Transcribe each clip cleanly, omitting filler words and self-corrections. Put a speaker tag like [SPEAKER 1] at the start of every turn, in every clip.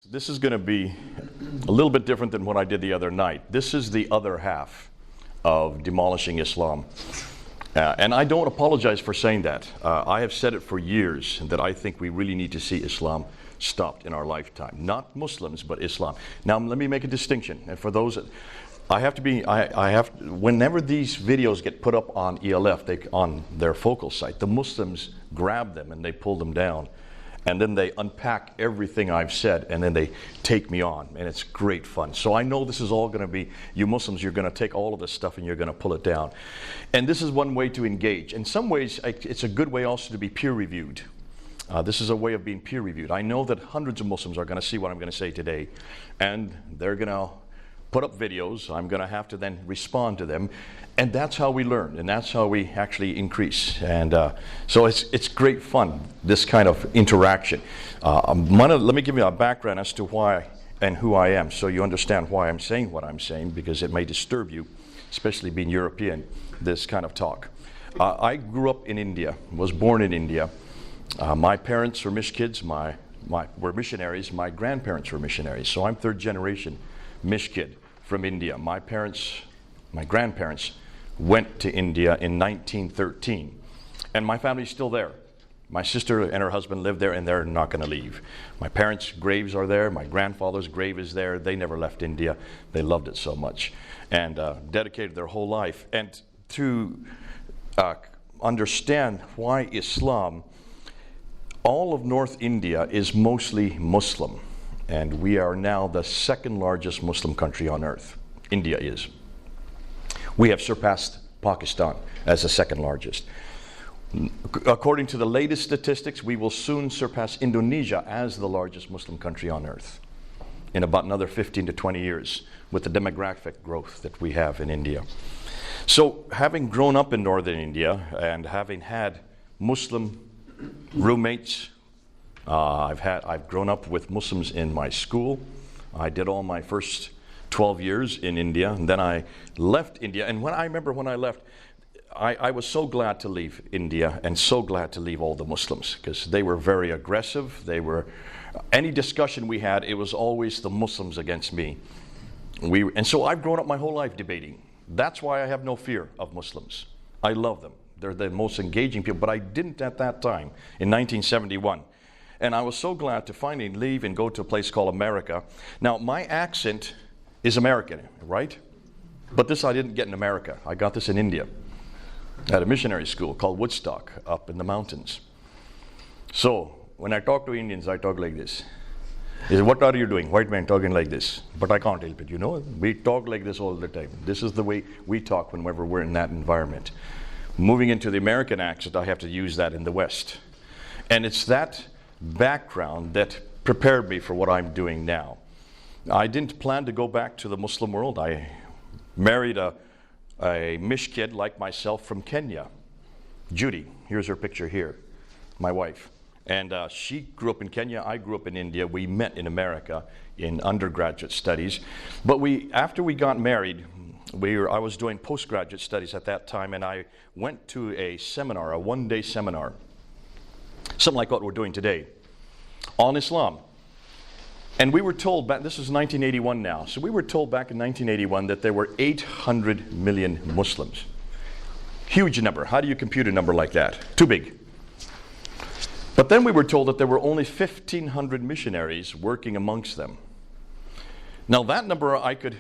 [SPEAKER 1] This is going to be a little bit different than what I did the other night. This is the other half of demolishing Islam. And I don't apologize for saying that. I have said it for years that I think we really need to see Islam stopped in our lifetime. Not Muslims, but Islam. Now, let me make a distinction. And for those, whenever these videos get put up on ELF, on their focal site, the Muslims grab them and they pull them down. And then they unpack everything I've said, and then they take me on, and it's great fun. So I know this is all going to be, you Muslims, you're going to take all of this stuff and you're going to pull it down. And this is one way to engage. In some ways, it's a good way also to be peer-reviewed. This is a way of being peer-reviewed. I know that hundreds of Muslims are going to see what I'm going to say today, and they're going to put up videos. I'm going to have to then respond to them. And that's how we learn, and that's how we actually increase. And so it's great fun, this kind of interaction. Let me give you a background as to why and who I am, so you understand why I'm saying what I'm saying, because it may disturb you, especially being European, this kind of talk. I grew up in India, was born in India. My parents were Mish kids, were missionaries. My grandparents were missionaries, so I'm third generation Mish kid from India. My grandparents went to India in 1913, and my family's still there. My sister and her husband live there, and they're not going to leave. My parents' graves are there. My grandfather's grave is there. They never left India. They loved it so much, and dedicated their whole life. And to understand why Islam, all of North India is mostly Muslim, and we are now the second largest Muslim country on earth. India is. We have surpassed Pakistan as the second largest. According to the latest statistics, we will soon surpass Indonesia as the largest Muslim country on earth in about another 15 to 20 years with the demographic growth that we have in India. So having grown up in northern India and having had Muslim roommates, I've grown up with Muslims in my school. I did all my first 12 years in India, and then I left India. And I remember when I left, I was so glad to leave India and so glad to leave all the Muslims, because they were very aggressive. Any discussion we had, it was always the Muslims against me. And so I've grown up my whole life debating. That's why I have no fear of Muslims. I love them. They're the most engaging people, but I didn't at that time in 1971. And I was so glad to finally leave and go to a place called America. Now, my accent is American, right? But this I didn't get in America. I got this in India at a missionary school called Woodstock up in the mountains. So when I talk to Indians, I talk like this. They say, "What are you doing? White man talking like this." But I can't help it, you know. We talk like this all the time. This is the way we talk whenever we're in that environment. Moving into the American accent, I have to use that in the West. And it's that background that prepared me for what I'm doing now. I didn't plan to go back to the Muslim world. I married a Mish kid like myself from Kenya. Judy, here's her picture here, my wife. And she grew up in Kenya, I grew up in India. We met in America in undergraduate studies. But after we got married, I was doing postgraduate studies at that time, and I went to a seminar, a one-day seminar, something like what we're doing today, on Islam. And we were told back, this is 1981 now, so we were told back in 1981 that there were 800 million Muslims. Huge number. How do you compute a number like that? Too big. But then we were told that there were only 1,500 missionaries working amongst them. Now that number I could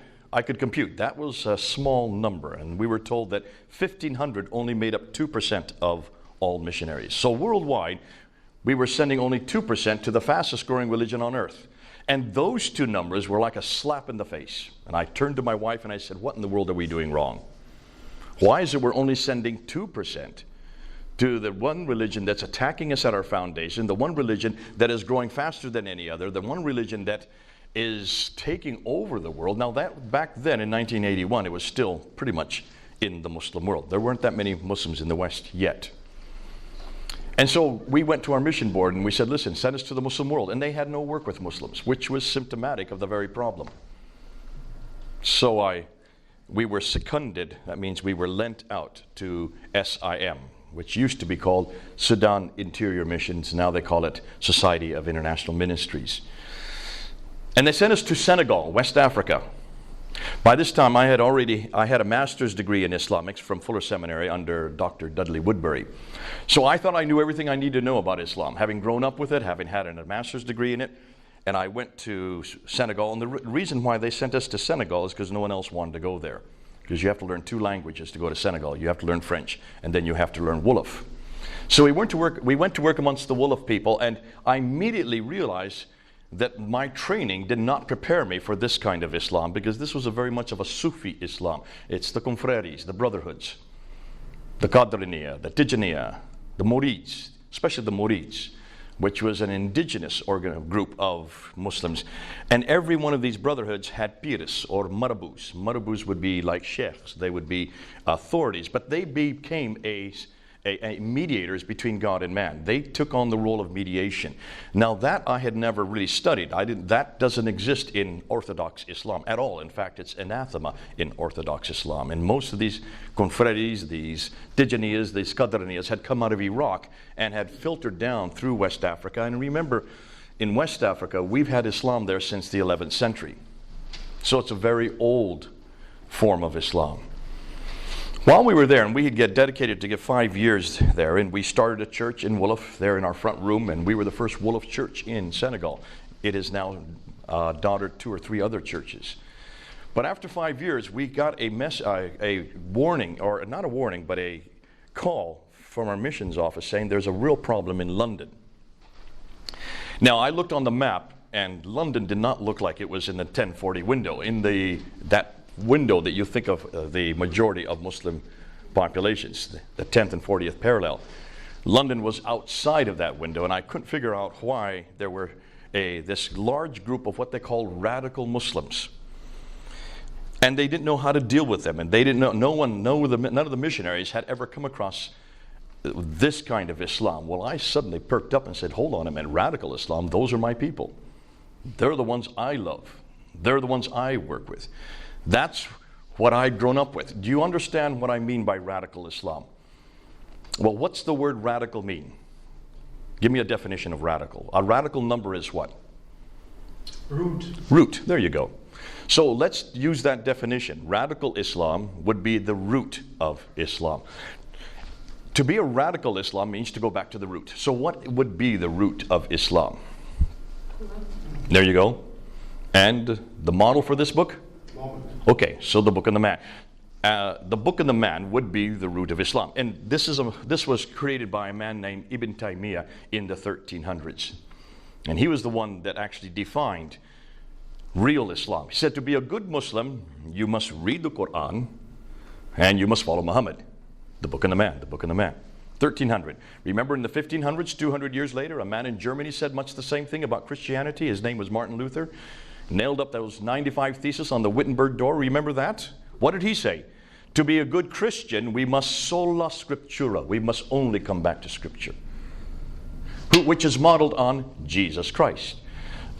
[SPEAKER 1] compute. That was a small number, and we were told that 1,500 only made up 2% of all missionaries. So worldwide, we were sending only 2% to the fastest growing religion on earth. And those two numbers were like a slap in the face. And I turned to my wife and I said, "What in the world are we doing wrong? Why is it we're only sending 2% to the one religion that's attacking us at our foundation, the one religion that is growing faster than any other, the one religion that is taking over the world?" Now that back then in 1981, it was still pretty much in the Muslim world. There weren't that many Muslims in the West yet. And so we went to our mission board and we said, "Listen, send us to the Muslim world." And they had no work with Muslims, which was symptomatic of the very problem. So we were seconded, that means we were lent out to SIM, which used to be called Sudan Interior Missions. Now they call it Society of International Ministries. And they sent us to Senegal, West Africa. By this time, I had a master's degree in Islamics from Fuller Seminary under Dr. Dudley Woodbury. So I thought I knew everything I needed to know about Islam, having grown up with it, having had a master's degree in it. And I went to Senegal, and the reason why they sent us to Senegal is because no one else wanted to go there. Because you have to learn 2 languages to go to Senegal. You have to learn French, and then you have to learn Wolof. So we went to work amongst the Wolof people, and I immediately realized that my training did not prepare me for this kind of Islam, because this was a very much of a Sufi Islam. It's the confreries, the brotherhoods, the Qadriniya, the Tijaniya, the Murids, especially the Murids, which was an indigenous group of Muslims. And every one of these brotherhoods had pirs or marabouts. Marabouts would be like sheikhs. They would be authorities, but they became mediators between God and man. They took on the role of mediation. Now that I had never really studied. That doesn't exist in Orthodox Islam at all. In fact, it's anathema in Orthodox Islam. And most of these confreries, these Tijaniyas, these Qadraniyas had come out of Iraq and had filtered down through West Africa. And remember, in West Africa, we've had Islam there since the 11th century. So it's a very old form of Islam. While we were there, and we had get dedicated to get 5 years there, and we started a church in Wolof there in our front room, and we were the first Wolof church in Senegal. It is now daughter 2 or 3 other churches. But after 5 years, we got a warning, or not a warning, but a call from our missions office saying there's a real problem in London. Now, I looked on the map, and London did not look like it was in the 1040 window, in that window that you think of the majority of Muslim populations, the 10th and 40th parallel. London was outside of that window, and I couldn't figure out why there were this large group of what they call radical Muslims. And they didn't know how to deal with them, and they didn't know, none of the missionaries had ever come across this kind of Islam. Well, I suddenly perked up and said, hold on a minute, radical Islam, those are my people. They're the ones I love. They're the ones I work with. That's what I'd grown up with. Do you understand what I mean by radical Islam? Well, what's the word radical mean? Give me a definition of radical. A radical number is what?
[SPEAKER 2] Root.
[SPEAKER 1] Root, there you go. So let's use that definition. Radical Islam would be the root of Islam. To be a radical Islam means to go back to the root. So what would be the root of Islam? There you go. And the model for this book? Okay, so the Book of the Man. The Book of the Man would be the root of Islam. And this was created by a man named Ibn Taymiyyah in the 1300s. And he was the one that actually defined real Islam. He said, to be a good Muslim, you must read the Quran and you must follow Muhammad. The Book of the Man, the Book of the Man. 1300. Remember in the 1500s, 200 years later, a man in Germany said much the same thing about Christianity. His name was Martin Luther. Nailed up those 95 theses on the Wittenberg door. Remember that? What did he say? To be a good Christian, we must sola scriptura. We must only come back to Scripture, which is modeled on Jesus Christ.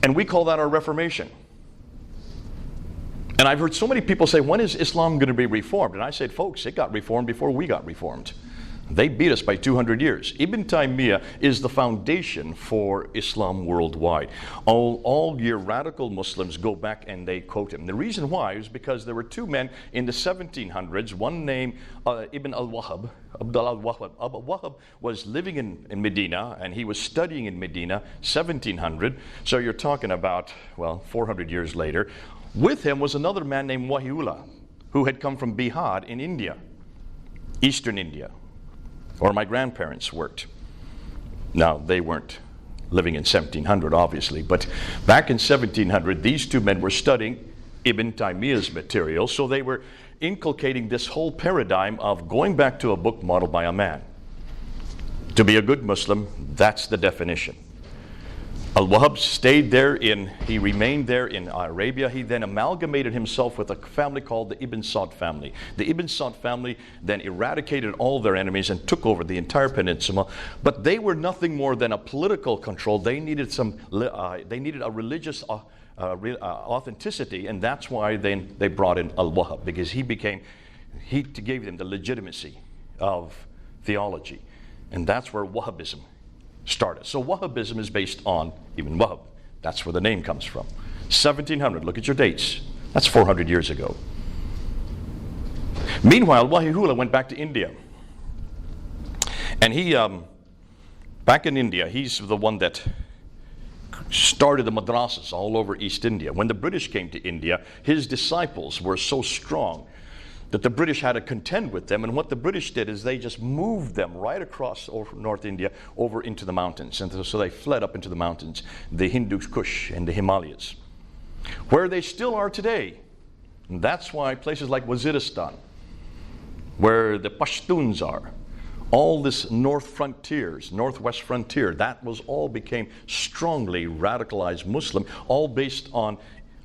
[SPEAKER 1] And we call that our Reformation. And I've heard so many people say, when is Islam going to be reformed? And I said, folks, it got reformed before we got reformed. They beat us by 200 years. Ibn Taymiyyah is the foundation for Islam worldwide. All your radical Muslims go back and they quote him. The reason why is because there were 2 men in the 1700s, one named Ibn al-Wahhab. Abdullah al-Wahhab. Al-Wahhab was living in Medina, and he was studying in Medina, 1700. So you're talking about, 400 years later. With him was another man named Wahiullah, who had come from Bihar in India, Eastern India, where my grandparents worked. Now, they weren't living in 1700, obviously, but back in 1700, these 2 men were studying Ibn Taymiyyah's material, so they were inculcating this whole paradigm of going back to a book modeled by a man. To be a good Muslim, that's the definition. Al-Wahhab he remained there in Arabia. He then amalgamated himself with a family called the Ibn Saud family. The Ibn Saud family then eradicated all their enemies and took over the entire peninsula. But they were nothing more than a political control. They needed a religious authenticity, and that's why they brought in Al-Wahhab, because he gave them the legitimacy of theology. And that's where Wahhabism started. So Wahhabism is based on Ibn Wahhab. That's where the name comes from. 1700, look at your dates. That's 400 years ago. Meanwhile, Wahihula went back to India. And he, back in India, he's the one that started the madrasas all over East India. When the British came to India, his disciples were so strong that the British had to contend with them. And what the British did is they just moved them right across North India over into the mountains. And so they fled up into the mountains, the Hindu Kush and the Himalayas, where they still are today. And that's why places like Waziristan, where the Pashtuns are, all this northwest frontier, that was all became strongly radicalized Muslim, all based on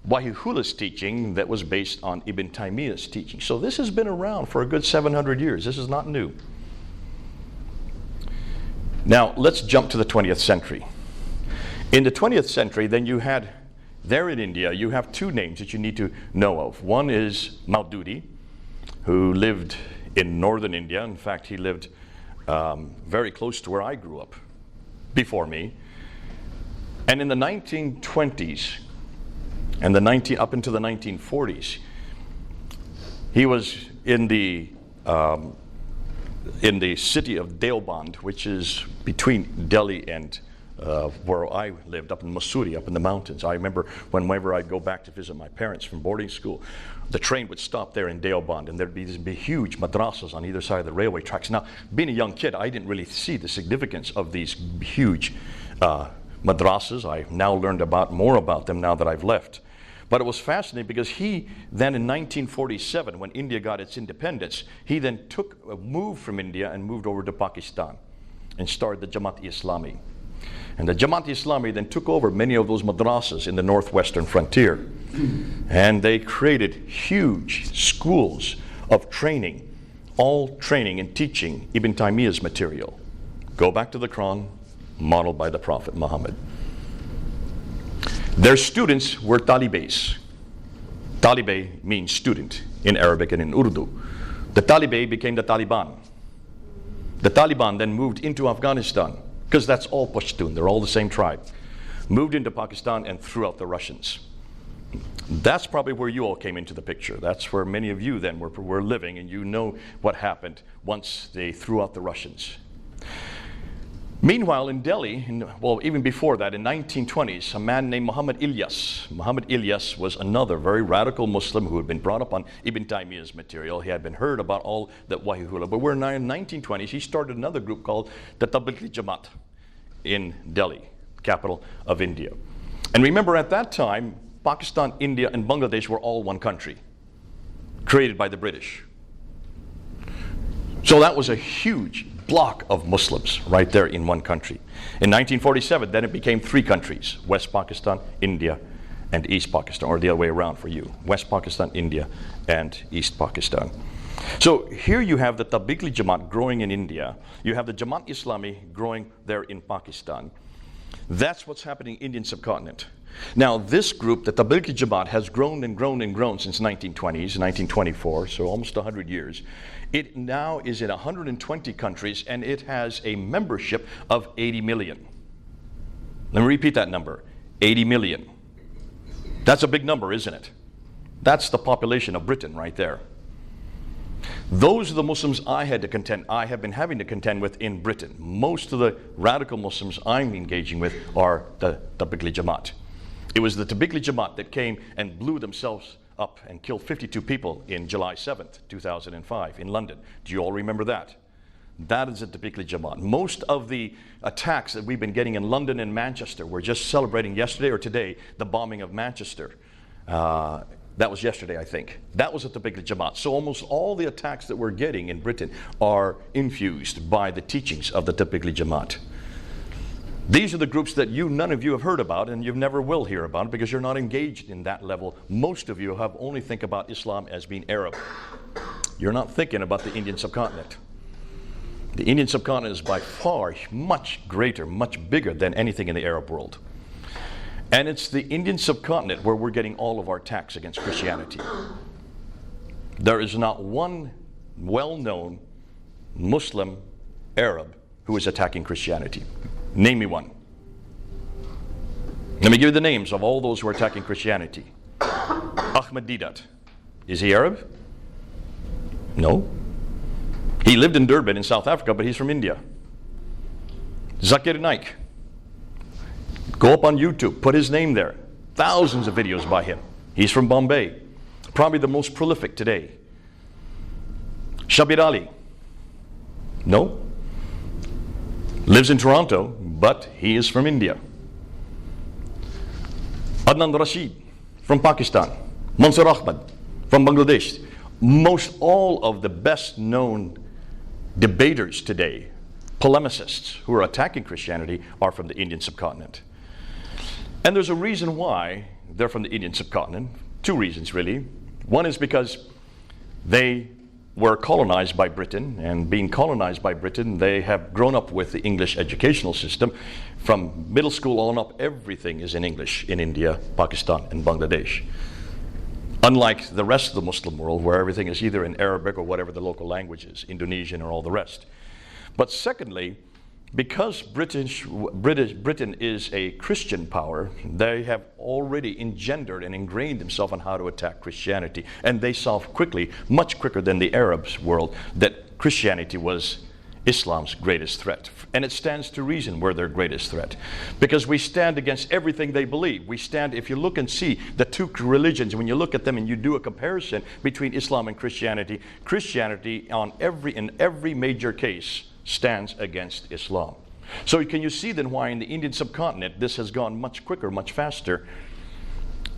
[SPEAKER 1] Wahihula's teaching that was based on Ibn Taymiyyah's teaching. So this has been around for a good 700 years. This is not new. Now, let's jump to the 20th century. In the 20th century, then you had, there in India, you have two names that you need to know of. One is Maududi, who lived in northern India. In fact, he lived very close to where I grew up before me. And in the 1920s, and up into the 1940s, he was in the city of Deoband, which is between Delhi and where I lived, up in Mussoorie, up in the mountains. I remember whenever I'd go back to visit my parents from boarding school, the train would stop there in Deoband, and there'd be these big, huge madrasas on either side of the railway tracks. Now, being a young kid, I didn't really see the significance of these huge madrasas. I've now learned more about them now that I've left. But it was fascinating because he then in 1947, when India got its independence, he then moved from India and moved over to Pakistan and started the Jamaat-e-Islami. And the Jamaat-e-Islami then took over many of those madrasas in the northwestern frontier. And they created huge schools of training, all training and teaching Ibn Taymiyyah's material. Go back to the Quran, modeled by the Prophet Muhammad. Their students were talibés. Talibé means student in Arabic and in Urdu. The talibé became the Taliban. The Taliban then moved into Afghanistan, because that's all Pashtun, they're all the same tribe. Moved into Pakistan and threw out the Russians. That's probably where you all came into the picture. That's where many of you then were living, and you know what happened once they threw out the Russians. Meanwhile, in Delhi, even before that, in 1920s, a man named Muhammad Ilyas. Muhammad Ilyas was another very radical Muslim who had been brought up on Ibn Taymiyyah's material. He had been heard about all that Wahihula. But we're now in 1920s, he started another group called the Tablighi Jamaat in Delhi, capital of India. And remember, at that time, Pakistan, India, and Bangladesh were all one country, created by the British. So that was a huge block of Muslims right there in one country. In 1947, then it became three countries: West Pakistan, India, and East Pakistan, or the other way around for you: West Pakistan, India, and East Pakistan. So here you have the Tablighi Jamaat growing in India. You have the Jamaat-Islami growing there in Pakistan. That's what's happening in the Indian subcontinent. Now, this group, the Tablighi Jamaat, has grown and grown and grown since 1920s, 1924, so almost 100 years. It now is in 120 countries, and it has a membership of 80 million. Let me repeat that number, 80 million. That's a big number, isn't it? That's the population of Britain right there. Those are the Muslims I have been having to contend with in Britain. Most of the radical Muslims I'm engaging with are the Tablighi Jamaat. It was the Tablighi Jamaat that came and blew themselves up and killed 52 people in July 7th, 2005 in London. Do you all remember that? That is the Tablighi Jamaat. Most of the attacks that we've been getting in London and Manchester, we're just celebrating yesterday or today the bombing of Manchester. That was yesterday, I think. That was at the Tablighi Jamaat. So almost all the attacks that we're getting in Britain are infused by the teachings of the Tablighi Jamaat. These are the groups that none of you have heard about, and you never will hear about because you're not engaged in that level. Most of you have only think about Islam as being Arab. You're not thinking about the Indian subcontinent. The Indian subcontinent is by far much greater, much bigger than anything in the Arab world. And it's the Indian subcontinent where we're getting all of our attacks against Christianity. There is not one well-known Muslim Arab who is attacking Christianity. Name me one. Let me give you the names of all those who are attacking Christianity. Ahmed Deedat. Is he Arab? No. He lived in Durban in South Africa, but he's from India. Zakir Naik. Go up on YouTube, put his name there. Thousands of videos by him. He's from Bombay. Probably the most prolific today. Shabir Ali. No. Lives in Toronto, but he is from India. Adnan Rashid from Pakistan. Mansur Ahmad from Bangladesh. Most all of the best known debaters today, polemicists who are attacking Christianity, are from the Indian subcontinent. And there's a reason why they're from the Indian subcontinent. Two reasons really. One is because they were colonized by Britain, and being colonized by Britain, they have grown up with the English educational system. From middle school on up, everything is in English in India, Pakistan, and Bangladesh. Unlike the rest of the Muslim world, where everything is either in Arabic or whatever the local language is, Indonesian or all the rest. But secondly, because Britain is a Christian power, they have already engendered and ingrained themselves on how to attack Christianity. And they saw quickly, much quicker than the Arab world, that Christianity was Islam's greatest threat. And it stands to reason we're their greatest threat. Because we stand against everything they believe. We stand, if you look and see the two religions, when you look at them and you do a comparison between Islam and Christianity, Christianity in every major case stands against Islam. So can you see then why in the Indian subcontinent this has gone much quicker, much faster?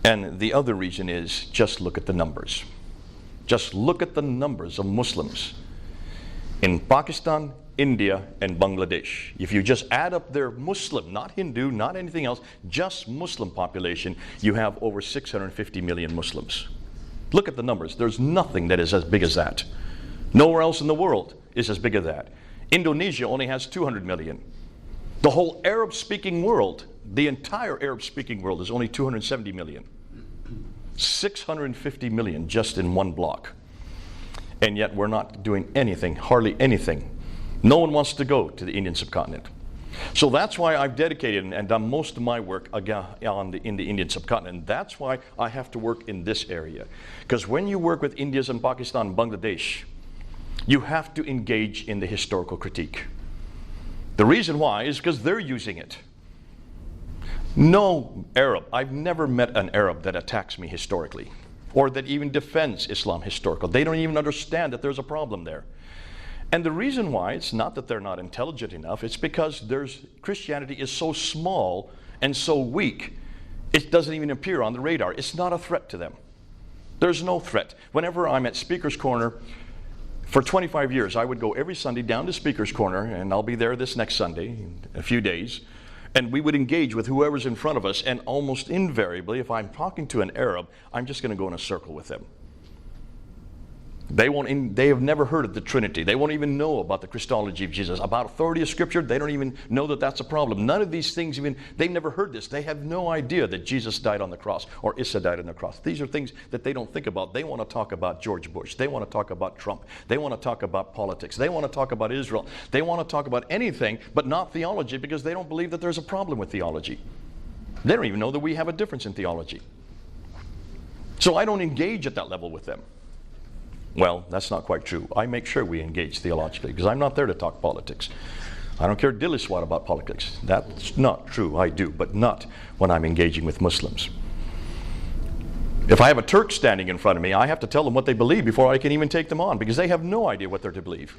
[SPEAKER 1] And the other reason is, just look at the numbers. Just look at the numbers of Muslims in Pakistan, India, and Bangladesh. If you just add up their Muslim, not Hindu, not anything else, just Muslim population, you have over 650 million Muslims. Look at the numbers. There's nothing that is as big as that. Nowhere else in the world is as big as that. Indonesia only has 200 million. The whole Arab-speaking world, the entire Arab-speaking world, is only 270 million. 650 million just in one block. And yet we're not doing anything, hardly anything. No one wants to go to the Indian subcontinent. So that's why I've dedicated and done most of my work in the Indian subcontinent. That's why I have to work in this area. Because when you work with Indians and Pakistan and Bangladesh, you have to engage in the historical critique. The reason why is because they're using it. No Arab, I've never met an Arab that attacks me historically or that even defends Islam historical. They don't even understand that there's a problem there. And the reason why, it's not that they're not intelligent enough, it's because Christianity is so small and so weak, it doesn't even appear on the radar. It's not a threat to them. There's no threat. Whenever I'm at Speaker's Corner, for 25 years, I would go every Sunday down to Speaker's Corner, and I'll be there this next Sunday, in a few days, and we would engage with whoever's in front of us, and almost invariably, if I'm talking to an Arab, I'm just going to go in a circle with them. They have never heard of the Trinity. They won't even know about the Christology of Jesus. About authority of Scripture, they don't even know that that's a problem. None of these things they've never heard this. They have no idea that Jesus died on the cross or Isa died on the cross. These are things that they don't think about. They want to talk about George Bush. They want to talk about Trump. They want to talk about politics. They want to talk about Israel. They want to talk about anything but not theology, because they don't believe that there's a problem with theology. They don't even know that we have a difference in theology. So I don't engage at that level with them. Well, that's not quite true. I make sure we engage theologically, because I'm not there to talk politics. I don't care dilly swat about politics. That's not true. I do, but not when I'm engaging with Muslims. If I have a Turk standing in front of me, I have to tell them what they believe before I can even take them on, because they have no idea what they're to believe.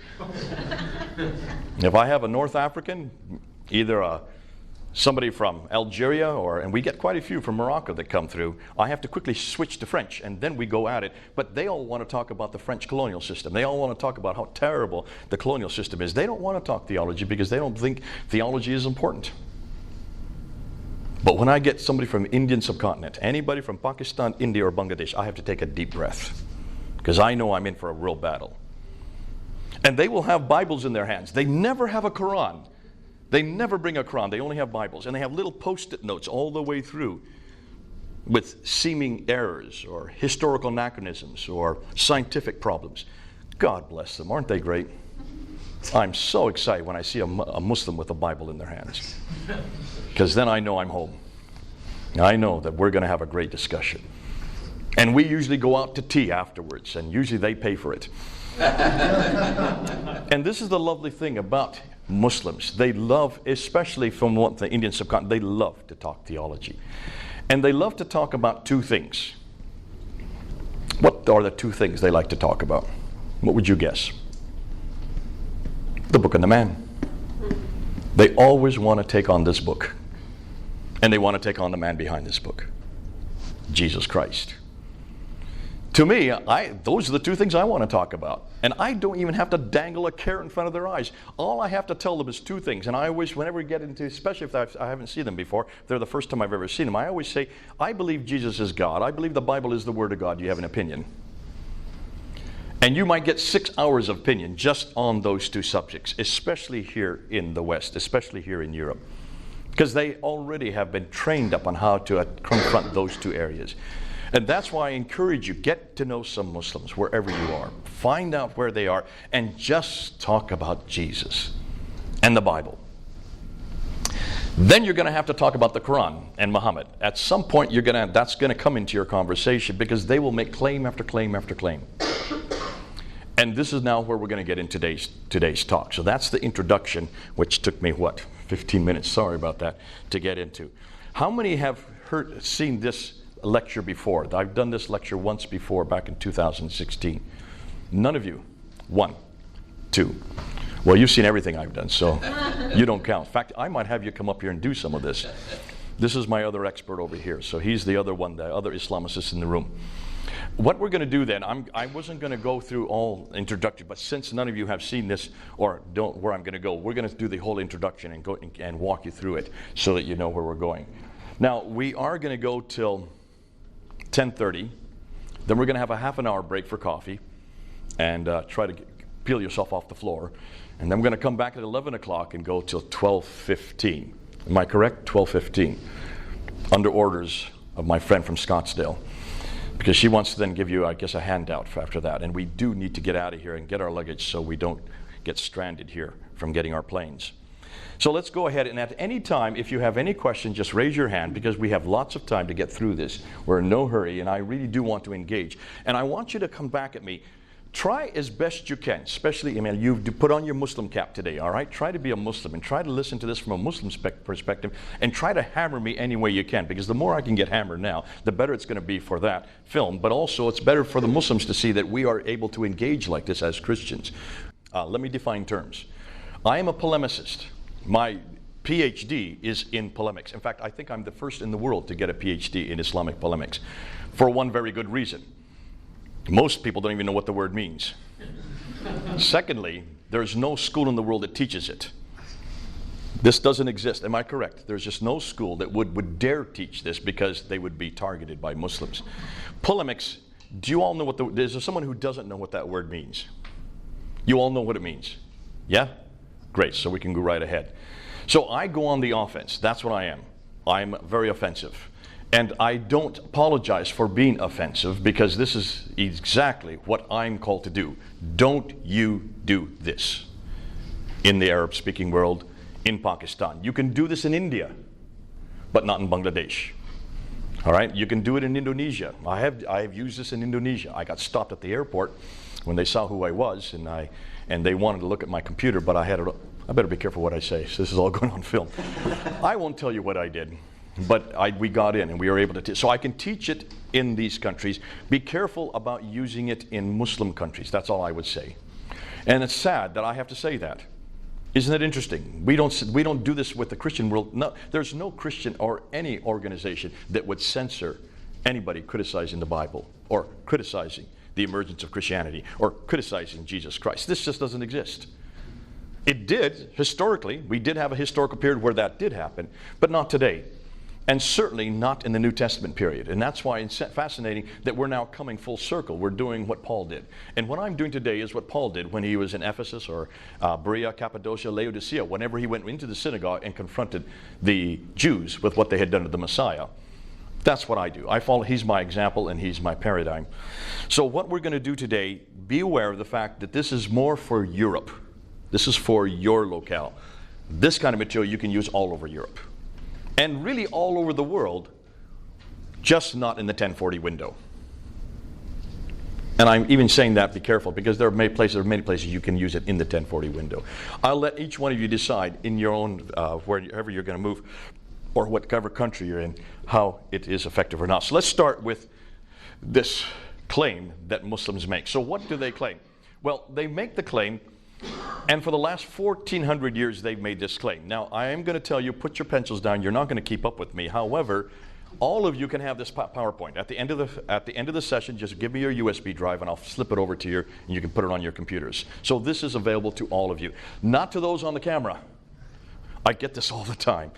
[SPEAKER 1] If I have a North African, either somebody from Algeria, and we get quite a few from Morocco that come through, I have to quickly switch to French, and then we go at it. But they all want to talk about the French colonial system. They all want to talk about how terrible the colonial system is. They don't want to talk theology because they don't think theology is important. But when I get somebody from Indian subcontinent, anybody from Pakistan, India, or Bangladesh, I have to take a deep breath, because I know I'm in for a real battle. And they will have Bibles in their hands. They never have a Quran. They never bring a Quran. They only have Bibles. And they have little post-it notes all the way through with seeming errors or historical anachronisms or scientific problems. God bless them. Aren't they great? I'm so excited when I see a Muslim with a Bible in their hands, because then I know I'm home. I know that we're going to have a great discussion. And we usually go out to tea afterwards, and usually they pay for it. And this is the lovely thing about Muslims. They love, especially from the Indian subcontinent, they love to talk theology. And they love to talk about two things. What are the two things they like to talk about? What would you guess? The book and the man. They always want to take on this book. And they want to take on the man behind this book, Jesus Christ. To me, those are the two things I want to talk about. And I don't even have to dangle a carrot in front of their eyes. All I have to tell them is two things. And I always, whenever we get into, especially if I haven't seen them before, they're the first time I've ever seen them, I always say, I believe Jesus is God. I believe the Bible is the Word of God. Do you have an opinion? And you might get 6 hours of opinion just on those two subjects, especially here in the West, especially here in Europe. Because they already have been trained up on how to confront those two areas. And that's why I encourage you, get to know some Muslims wherever you are. Find out where they are and just talk about Jesus and the Bible. Then you're going to have to talk about the Quran and Muhammad. At some point, that's going to come into your conversation because they will make claim after claim after claim. And this is now where we're going to get in today's talk. So that's the introduction, which took me, 15 minutes, sorry about that, to get into. How many have seen this lecture before? I've done this lecture once before, back in 2016. None of you? 1, 2. Well, you've seen everything I've done, so you don't count. In fact, I might have you come up here and do some of this. This is my other expert over here, so he's the other one, the other Islamicist in the room. What we're going to do then, I wasn't going to go through all introductory, but since none of you have seen this or don't where I'm going to go, we're going to do the whole introduction and go and walk you through it so that you know where we're going. Now, we are going to go till 10:30. Then we're going to have a half an hour break for coffee and try to peel yourself off the floor. And then we're going to come back at 11 o'clock and go till 12:15. Am I correct? 12:15. Under orders of my friend from Scottsdale. Because she wants to then give you, I guess, a handout for after that. And we do need to get out of here and get our luggage so we don't get stranded here from getting our planes. So let's go ahead, and at any time, if you have any questions, just raise your hand because we have lots of time to get through this. We're in no hurry, and I really do want to engage. And I want you to come back at me. Try as best you can, especially, you put on your Muslim cap today, all right? Try to be a Muslim and try to listen to this from a Muslim perspective and try to hammer me any way you can, because the more I can get hammered now, the better it's going to be for that film. But also, it's better for the Muslims to see that we are able to engage like this as Christians. Let me define terms. I am a polemicist. My PhD is in polemics. In fact, I think I'm the first in the world to get a PhD in Islamic polemics for one very good reason. Most people don't even know what the word means. Secondly, there's no school in the world that teaches it. This doesn't exist. Am I correct? There's just no school that would dare teach this because they would be targeted by Muslims. Polemics, do you all know is there someone who doesn't know what that word means? You all know what it means? Yeah? Great, so we can go right ahead. So I go on the offense. That's what I am. I'm very offensive. And I don't apologize for being offensive because this is exactly what I'm called to do. Don't you do this in the Arab-speaking world, in Pakistan. You can do this in India, but not in Bangladesh. All right? You can do it in Indonesia. I have used this in Indonesia. I got stopped at the airport when they saw who I was, and they wanted to look at my computer, but I better be careful what I say. So this is all going on film. I won't tell you what I did. But we got in and we were able to so I can teach it in these countries. Be careful about using it in Muslim countries. That's all I would say. And it's sad that I have to say that. Isn't it interesting? We don't do this with the Christian world. No, there's no Christian or any organization that would censor anybody criticizing the Bible or criticizing the emergence of Christianity or criticizing Jesus Christ. This just doesn't exist. It did historically. We did have a historical period where that did happen, but not today. And certainly not in the New Testament period. And that's why it's fascinating that we're now coming full circle. We're doing what Paul did. And what I'm doing today is what Paul did when he was in Ephesus or Berea, Cappadocia, Laodicea, whenever he went into the synagogue and confronted the Jews with what they had done to the Messiah. That's what I do. I follow. He's my example and he's my paradigm. So what we're going to do today, be aware of the fact that this is more for Europe. This is for your locale. This kind of material you can use all over Europe. And really all over the world just not in the 1040 window. And I'm even saying that, be careful, because there are many places you can use it in the 1040 window. I'll let each one of you decide in your own, wherever you're going to move, or whatever country you're in, how it is effective or not. So let's start with this claim that Muslims make. So what do they claim? Well, they make the claim, and for the last 1,400 years they've made this claim. Now, I am going to tell you, put your pencils down. You're not going to keep up with me. However, all of you can have this PowerPoint. At the end of the session, just give me your USB drive and I'll slip it over to you and you can put it on your computers. So this is available to all of you, not to those on the camera. I get this all the time.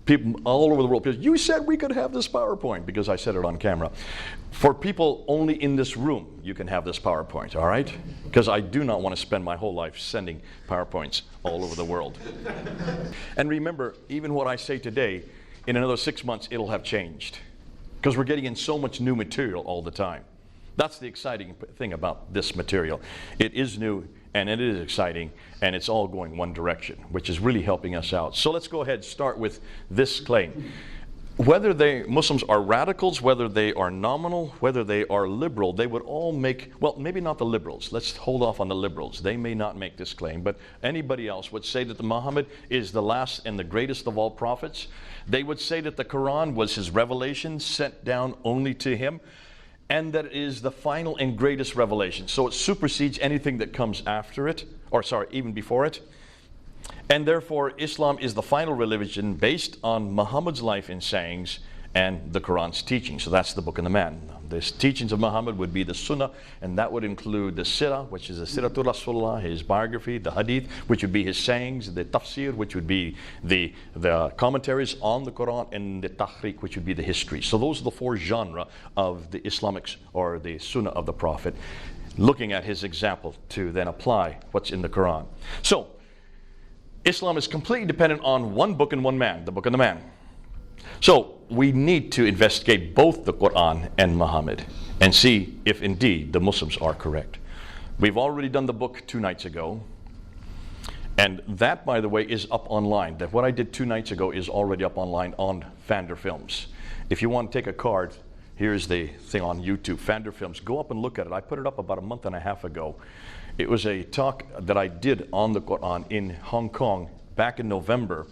[SPEAKER 1] People all over the world, because you said we could have this PowerPoint, because I said it on camera. For people only in this room, you can have this PowerPoint, all right? Because I do not want to spend my whole life sending PowerPoints all over the world. And remember, even what I say today, in another 6 months, it'll have changed. Because we're getting in so much new material all the time. That's the exciting thing about this material. It is new, and it is exciting, and it's all going one direction, which is really helping us out. So let's go ahead and start with this claim. Whether Muslims are radicals, whether they are nominal, whether they are liberal, they would all make, well, maybe not the liberals. Let's hold off on the liberals. They may not make this claim, but anybody else would say that Muhammad is the last and the greatest of all prophets. They would say that the Quran was his revelation sent down only to him, and that it is the final and greatest revelation. So it supersedes anything that comes after it, or sorry, even before it. And therefore, Islam is the final religion based on Muhammad's life and sayings and the Quran's teaching. So that's the book and the man. The teachings of Muhammad would be the Sunnah, and that would include the Sirah, which is the Siratul Rasulullah, his biography, the Hadith, which would be his sayings, the Tafsir, which would be the commentaries on the Quran, and the Tahriq, which would be the history. So those are the four genres of the Islamics, or the Sunnah of the Prophet, looking at his example to then apply what's in the Quran. So, Islam is completely dependent on one book and one man, the book and the man. So we need to investigate both the Quran and Muhammad and see if indeed the Muslims are correct. We've already done the book 2 nights ago, and that, by the way, is up online. That what I did 2 nights ago is already up online on Fander Films. If you want to take a card, here's the thing on YouTube, Fander Films. Go up and look at it. I put it up about a month and a half ago. It was a talk that I did on the Quran in Hong Kong back in November,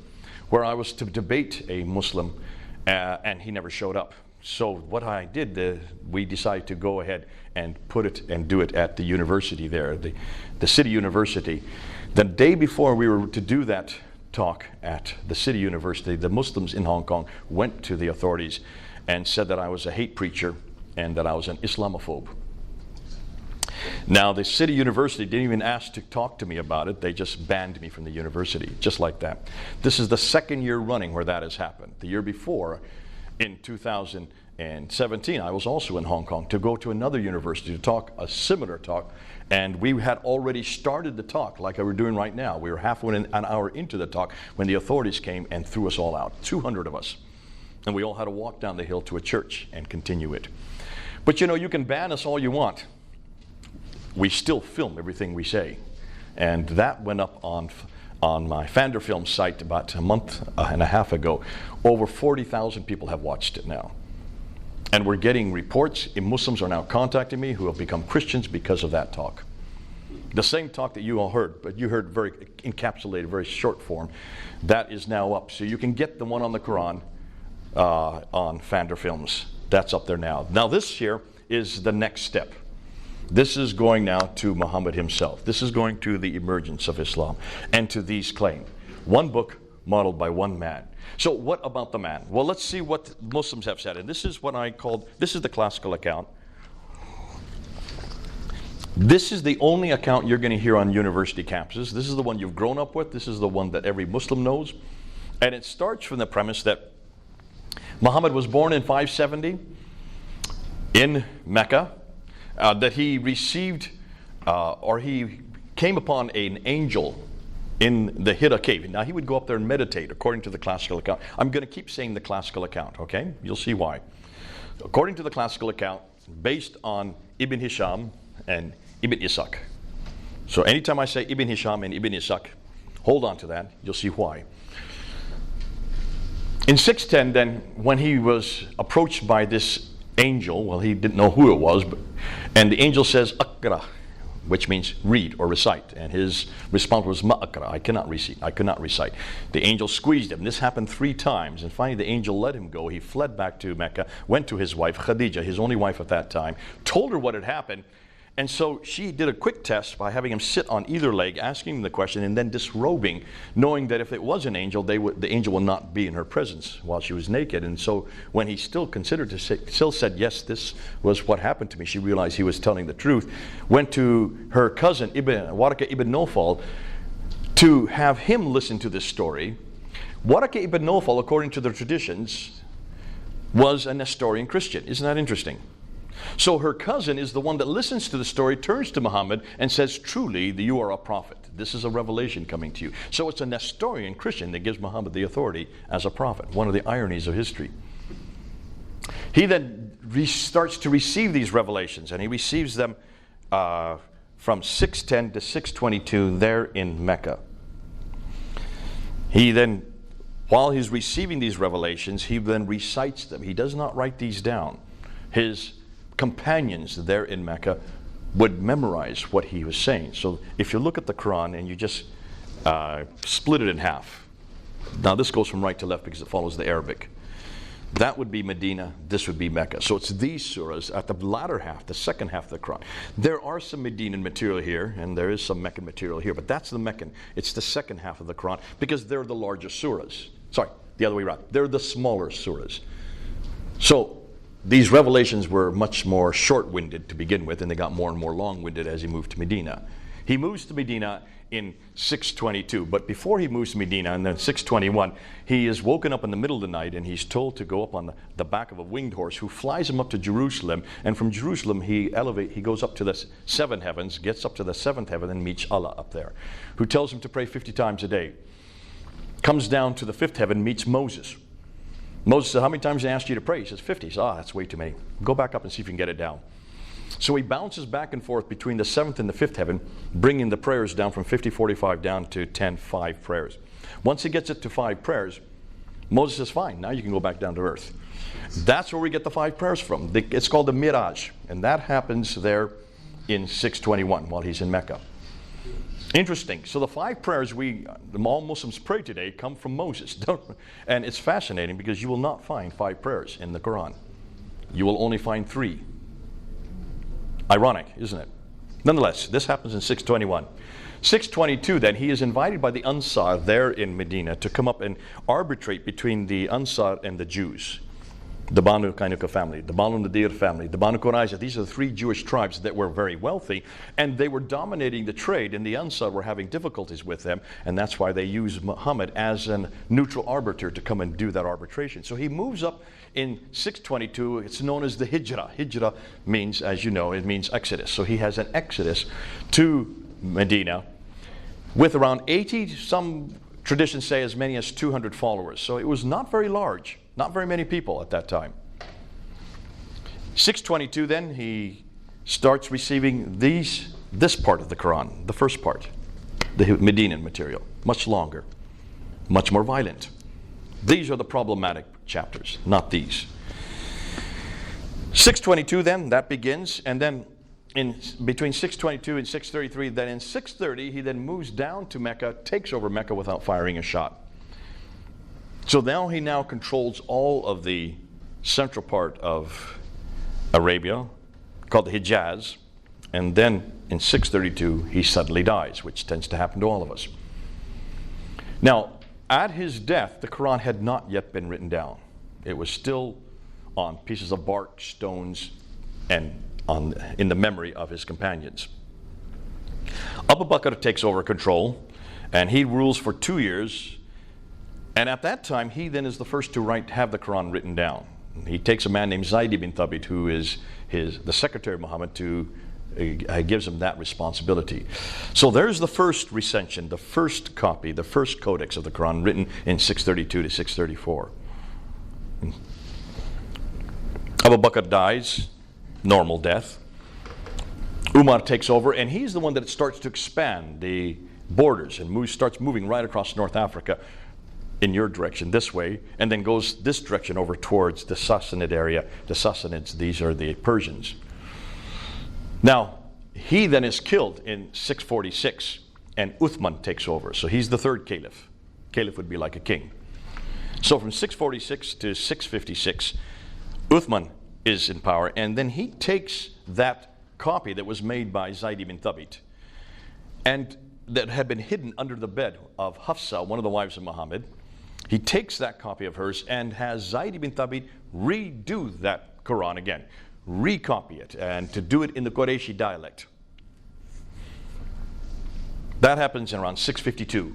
[SPEAKER 1] where I was to debate a Muslim, and he never showed up. So what I did, we decided to go ahead and put it and do it at the university there, the City University. The day before we were to do that talk at the City University, the Muslims in Hong Kong went to the authorities and said that I was a hate preacher and that I was an Islamophobe. Now, the City University didn't even ask to talk to me about it. They just banned me from the university, just like that. This is the second year running where that has happened. The year before, in 2017, I was also in Hong Kong to go to another university to talk a similar talk, and we had already started the talk like we're doing right now. We were halfway an hour into the talk when the authorities came and threw us all out, 200 of us. And we all had to walk down the hill to a church and continue it. But you know, you can ban us all you want. We still film everything we say. And that went up on my Fander Film site about a month and a half ago. Over 40,000 people have watched it now. And we're getting reports, and Muslims are now contacting me who have become Christians because of that talk. The same talk that you all heard, but you heard very encapsulated, very short form, that is now up. So you can get the one on the Quran on Fander Films. That's up there now. Now this here is the next step. This is going now to Muhammad himself. This is going to the emergence of Islam and to these claims. One book modeled by one man. So what about the man? Well, let's see what Muslims have said. And this is what I called, this is the classical account. This is the only account you're going to hear on university campuses. This is the one you've grown up with. This is the one that every Muslim knows. And it starts from the premise that Muhammad was born in 570 in Mecca. That he received, or he came upon an angel in the Hira cave. Now he would go up there and meditate according to the classical account. I'm going to keep saying the classical account, okay? You'll see why. According to the classical account, based on Ibn Hisham and Ibn Ishaq. So anytime I say Ibn Hisham and Ibn Ishaq, hold on to that, you'll see why. In 610 then, when he was approached by this angel, well, he didn't know who it was, and the angel says, Akra, which means read or recite. And his response was, Ma'akra, I cannot recite. The angel squeezed him. This happened 3 times, and finally the angel let him go. He fled back to Mecca, went to his wife, Khadija, his only wife at that time, told her what had happened. And so she did a quick test by having him sit on either leg, asking him the question, and then disrobing, knowing that if it was an angel, the angel will not be in her presence while she was naked. And so when he still said, yes, this was what happened to me, she realized he was telling the truth, went to her cousin, Waraka ibn Nawfal, to have him listen to this story. Waraka ibn Nawfal, according to the traditions, was a Nestorian Christian. Isn't that interesting? So her cousin is the one that listens to the story, turns to Muhammad and says, truly, you are a prophet. This is a revelation coming to you. So it's a Nestorian Christian that gives Muhammad the authority as a prophet, one of the ironies of history. He then starts to receive these revelations, and he receives them from 610 to 622 there in Mecca. He then, while he's receiving these revelations, he then recites them. He does not write these down. His companions there in Mecca would memorize what he was saying. So if you look at the Quran and you just split it in half, now this goes from right to left because it follows the Arabic. That would be Medina, this would be Mecca. So it's these surahs at the latter half, the second half of the Quran. There are some Medinan material here, and there is some Meccan material here, but that's the Meccan. It's the second half of the Quran because they're the larger surahs. Sorry, the other way around. They're the smaller surahs. So these revelations were much more short-winded to begin with, and they got more and more long-winded as he moved to Medina. He moves to Medina in 622, but before he moves to Medina, and then 621, he is woken up in the middle of the night, and he's told to go up on the back of a winged horse, who flies him up to Jerusalem, and from Jerusalem he goes up to the 7 heavens, gets up to the 7th heaven, and meets Allah up there, who tells him to pray 50 times a day. Comes down to the 5th heaven, meets Moses. Moses said, how many times did I ask you to pray? He says, 50. He says, that's way too many. Go back up and see if you can get it down. So he bounces back and forth between the 7th and the 5th heaven, bringing the prayers down from 50, 45 down to 10, 5 prayers. Once he gets it to 5 prayers, Moses says, fine, now you can go back down to earth. That's where we get the 5 prayers from. It's called the Miraj, and that happens there in 621 while he's in Mecca. Interesting. So the 5 prayers all Muslims pray today come from Moses. And it's fascinating because you will not find 5 prayers in the Quran. You will only find 3. Ironic, isn't it? Nonetheless, this happens in 621. 622 then, he is invited by the Ansar there in Medina to come up and arbitrate between the Ansar and the Jews. The Banu Kainuka family, the Banu Nadir family, the Banu Qurayza. These are the 3 Jewish tribes that were very wealthy, and they were dominating the trade, and the Ansar were having difficulties with them, and that's why they used Muhammad as a neutral arbiter to come and do that arbitration. So he moves up in 622. It's known as the Hijrah. Hijrah means, as you know, it means exodus. So he has an exodus to Medina with around 80, some traditions say as many as 200 followers. So it was not very large. Not very many people at that time. 622 then, he starts receiving this part of the Quran, the first part, the Medinan material, much longer, much more violent. These are the problematic chapters, not these. 622 then, that begins, and then between 622 and 633, then in 630, he then moves down to Mecca, takes over Mecca without firing a shot. So now he controls all of the central part of Arabia, called the Hijaz, and then in 632 he suddenly dies, which tends to happen to all of us. Now, at his death, the Quran had not yet been written down. It was still on pieces of bark, stones, and in the memory of his companions. Abu Bakr takes over control, and he rules for 2 years. And at that time, he then is the first to have the Quran written down. He takes a man named Zayd ibn Thabit, who is the secretary of Muhammad, gives him that responsibility. So there's the first recension, the first copy, the first codex of the Quran, written in 632 to 634. Abu Bakr dies, normal death. Umar takes over, and he's the one that starts to expand the borders and starts moving right across North Africa, in your direction this way, and then goes this direction over towards the Sassanid area. The Sassanids, these are the Persians. Now, he then is killed in 646, and Uthman takes over. So he's the third caliph. Caliph would be like a king. So from 646 to 656, Uthman is in power, and then he takes that copy that was made by Zayd ibn Thabit, and that had been hidden under the bed of Hafsa, one of the wives of Muhammad. He takes that copy of hers and has Zayd ibn Thabit redo that Quran again, recopy it, and to do it in the Qurayshi dialect. That happens in around 652.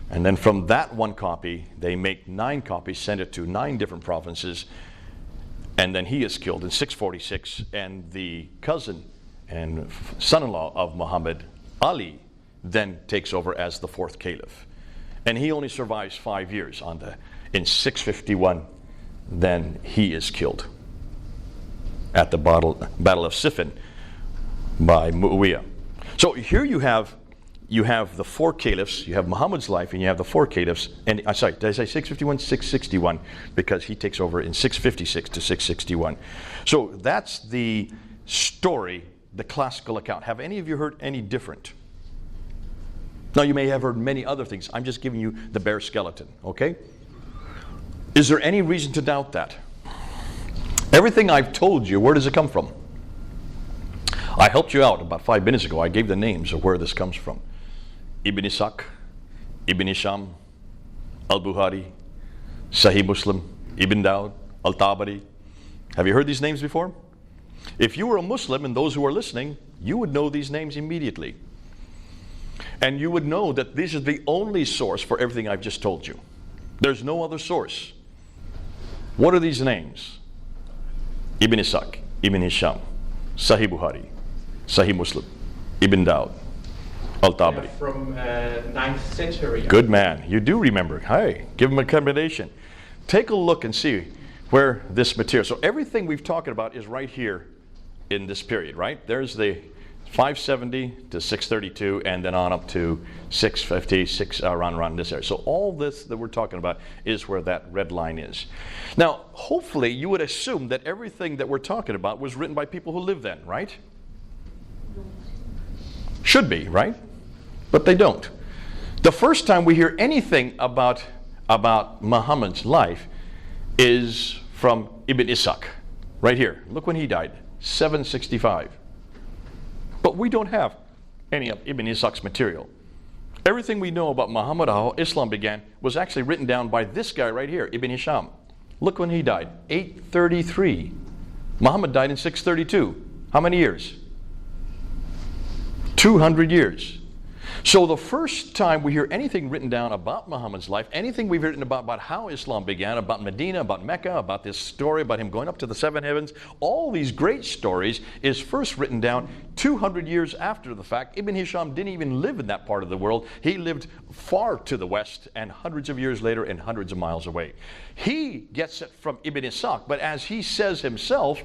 [SPEAKER 1] And then from that one copy, they make 9 copies, send it to 9 different provinces, and then he is killed in 646, and the cousin and son-in-law of Muhammad, Ali, then takes over as the 4th caliph. And he only survives 5 years in 651, then he is killed at the Battle of Siffin by Muawiyah. So here you have the 4 caliphs, you have Muhammad's life, and you have the 4 caliphs. And I'm sorry, did I say 651? 661, because he takes over in 656 to 661. So that's the story, the classical account. Have any of you heard any different? Now, you may have heard many other things. I'm just giving you the bare skeleton, okay? Is there any reason to doubt that? Everything I've told you, where does it come from? I helped you out about 5 minutes ago. I gave the names of where this comes from. Ibn Ishaq, Ibn Hisham, Al-Bukhari, Sahih Muslim, Ibn Dawud, Al-Tabari. Have you heard these names before? If you were a Muslim, and those who are listening, you would know these names immediately. And you would know that this is the only source for everything I've just told you. There's no other source. What are these names? Ibn Ishaq, Ibn Hisham, Sahih Bukhari, Sahih Muslim, Ibn Dawud, Al-Tabari.
[SPEAKER 2] From 9th century.
[SPEAKER 1] Good man. You do remember. Hey, give him a commendation. Take a look and see where this material. So everything we've talked about is right here in this period, right? There's the 570 to 632, and then on up to 650, around this area. So all this that we're talking about is where that red line is. Now, hopefully you would assume that everything that we're talking about was written by people who lived then, right? Should be, right? But they don't. The first time we hear anything about Muhammad's life is from Ibn Ishaq, right here. Look when he died, 765. But we don't have any of Ibn Ishaq's material. Everything we know about Muhammad, how Islam began, was actually written down by this guy right here, Ibn Hisham. Look when he died, 833. Muhammad died in 632. How many years? 200 years. So the first time we hear anything written down about Muhammad's life, anything we've written about how Islam began, about Medina, about Mecca, about this story about him going up to the 7 heavens, all these great stories is first written down 200 years after the fact. Ibn Hisham didn't even live in that part of the world. He lived far to the west and hundreds of years later and hundreds of miles away. He gets it from Ibn Ishaq, but as he says himself,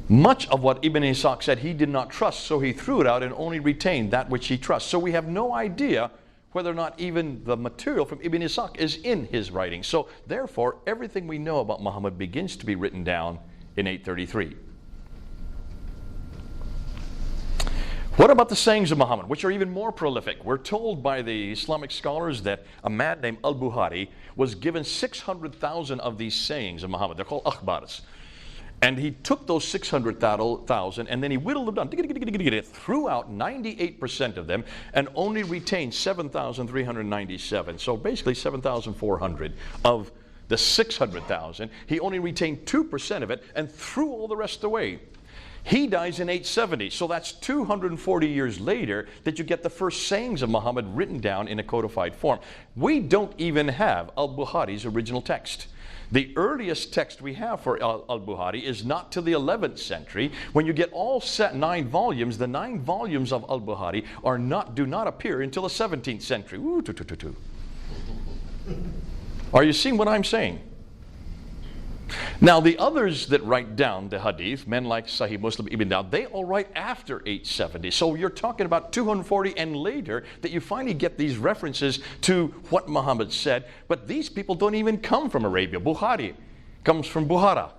[SPEAKER 1] much of what Ibn Ishaq said he did not trust, so he threw it out and only retained that which he trusts. So we have no idea whether or not even the material from Ibn Ishaq is in his writing. So therefore, everything we know about Muhammad begins to be written down in 833. What about the sayings of Muhammad, which are even more prolific? We're told by the Islamic scholars that a man named Al-Bukhari was given 600,000 of these sayings of Muhammad. They're called akhbars. And he took those 600,000 and then he whittled them down, threw out 98% of them, and only retained 7,397. So basically 7,400 of the 600,000. He only retained 2% of it and threw all the rest away. He dies in 870, so that's 240 years later that you get the first sayings of Muhammad written down in a codified form. We don't even have Al-Bukhari's original text. The earliest text we have for Al-Bukhari is not till the 11th century. When you get all 9 volumes, the 9 volumes of Al-Bukhari do not appear until the 17th century. Ooh, Are you seeing what I'm saying? Now, the others that write down the hadith, men like Sahih Muslim, Ibn Dawud, they all write after 870. So you're talking about 240 and later that you finally get these references to what Muhammad said. But these people don't even come from Arabia. Bukhari comes from Buhara,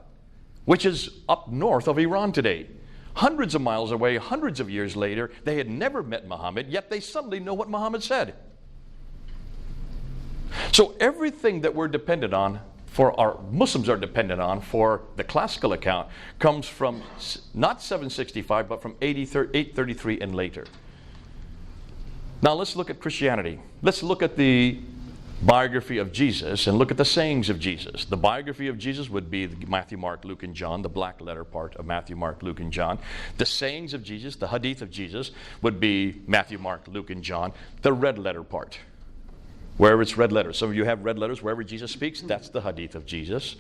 [SPEAKER 1] which is up north of Iran today. Hundreds of miles away, hundreds of years later, they had never met Muhammad, yet they suddenly know what Muhammad said. So everything that we're dependent on, for our Muslims are dependent on for the classical account, comes from not 765, but from 833 and later. Now let's look at Christianity. Let's look at the biography of Jesus and look at the sayings of Jesus. The biography of Jesus would be Matthew, Mark, Luke, and John, the black letter part of Matthew, Mark, Luke, and John. The sayings of Jesus, the hadith of Jesus, would be Matthew, Mark, Luke, and John, the red letter part. Wherever it's red letters. Some of you have red letters wherever Jesus speaks. That's the hadith of Jesus.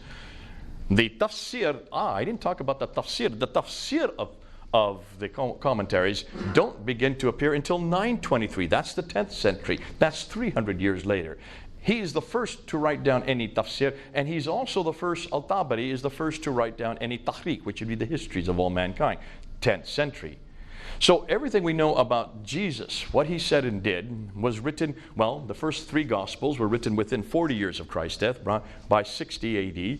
[SPEAKER 1] The tafsir, I didn't talk about the tafsir. The tafsir of the commentaries don't begin to appear until 923. That's the 10th century. That's 300 years later. He's the first to write down any tafsir, and he's also the first, Al-Tabari is the first to write down any tahriq, which would be the histories of all mankind, 10th century. So everything we know about Jesus, what he said and did, was written, well, the first three Gospels were written within 40 years of Christ's death, by 60 AD,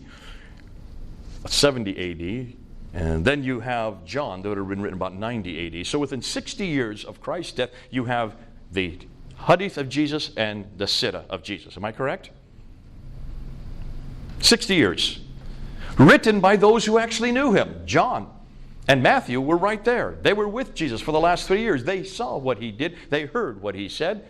[SPEAKER 1] 70 AD, and then you have John that would have been written about 90 AD. So within 60 years of Christ's death, you have the hadith of Jesus and the sirah of Jesus. Am I correct? 60 years. Written by those who actually knew him. John and Matthew were right there. They were with Jesus for the last 3 years. They saw what he did. They heard what he said.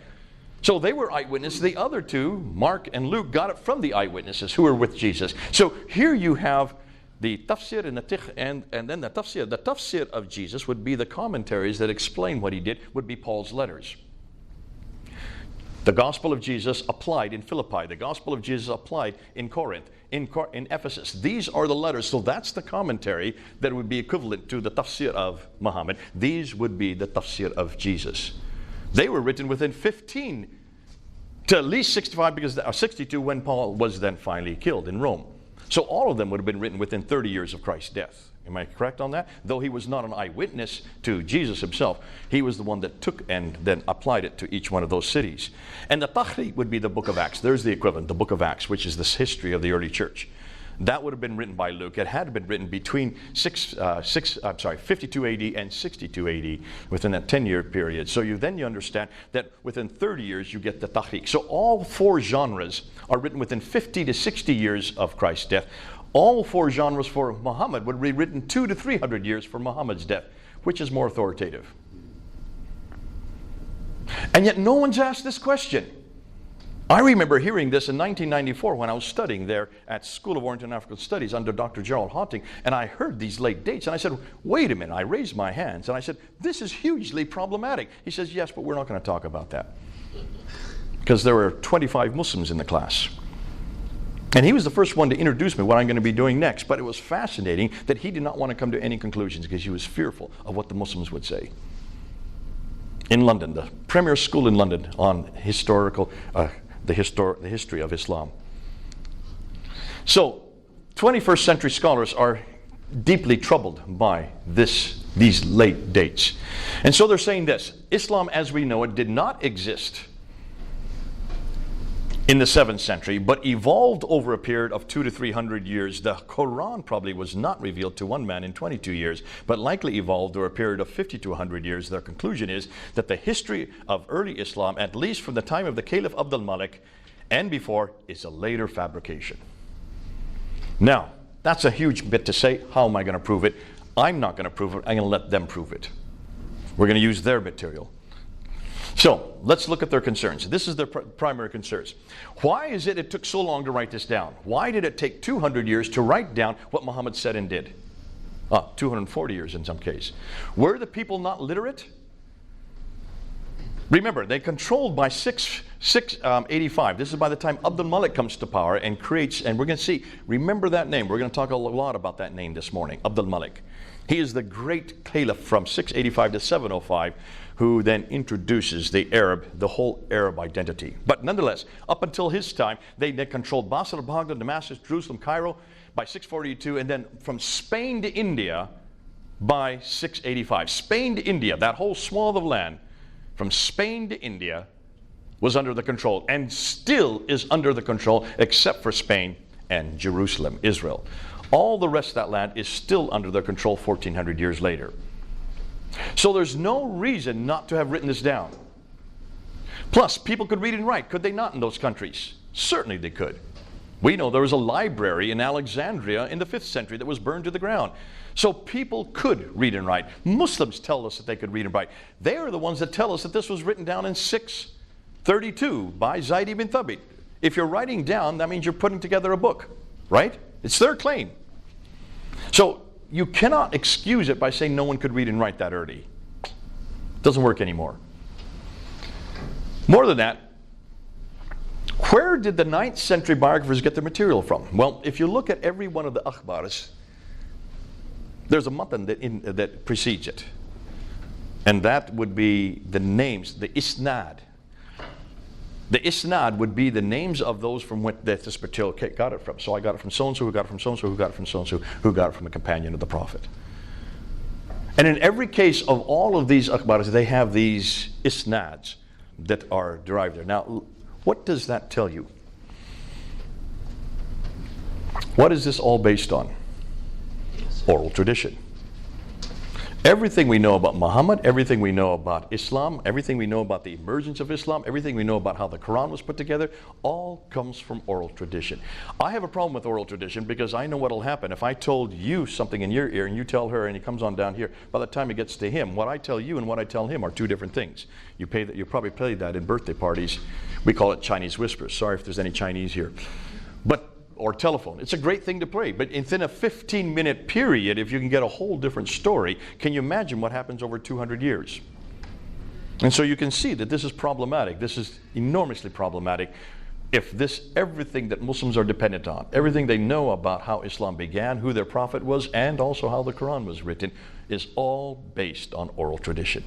[SPEAKER 1] So they were eyewitnesses. The other two, Mark and Luke, got it from the eyewitnesses who were with Jesus. So here you have the tafsir and the tikh, and then the tafsir. The tafsir of Jesus would be the commentaries that explain what he did, would be Paul's letters. The gospel of Jesus applied in Philippi. The gospel of Jesus applied in Corinth, in Ephesus. These are the letters. So that's the commentary that would be equivalent to the tafsir of Muhammad. These would be the tafsir of Jesus. They were written within 15 to at least 65, because 62 when Paul was then finally killed in Rome. So all of them would have been written within 30 years of Christ's death. Am I correct on that? Though he was not an eyewitness to Jesus himself, he was the one that took and then applied it to each one of those cities. And the Tahriq would be the book of Acts. There's the equivalent, the book of Acts, which is this history of the early church. That would have been written by Luke. It had been written between 52 AD and 62 AD, within that 10-year period. So you understand that within 30 years you get the Tahriq. So all four genres are written within 50 to 60 years of Christ's death. All four genres for Muhammad would be written 200 to 300 years for Muhammad's death. Which is more authoritative? And yet no one's asked this question. I remember hearing this in 1994 when I was studying there at School of Oriental and African Studies under Dr. Gerald Hotting, and I heard these late dates, and I said, wait a minute. I raised my hands, and I said, this is hugely problematic. He says, yes, but we're not going to talk about that. Because there were 25 Muslims in the class. And he was the first one to introduce me what I'm going to be doing next. But it was fascinating that he did not want to come to any conclusions because he was fearful of what the Muslims would say. In London, the premier school in London on the history of Islam. So, 21st century scholars are deeply troubled by these late dates. And so they're saying this: Islam as we know it did not exist in the 7th century, but evolved over a period of 200 to 300 years. The Quran probably was not revealed to one man in 22 years, but likely evolved over a period of 50 to 100 years. Their conclusion is that the history of early Islam, at least from the time of the Caliph Abdul Malik and before, is a later fabrication. Now, that's a huge bit to say. How am I going to prove it? I'm not going to prove it. I'm going to let them prove it. We're going to use their material. So, let's look at their concerns. This is their primary concerns. Why is it took so long to write this down? Why did it take 200 years to write down what Muhammad said and did? 240 years in some case. Were the people not literate? Remember, they controlled by 685. This is by the time Abdul Malik comes to power and creates, and we're going to see, remember that name. We're going to talk a lot about that name this morning, Abdul Malik. He is the great caliph from 685 to 705, who then introduces the whole Arab identity. But nonetheless, up until his time, they controlled Basra, Baghdad, Damascus, Jerusalem, Cairo. by 642, and then from Spain to India by 685. Spain to India, that whole swath of land, from Spain to India, was under the control, and still is under the control, except for Spain and Jerusalem, Israel. All the rest of that land is still under their control 1,400 years later. So there's no reason not to have written this down. Plus, people could read and write, could they not, in those countries? Certainly they could. We know there was a library in Alexandria in the 5th century that was burned to the ground. So people could read and write. Muslims tell us that they could read and write. They are the ones that tell us that this was written down in 632 by Zayd ibn Thabit. If you're writing down, that means you're putting together a book, right? It's their claim. So you cannot excuse it by saying no one could read and write that early. It doesn't work anymore. More than that, where did the 9th century biographers get their material from? Well, if you look at every one of the akhbars, there's a matan that precedes it. And that would be the names, the isnad. The isnad would be the names of those from what this material got it from. So I got it from so-and-so, who got it from so-and-so, who got it from so-and-so, who got it from a companion of the Prophet. And in every case of all of these akhbars, they have these isnads that are derived there. Now, what does that tell you? What is this all based on? Oral tradition. Everything we know about Muhammad, everything we know about Islam, everything we know about the emergence of Islam, everything we know about how the Quran was put together, all comes from oral tradition. I have a problem with oral tradition because I know what will happen. If I told you something in your ear and you tell her and he comes on down here, by the time it gets to him, what I tell you and what I tell him are two different things. You probably play that in birthday parties. We call it Chinese whispers. Sorry if there's any Chinese here. Or telephone. It's a great thing to play, but within a 15-minute period, if you can get a whole different story, can you imagine what happens over 200 years? And so you can see that this is problematic. This is enormously problematic if everything that Muslims are dependent on, everything they know about how Islam began, who their prophet was, and also how the Quran was written, is all based on oral tradition.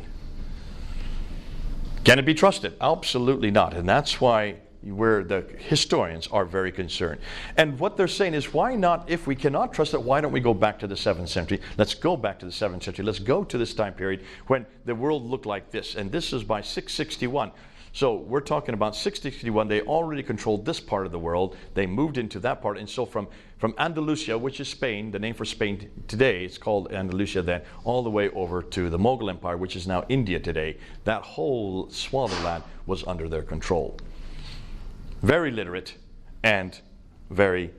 [SPEAKER 1] Can it be trusted? Absolutely not. And that's why where the historians are very concerned. And what they're saying is, why not, if we cannot trust it, why don't we go back to the 7th century? Let's go back to the 7th century. Let's go to this time period when the world looked like this. And this is by 661. So we're talking about 661. They already controlled this part of the world. They moved into that part. And so from Andalusia, which is Spain, the name for Spain today, it's called Andalusia then, all the way over to the Mughal Empire, which is now India today, that whole swath of land was under their control. Very literate and very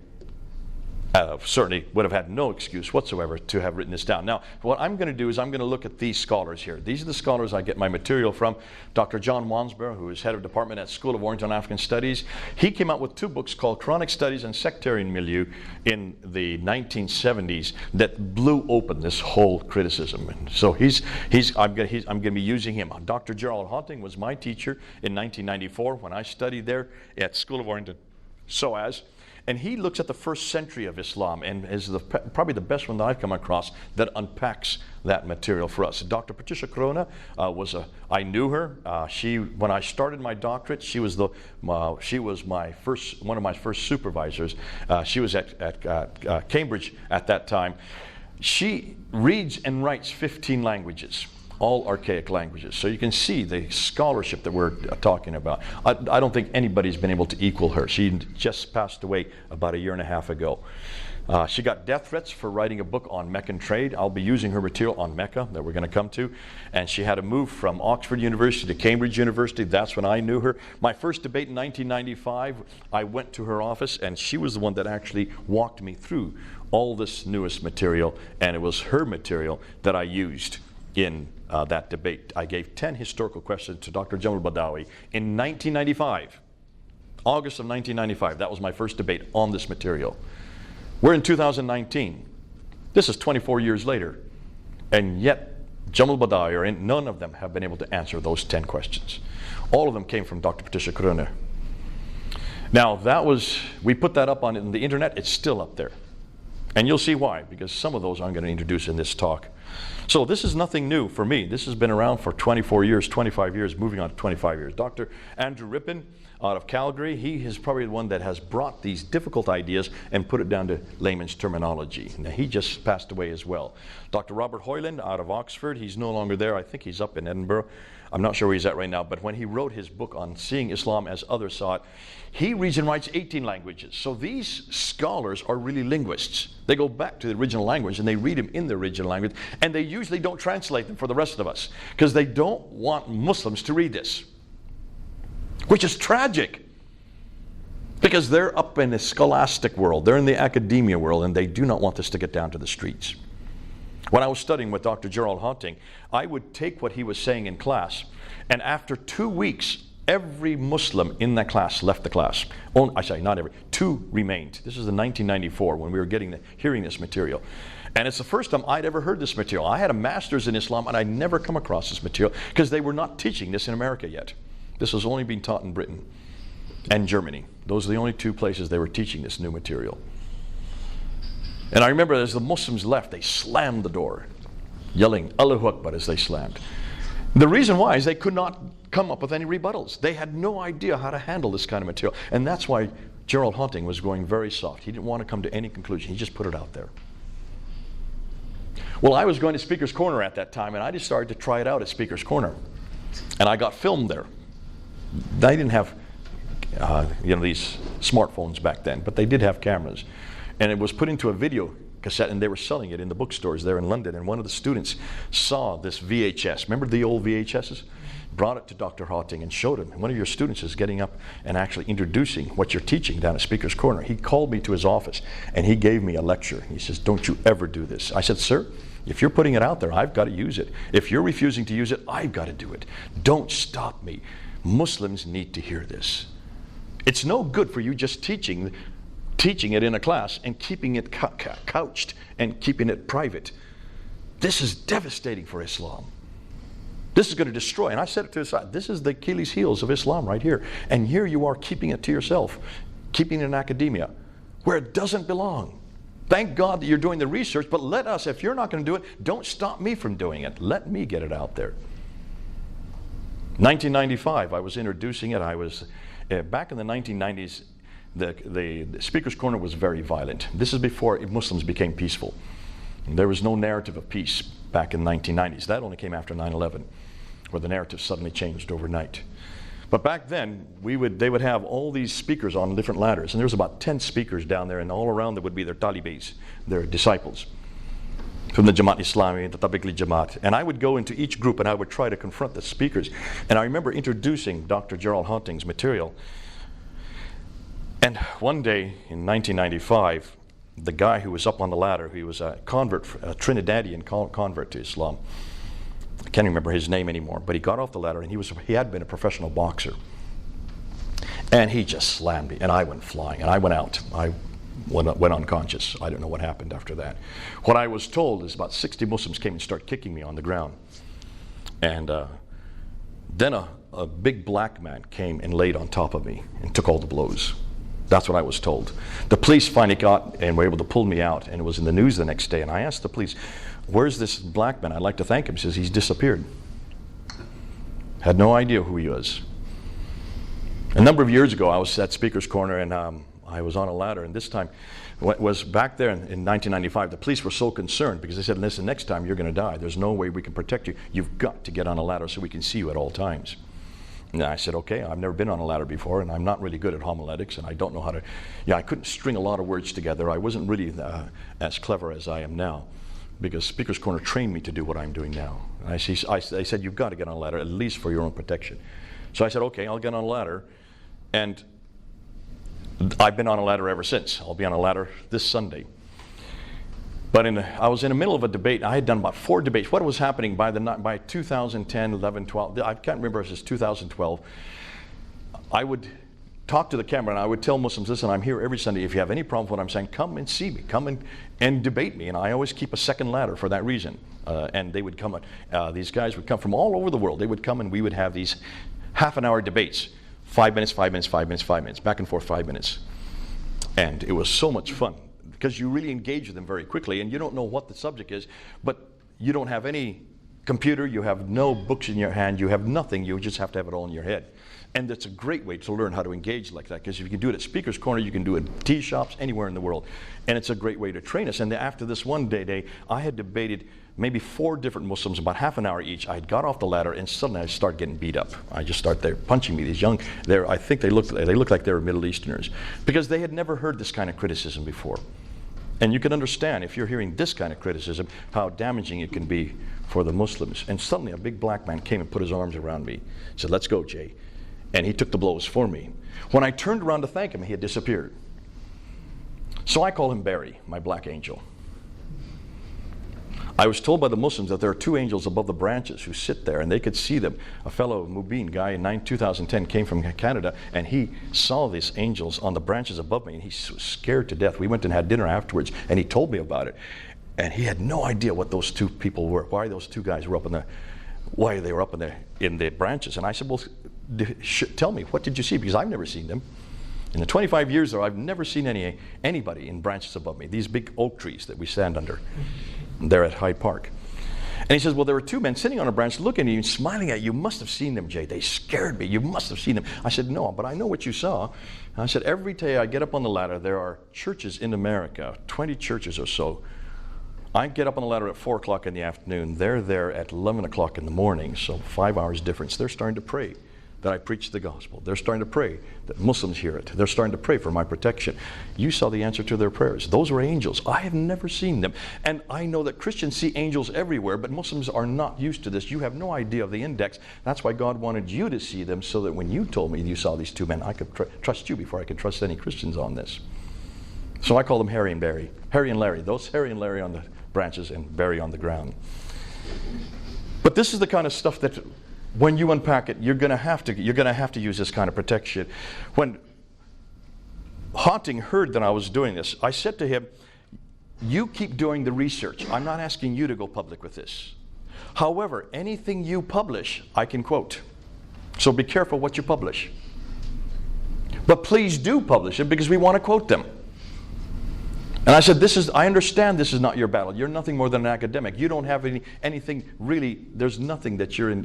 [SPEAKER 1] certainly would have had no excuse whatsoever to have written this down. Now, what I'm going to do is I'm going to look at these scholars here. These are the scholars I get my material from. Dr. John Wansborough, who is head of department at School of Oriental and African Studies, he came out with 2 books called Quranic Studies and Sectarian Milieu in the 1970s that blew open this whole criticism. And so I'm going to be using him. Dr. Gerald Hotting was my teacher in 1994 when I studied there at School of Oriental SOAS. And he looks at the 1st century of Islam and is probably the best one that I've come across that unpacks that material for us. Dr. Patricia Corona I knew her. When I started my doctorate, she was one of my first supervisors. She was at Cambridge at that time. She reads and writes 15 languages. All archaic languages. So you can see the scholarship that we're talking about. I don't think anybody's been able to equal her. She just passed away about 1.5 years ago. She got death threats for writing a book on Meccan trade. I'll be using her material on Mecca that we're going to come to. And she had to move from Oxford University to Cambridge University. That's when I knew her. My first debate in 1995, I went to her office and she was the one that actually walked me through all this newest material. And it was her material that I used in that debate. I gave 10 historical questions to Dr. Jamal Badawi in 1995, August of 1995. That was my first debate on this material. We're in 2019. This is 24 years later. And yet, Jamal Badawi, none of them have been able to answer those 10 questions. All of them came from Dr. Patricia Corona. Now, we put that up on the internet. It's still up there. And you'll see why, because some of those I'm going to introduce in this talk. So this is nothing new for me. This has been around for 24 years, 25 years, moving on to 25 years. Dr. Andrew Rippin, out of Calgary. He is probably the one that has brought these difficult ideas and put it down to layman's terminology. Now, he just passed away as well. Dr. Robert Hoyland out of Oxford, he's no longer there. I think he's up in Edinburgh. I'm not sure where he's at right now, but when he wrote his book on Seeing Islam as Others Saw It, he reads and writes 18 languages. So these scholars are really linguists. They go back to the original language and they read them in the original language, and they usually don't translate them for the rest of us because they don't want Muslims to read this, which is tragic because they're up in the scholastic world, they're in the academia world, and they do not want this to get down to the streets. When I was studying with Dr. Gerald Haunting, I would take what he was saying in class, and after 2 weeks, every Muslim in that class left the class. I say not every, 2 remained. This is in 1994 when we were hearing this material. And it's the first time I'd ever heard this material. I had a master's in Islam and I'd never come across this material because they were not teaching this in America yet. This was only being taught in Britain and Germany. Those are the only 2 places they were teaching this new material. And I remember as the Muslims left, they slammed the door, yelling Allahu Akbar as they slammed. The reason why is they could not come up with any rebuttals. They had no idea how to handle this kind of material. And that's why Gerald Haunting was going very soft. He didn't want to come to any conclusion. He just put it out there. Well, I was going to Speaker's Corner at that time, and I just started to try it out at Speaker's Corner. And I got filmed there. They didn't have these smartphones back then, but they did have cameras. And it was put into a video cassette, and they were selling it in the bookstores there in London. And one of the students saw this VHS. Remember the old VHSs? Brought it to Dr. Haunting and showed him. And one of your students is getting up and actually introducing what you're teaching down at Speaker's Corner. He called me to his office, and he gave me a lecture. He says, "Don't you ever do this." I said, "Sir, if you're putting it out there, I've got to use it. If you're refusing to use it, I've got to do it. Don't stop me. Muslims need to hear this. It's no good for you just teaching it in a class and keeping it couched and keeping it private. This is devastating for Islam. This is going to destroy." And I said it to his side, this is the Achilles heels of Islam right here. And here you are keeping it to yourself, keeping it in academia, where it doesn't belong. Thank God that you're doing the research, but let us, if you're not going to do it, don't stop me from doing it. Let me get it out there. 1995, I was introducing it. I was, back in the 1990s, the Speaker's Corner was very violent. This is before Muslims became peaceful. There was no narrative of peace back in the 1990s. That only came after 9/11, where the narrative suddenly changed overnight. But back then, they would have all these speakers on different ladders, and there was about 10 speakers down there, and all around there would be their talibis, their disciples, from the Jamaat Islami, the Tablighi Jamaat. And I would go into each group and I would try to confront the speakers. And I remember introducing Dr. Gerald Haunting's material. And one day in 1995, the guy who was up on the ladder, he was a convert, a Trinidadian convert to Islam. I can't remember his name anymore, but he got off the ladder and he had been a professional boxer. And he just slammed me, and I went flying, and I went out. I went unconscious. I don't know what happened after that. What I was told is about 60 Muslims came and started kicking me on the ground. And then a big black man came and laid on top of me and took all the blows. That's what I was told. The police finally got and were able to pull me out, and it was in the news the next day. And I asked the police, "Where's this black man? I'd like to thank him." He says, "He's disappeared." Had no idea who he was. A number of years ago, I was at Speaker's Corner, and I was on a ladder, and this time, what was back there in 1995, the police were so concerned because they said, "Listen, next time you're going to die. There's no way we can protect you. You've got to get on a ladder so we can see you at all times." And I said, "Okay, I've never been on a ladder before, and I'm not really good at homiletics, and I don't know how to," I couldn't string a lot of words together. I wasn't really as clever as I am now, because Speaker's Corner trained me to do what I'm doing now. And they said, "You've got to get on a ladder, at least for your own protection." So I said, "Okay, I'll get on a ladder." And I've been on a ladder ever since. I'll be on a ladder this Sunday. But I was in the middle of a debate. I had done about 4 debates. What was happening by 2010, 11, 12, I can't remember if it was 2012, I would talk to the camera and I would tell Muslims, "Listen, I'm here every Sunday. If you have any problem with what I'm saying, come and see me. Come and debate me." And I always keep a second ladder for that reason. And they would come, these guys would come from all over the world. They would come and we would have these half-an-hour debates. 5 minutes, 5 minutes, 5 minutes, 5 minutes, back and forth 5 minutes. And it was so much fun because you really engage with them very quickly, and you don't know what the subject is, but you don't have any computer, you have no books in your hand, you have nothing, you just have to have it all in your head. And that's a great way to learn how to engage like that, because if you can do it at Speaker's Corner, you can do it at tea shops, anywhere in the world. And it's a great way to train us. And after this one day, I had debated maybe 4 different Muslims, about half an hour each. I got off the ladder and suddenly I started getting beat up. I just started, they're punching me. These young, I think they looked like they were Middle Easterners, because they had never heard this kind of criticism before. And you can understand, if you're hearing this kind of criticism, how damaging it can be for the Muslims. And suddenly a big black man came and put his arms around me, said, "Let's go, Jay." And he took the blows for me. When I turned around to thank him, he had disappeared. So I call him Barry, my black angel. I was told by the Muslims that there are 2 angels above the branches who sit there, and they could see them. A fellow Mubin guy in 2010 came from Canada, and he saw these angels on the branches above me, and he was scared to death. We went and had dinner afterwards, and he told me about it. And he had no idea what those 2 people were, why those 2 guys were why they were up in the branches. And I said, "Well, tell me, what did you see? Because I've never seen them. In the 25 years there, I've never seen anybody in branches above me, these big oak trees that we stand under there at Hyde Park." And he says, "Well, there were 2 men sitting on a branch looking at you and smiling at you. You must have seen them, Jay. They scared me. You must have seen them." I said, "No, but I know what you saw." I said, "Every day I get up on the ladder, there are churches in America, 20 churches or so. I get up on the ladder at 4 o'clock in the afternoon. They're there at 11 o'clock in the morning, so 5 hours difference. They're starting to pray that I preach the gospel. They're starting to pray that Muslims hear it. They're starting to pray for my protection." You saw the answer to their prayers. Those were angels. I have never seen them. And I know that Christians see angels everywhere, but Muslims are not used to this. You have no idea of the index. That's why God wanted you to see them, so that when you told me you saw these 2 men, I could trust you before I could trust any Christians on this. So I call them Harry and Barry. Harry and Larry. Those Harry and Larry on the branches and Barry on the ground. But this is the kind of stuff that when you unpack it, you're going to have to use this kind of protection. When Haunting heard that I was doing this, I said to him, "You keep doing the research. I'm not asking you to go public with this. However, anything you publish, I can quote. So be careful what you publish. But please do publish it, because we want to quote them." And I said, I understand this is not your battle. You're nothing more than an academic. You don't have anything really, there's nothing that you're in,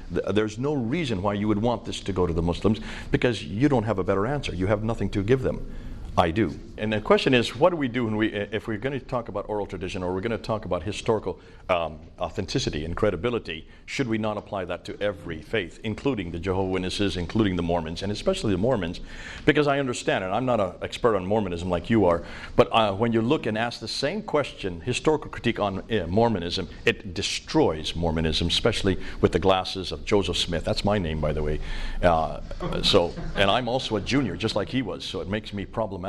[SPEAKER 1] there's no reason why you would want this to go to the Muslims, because you don't have a better answer. You have nothing to give them. I do. And the question is, what do we do if we're going to talk about oral tradition, or we're going to talk about historical authenticity and credibility? Should we not apply that to every faith, including the Jehovah's Witnesses, including the Mormons, and especially the Mormons? Because I understand, and I'm not an expert on Mormonism like you are, but when you look and ask the same question, historical critique on Mormonism, it destroys Mormonism, especially with the glasses of Joseph Smith. That's my name, by the way. And I'm also a junior, just like he was, so it makes me problematic.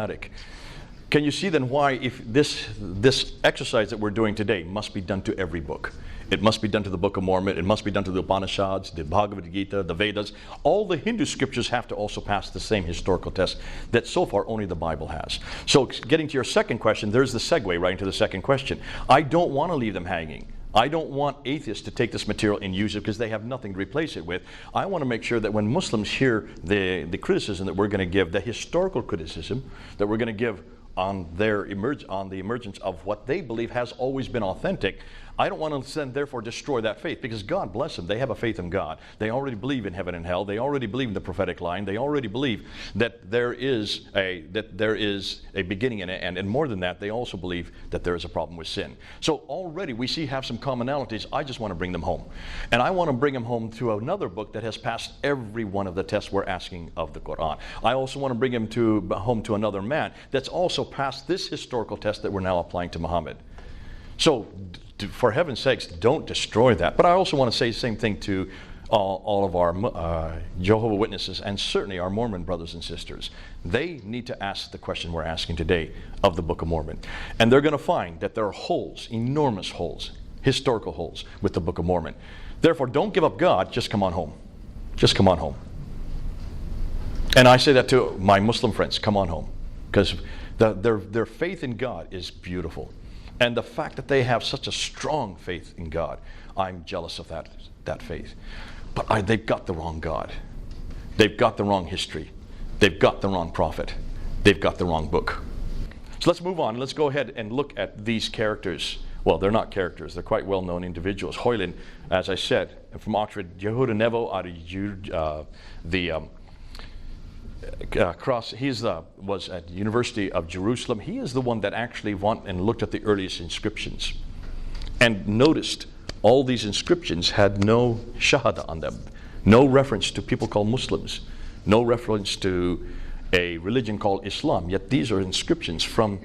[SPEAKER 1] Can you see then why, if this exercise that we're doing today must be done to every book? It must be done to the Book of Mormon. It must be done to the Upanishads, the Bhagavad Gita, the Vedas. All the Hindu scriptures have to also pass the same historical test that so far only the Bible has. So getting to your second question, there's the segue right into the second question. I don't want to leave them hanging. I don't want atheists to take this material and use it because they have nothing to replace it with. I want to make sure that when Muslims hear the criticism that we're going to give, the historical criticism that we're going to give on the emergence of what they believe has always been authentic, I don't want to then therefore destroy that faith, because God bless them, they have a faith in God. They already believe in heaven and hell. They already believe in the prophetic line. They already believe that there is a beginning and an end, and more than that, they also believe that there is a problem with sin. So already we have some commonalities. I just want to bring them home, and I want to bring them home to another book that has passed every one of the tests we're asking of the Quran. I also want to bring him home to another man that's also passed this historical test that we're now applying to Muhammad. So for heaven's sakes, don't destroy that. But I also want to say the same thing to all of our Jehovah's Witnesses, and certainly our Mormon brothers and sisters. They need to ask the question we're asking today of the Book of Mormon. And they're going to find that there are holes, enormous holes, historical holes with the Book of Mormon. Therefore, don't give up God, just come on home. Just come on home. And I say that to my Muslim friends, come on home. Because their faith in God is beautiful. And the fact that they have such a strong faith in God, I'm jealous of that faith. But they've got the wrong God. They've got the wrong history. They've got the wrong prophet. They've got the wrong book. So let's move on. Let's go ahead and look at these characters Well, they're not characters. They're quite well-known individuals. Hoyland, as I said, from Oxford, Yehuda Nevo out of was at the University of Jerusalem. He is the one that actually went and looked at the earliest inscriptions and noticed all these inscriptions had no shahada on them, no reference to people called Muslims, no reference to a religion called Islam. Yet these are inscriptions from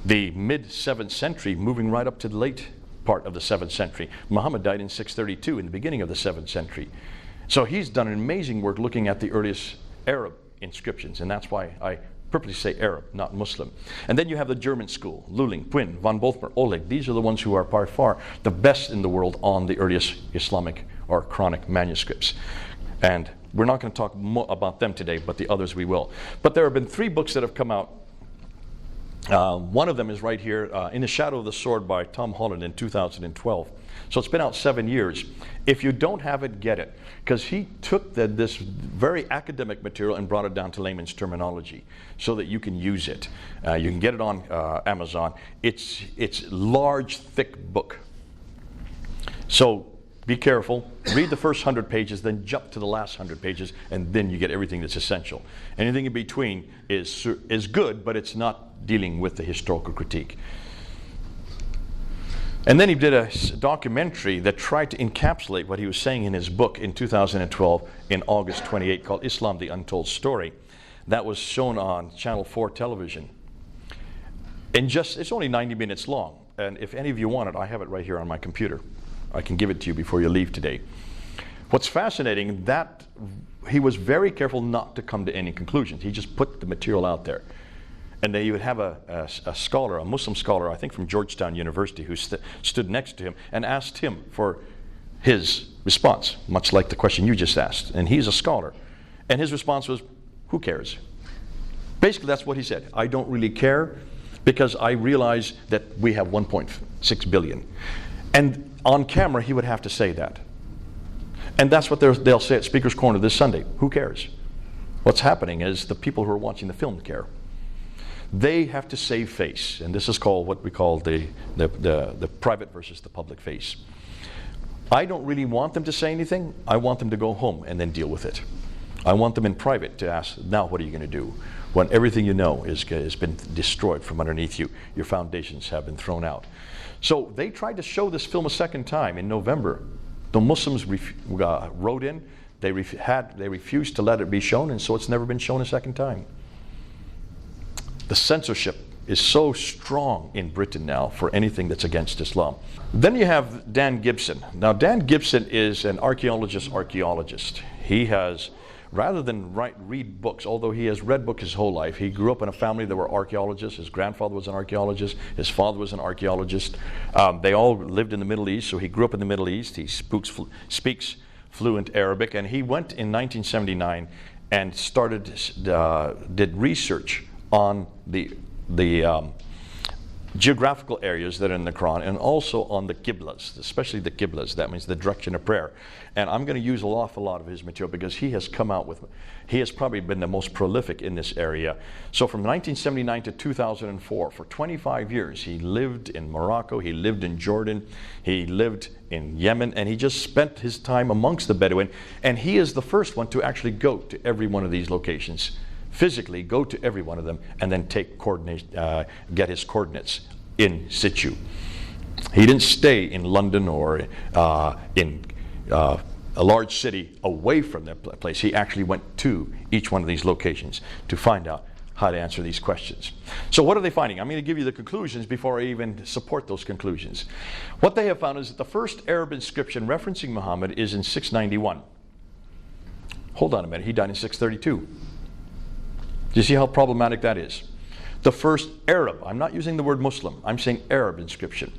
[SPEAKER 1] the mid-7th century, moving right up to the late part of the 7th century. Muhammad died in 632, in the beginning of the 7th century. So he's done an amazing work looking at the earliest Arab inscriptions, and that's why I purposely say Arab, not Muslim. And then you have the German school, Luling, Puin, von Bothmer, Oleg. These are the ones who are by far the best in the world on the earliest Islamic or Quranic manuscripts. And we're not going to talk more about them today, but the others we will. But there have been 3 books that have come out. One of them is right here, In the Shadow of the Sword by Tom Holland in 2012. So it's been out 7 years. If you don't have it, get it. Because he took this very academic material and brought it down to layman's terminology so that you can use it. You can get it on Amazon. It's large, thick book. So be careful. Read the first 100 pages, then jump to the last 100 pages, and then you get everything that's essential. Anything in between is good, but it's not dealing with the historical critique. And then he did a documentary that tried to encapsulate what he was saying in his book in 2012 in August 28 called Islam, the Untold Story. That was shown on Channel 4 television. It's only 90 minutes long. And if any of you want it, I have it right here on my computer. I can give it to you before you leave today. What's fascinating, that he was very careful not to come to any conclusions. He just put the material out there. And then you would have a scholar, a Muslim scholar, I think from Georgetown University, who stood next to him and asked him for his response, much like the question you just asked. And he's a scholar. And his response was, who cares? Basically, that's what he said. I don't really care because I realize that we have 1.6 billion. And on camera, he would have to say that. And that's what they'll say at Speaker's Corner this Sunday. Who cares? What's happening is the people who are watching the film care. They have to save face, and this is called what we call the private versus the public face. I don't really want them to say anything. I want them to go home and then deal with it. I want them in private to ask, now what are you going to do? When everything you know has been destroyed from underneath you, your foundations have been thrown out. So they tried to show this film a second time in November. The Muslims wrote in, they refused to let it be shown, and so it's never been shown a second time. The censorship is so strong in Britain now for anything that's against Islam. Then you have Dan Gibson. Now Dan Gibson is an archaeologist. He has, rather than read books, although he has read books his whole life, he grew up in a family that were archaeologists. His grandfather was an archaeologist. His father was an archaeologist. They all lived in the Middle East, so he grew up in the Middle East. He speaks fluent Arabic, and he went in 1979 and did research on the geographical areas that are in the Quran, and also on the Qiblas, especially the Qiblas. That means the direction of prayer. And I'm going to use an awful lot of his material because he has probably been the most prolific in this area. So from 1979 to 2004, for 25 years, he lived in Morocco, he lived in Jordan, he lived in Yemen, and he just spent his time amongst the Bedouin. And he is the first one to actually go to every one of these locations. Physically go to every one of them and then get his coordinates in situ. He didn't stay in London or in a large city away from that place. He actually went to each one of these locations to find out how to answer these questions. So what are they finding? I'm going to give you the conclusions before I even support those conclusions. What they have found is that the first Arab inscription referencing Muhammad is in 691. Hold on a minute, he died in 632. Do you see how problematic that is? The first Arab, I'm not using the word Muslim, I'm saying Arab inscription.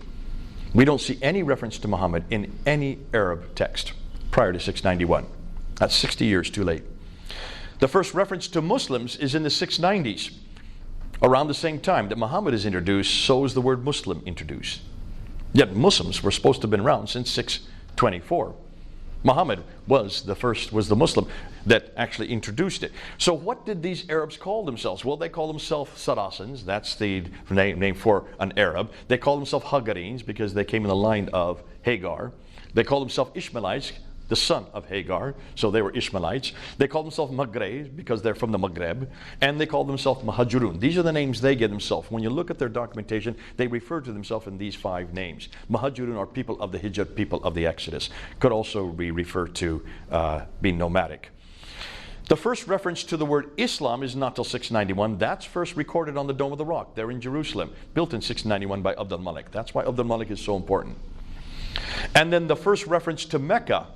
[SPEAKER 1] We don't see any reference to Muhammad in any Arab text prior to 691. That's 60 years too late. The first reference to Muslims is in the 690s. Around the same time that Muhammad is introduced, so is the word Muslim introduced. Yet Muslims were supposed to have been around since 624. Muhammad was the Muslim that actually introduced it. So what did these Arabs call themselves? Well, they call themselves Saracens. That's the name for an Arab. They call themselves Hagarenes because they came in the line of Hagar. They call themselves Ishmaelites, the son of Hagar, so they were Ishmaelites. They call themselves Maghreb because they're from the Maghreb, and they call themselves Muhajirun. These are the names they give themselves. When you look at their documentation, they refer to themselves in these 5 names. Muhajirun are people of the Hijrah, people of the Exodus. Could also be referred to being nomadic. The first reference to the word Islam is not till 691. That's first recorded on the Dome of the Rock there in Jerusalem, built in 691 by Abd al-Malik. That's why Abd al-Malik is so important. And then the first reference to Mecca,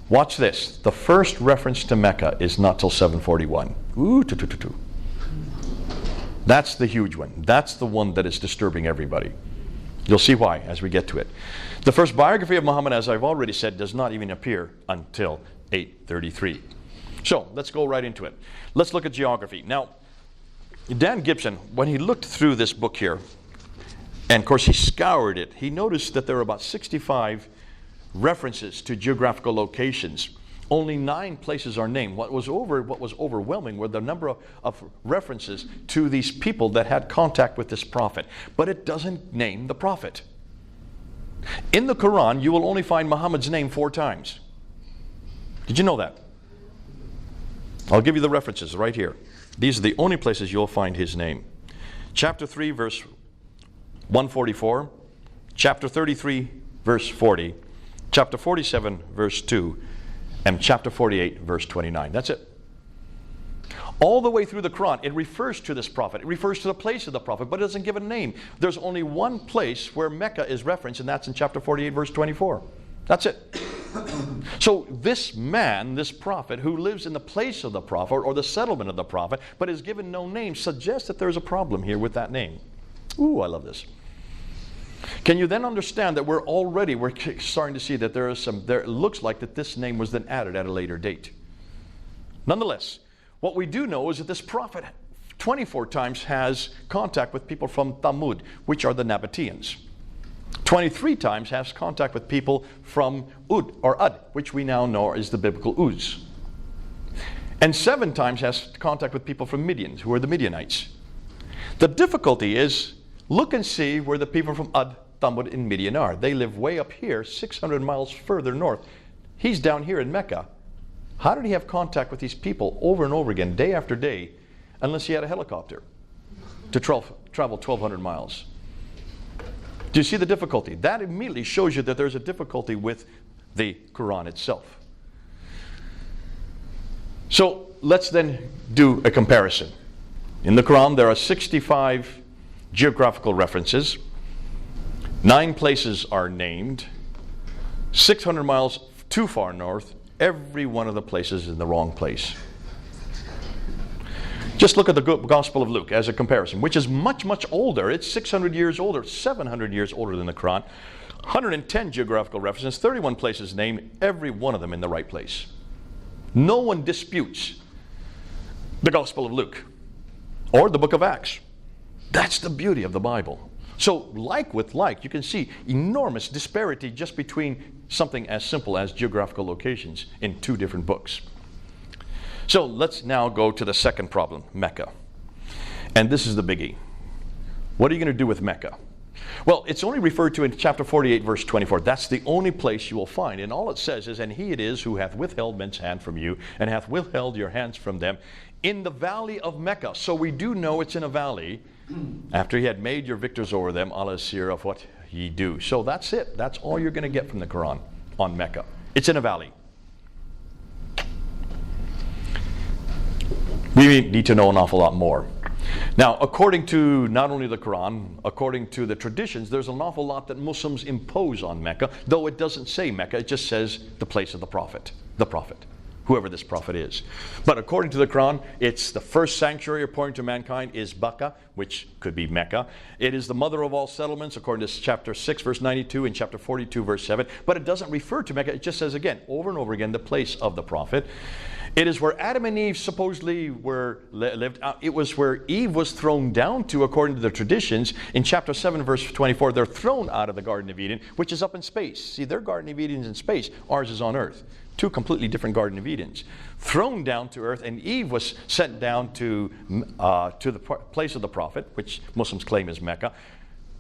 [SPEAKER 1] watch this. The first reference to Mecca is not till 741. That's the huge one. That's the one that is disturbing everybody. You'll see why as we get to it. The first biography of Muhammad, as I've already said, does not even appear until 833. So let's go right into it. Let's look at geography. Now, Dan Gibson, when he looked through this book here, and of course he scoured it, he noticed that there are about 65 references to geographical locations. Only 9 places are named. What was overwhelming were the number of references to these people that had contact with this prophet. But it doesn't name the prophet. In the Quran, you will only find Muhammad's name 4 times. Did you know that? I'll give you the references right here. These are the only places you'll find his name. Chapter 3, verse 144. Chapter 33, verse 40. Chapter 47, verse 2, and chapter 48, verse 29. That's it. All the way through the Quran, it refers to this prophet. It refers to the place of the prophet, but it doesn't give a name. There's only one place where Mecca is referenced, and that's in chapter 48, verse 24. That's it. So this man, this prophet, who lives in the place of the prophet, or the settlement of the prophet, but is given no name, suggests that there's a problem here with that name. Ooh, I love this. Can you then understand that we're starting to see that it looks like that this name was then added at a later date. Nonetheless, what we do know is that this prophet 24 times has contact with people from Thamud, which are the Nabateans. 23 times has contact with people from Ud, which we now know is the biblical Uz. And 7 times has contact with people from Midian, who are the Midianites. The difficulty is, look and see where the people from Ud, Thamud, and Midian are. They live way up here, 600 miles further north. He's down here in Mecca. How did he have contact with these people over and over again, day after day, unless he had a helicopter to travel 1,200 miles? Do you see the difficulty? That immediately shows you that there's a difficulty with the Quran itself. So let's then do a comparison. In the Quran, there are 65 geographical references. 9 places are named. 600 miles too far north, every one of the places is in the wrong place. Just look at the Gospel of Luke as a comparison, which is much, much older. It's 600 years older, 700 years older than the Quran. 110 geographical references, 31 places named, every one of them in the right place. No one disputes the Gospel of Luke or the book of Acts. That's the beauty of the Bible. So like with like, you can see enormous disparity just between something as simple as geographical locations in 2 different books. So let's now go to the second problem, Mecca. And this is the biggie. What are you going to do with Mecca? Well, it's only referred to in chapter 48, verse 24. That's the only place you will find. And all it says is, and he it is who hath withheld men's hand from you, and hath withheld your hands from them, in the valley of Mecca. So we do know it's in a valley, after he had made your victors over them, Allah seer of what ye do. So that's it. That's all you're going to get from the Quran on Mecca. It's in a valley. We need to know an awful lot more. Now, according to not only the Quran, according to the traditions, there's an awful lot that Muslims impose on Mecca, though it doesn't say Mecca, it just says the place of the prophet. The prophet. whoever this prophet is. But according to the Quran, it's the first sanctuary according to mankind is Bakka, which could be Mecca. It is the mother of all settlements according to chapter 6 verse 92 and chapter 42 verse 7. But it doesn't refer to Mecca. It just says again, over and over again, the place of the prophet. It is where Adam and Eve supposedly lived. It was where Eve was thrown down to, according to the traditions. In chapter 7, verse 24, they're thrown out of the Garden of Eden, which is up in space. See, their Garden of Eden is in space. Ours is on earth. Two completely different Garden of Edens. Thrown down to earth, and Eve was sent down to the place of the prophet, which Muslims claim is Mecca.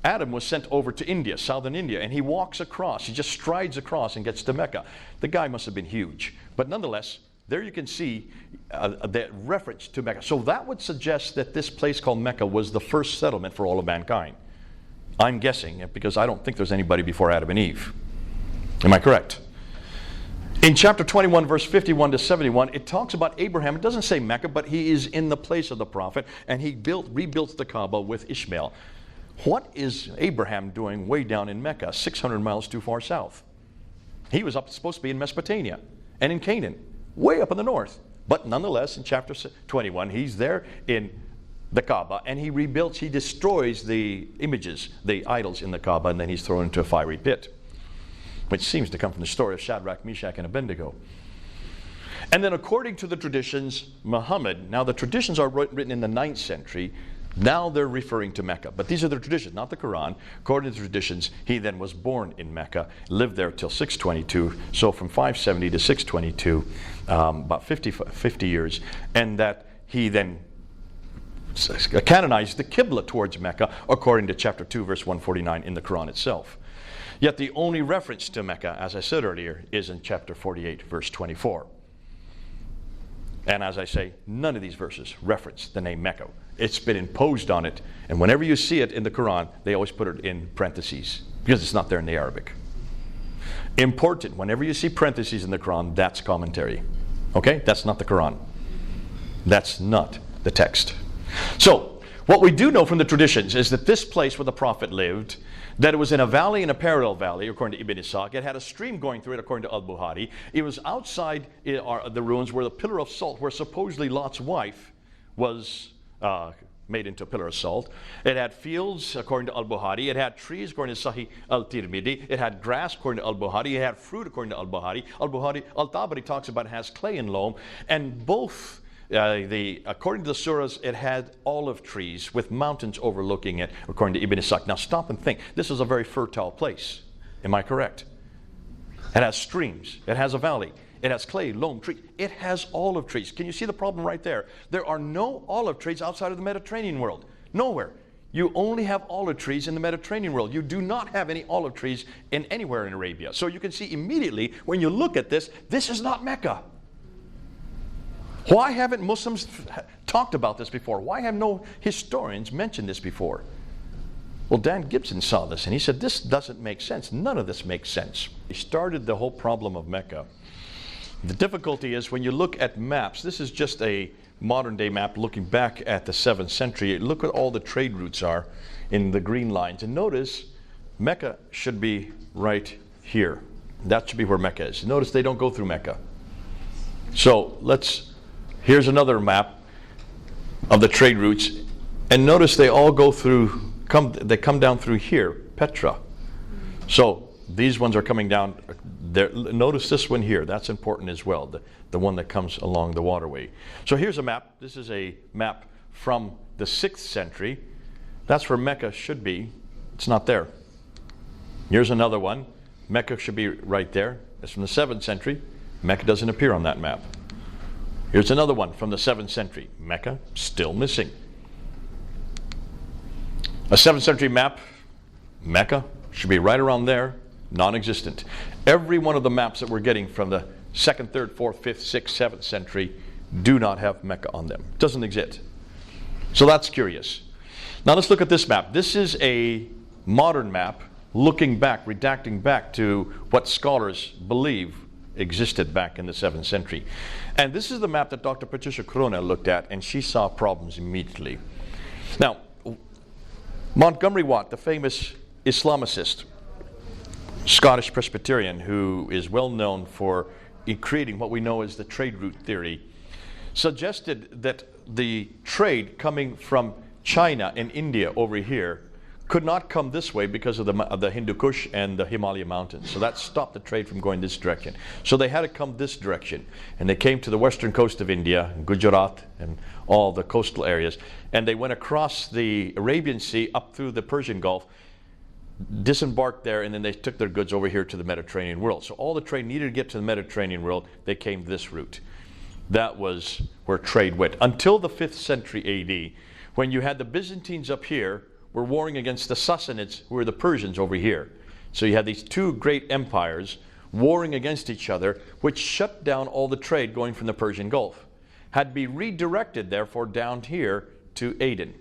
[SPEAKER 1] Adam was sent over to India, southern India, and he walks across. He just strides across and gets to Mecca. The guy must have been huge. But nonetheless, there you can see the reference to Mecca. So that would suggest that this place called Mecca was the first settlement for all of mankind. I'm guessing, because I don't think there's anybody before Adam and Eve. Am I correct? In chapter 21, verse 51 to 71, it talks about Abraham. It doesn't say Mecca, but he is in the place of the prophet, and he rebuilt the Kaaba with Ishmael. What is Abraham doing way down in Mecca, 600 miles too far south? He was supposed to be in Mesopotamia and in Canaan, way up in the north. But nonetheless, in chapter 21, he's there in the Kaaba, and he destroys the images, the idols in the Kaaba, and then he's thrown into a fiery pit, which seems to come from the story of Shadrach, Meshach, and Abednego. And then according to the traditions, Muhammad, now the traditions are written in the 9th century, now they're referring to Mecca. But these are the traditions, not the Quran. According to the traditions, he then was born in Mecca, lived there till 622, so from 570 to 622, about 50 years, and that he then canonized the Qibla towards Mecca, according to chapter 2, verse 149 in the Quran itself. Yet the only reference to Mecca, as I said earlier, is in chapter 48, verse 24. And as I say, none of these verses reference the name Mecca. It's been imposed on it, and whenever you see it in the Quran, they always put it in parentheses, because it's not there in the Arabic. Important, whenever you see parentheses in the Quran, that's commentary. Okay? That's not the Quran. That's not the text. So, what we do know from the traditions is that this place where the prophet lived, that it was in a valley, in a parallel valley, according to Ibn Ishaq. It had a stream going through it, according to Al-Bukhari. It was outside the ruins where the pillar of salt, where supposedly Lot's wife was made into a pillar of salt. It had fields, according to Al-Bukhari. It had trees, according to Sahih al-Tirmidhi. It had grass, according to Al-Bukhari. It had fruit, according to Al-Bukhari. Al-Tabari talks about it has clay and loam. And both, according to the surahs, it had olive trees with mountains overlooking it, according to Ibn Ishaq. Now stop and think. This is a very fertile place. Am I correct? It has streams. It has a valley. It has clay, loam, trees. It has olive trees. Can you see the problem right there? There are no olive trees outside of the Mediterranean world. Nowhere. You only have olive trees in the Mediterranean world. You do not have any olive trees anywhere in Arabia. So you can see immediately when you look at this, this is not Mecca. Why haven't Muslims talked about this before? Why have no historians mentioned this before? Well, Dan Gibson saw this and he said, this doesn't make sense. None of this makes sense. He started the whole problem of Mecca. The difficulty is when you look at maps, this is just a modern day map looking back at the 7th century. Look what all the trade routes are in the green lines. And notice Mecca should be right here. That should be where Mecca is. Notice they don't go through Mecca. So here's another map of the trade routes. And notice they all go through, they come down through here, Petra. So these ones are coming down there. Notice this one here. That's important as well, the one that comes along the waterway. So here's a map. This is a map from the 6th century. That's where Mecca should be. It's not there. Here's another one. Mecca should be right there. It's from the 7th century. Mecca doesn't appear on that map. Here's another one from the 7th century. Mecca, still missing. A 7th century map, Mecca should be right around there, non-existent. Every one of the maps that we're getting from the 2nd, 3rd, 4th, 5th, 6th, 7th century do not have Mecca on them. It doesn't exist. So that's curious. Now let's look at this map. This is a modern map looking back, redacting back to what scholars believe existed back in the 7th century. And this is the map that Dr. Patricia Corona looked at, and she saw problems immediately. Now, Montgomery Watt, the famous Islamicist, Scottish Presbyterian, who is well known for in creating what we know as the trade route theory, suggested that the trade coming from China and India over here could not come this way because of the Hindu Kush and the Himalaya mountains. So that stopped the trade from going this direction. So they had to come this direction. And they came to the western coast of India, Gujarat, and all the coastal areas. And they went across the Arabian Sea up through the Persian Gulf, disembarked there, and then they took their goods over here to the Mediterranean world. So all the trade needed to get to the Mediterranean world, they came this route. That was where trade went. Until the 5th century AD, when you had the Byzantines up here, were warring against the Sassanids, who were the Persians over here. So you had these two great empires warring against each other, which shut down all the trade going from the Persian Gulf. Had to be redirected, therefore, down here to Aden.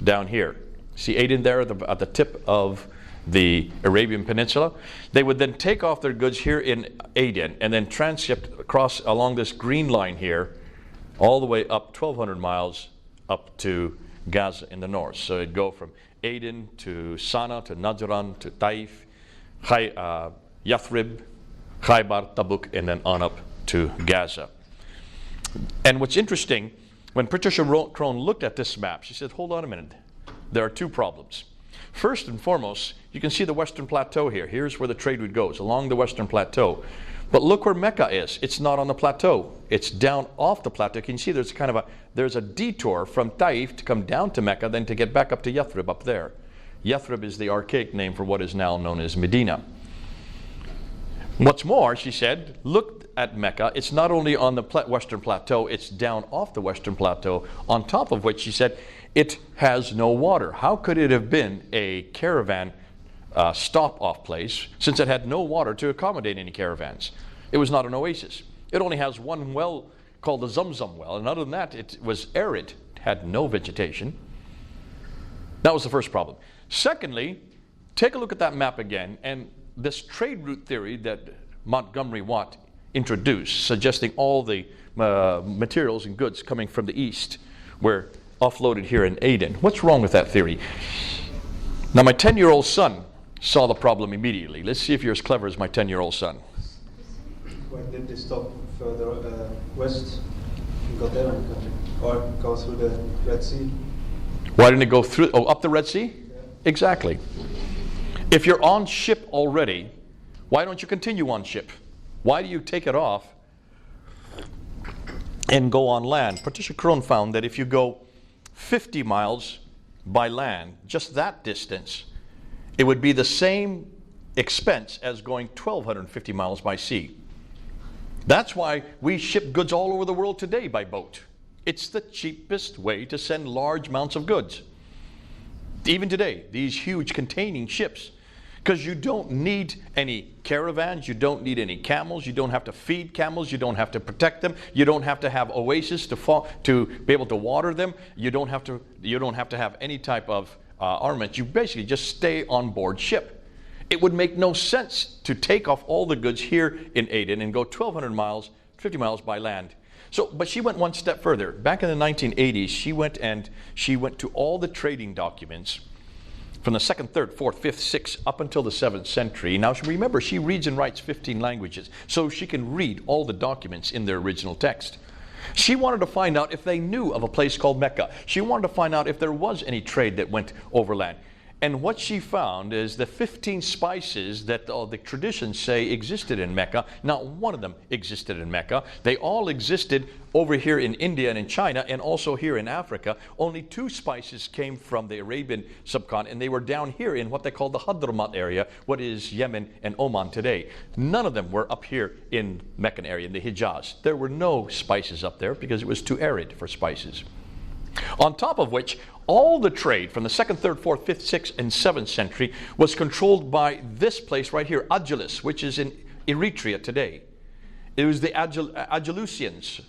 [SPEAKER 1] Down here. See Aden there at the tip of the Arabian Peninsula? They would then take off their goods here in Aden and then transship across along this green line here, all the way up 1,200 miles up to Gaza in the north. So it'd go from Aden to Sana'a to Najran to Taif, Yathrib, Khaybar, Tabuk, and then on up to Gaza. And what's interesting, when Patricia Crone looked at this map, she said, hold on a minute. There are two problems. First and foremost, you can see the Western Plateau here. Here's where the trade route goes, along the Western Plateau. But look where Mecca is. It's not on the plateau. It's down off the plateau. You can see there's a detour from Taif to come down to Mecca, then to get back up to Yathrib up there. Yathrib is the archaic name for what is now known as Medina. What's more, she said, look at Mecca. It's not only on the Western Plateau, it's down off the Western Plateau, on top of which she said it has no water. How could it have been a caravan stop-off place, since it had no water to accommodate any caravans? It was not an oasis. It only has one well called the Zamzam well, and other than that, it was arid. It had no vegetation. That was the first problem. Secondly, take a look at that map again, and this trade route theory that Montgomery Watt introduced, suggesting all the materials and goods coming from the east were offloaded here in Aden. What's wrong with that theory? Now, my 10-year-old son saw the problem immediately. Let's see if you're as clever as my 10-year-old son.
[SPEAKER 3] When did they stop further west and got there in the country? Or go through the Red Sea?
[SPEAKER 1] Why didn't it go through, up the Red Sea?
[SPEAKER 3] Yeah.
[SPEAKER 1] Exactly. If you're on ship already, why don't you continue on ship? Why do you take it off and go on land? Patricia Crone found that if you go 50 miles by land, just that distance, it would be the same expense as going 1,250 miles by sea. That's why we ship goods all over the world today by boat. It's the cheapest way to send large amounts of goods. Even today, these huge containing ships, because you don't need any caravans, you don't need any camels, you don't have to feed camels, you don't have to protect them, you don't have to have oases to be able to water them, you don't have to have any type of armament. You basically just stay on board ship. It would make no sense to take off all the goods here in Aden and go 1,200 miles, 50 miles by land. But she went one step further. Back in the 1980s, she went to all the trading documents from the 2nd, 3rd, 4th, 5th, 6th, up until the 7th century. Now, remember, she reads and writes 15 languages, so she can read all the documents in their original text. She wanted to find out if they knew of a place called Mecca. She wanted to find out if there was any trade that went overland. And what she found is the 15 spices that the traditions say existed in Mecca, not one of them existed in Mecca. They all existed over here in India and in China, and also here in Africa. Only 2 spices came from the Arabian subcontinent, and they were down here in what they call the Hadramaut area, what is Yemen and Oman today. None of them were up here in Meccan area, in the Hijaz. There were no spices up there because it was too arid for spices. On top of which, all the trade from the 2nd, 3rd, 4th, 5th, 6th, and 7th century was controlled by this place right here, Agilis, which is in Eritrea today. It was the Agilusians,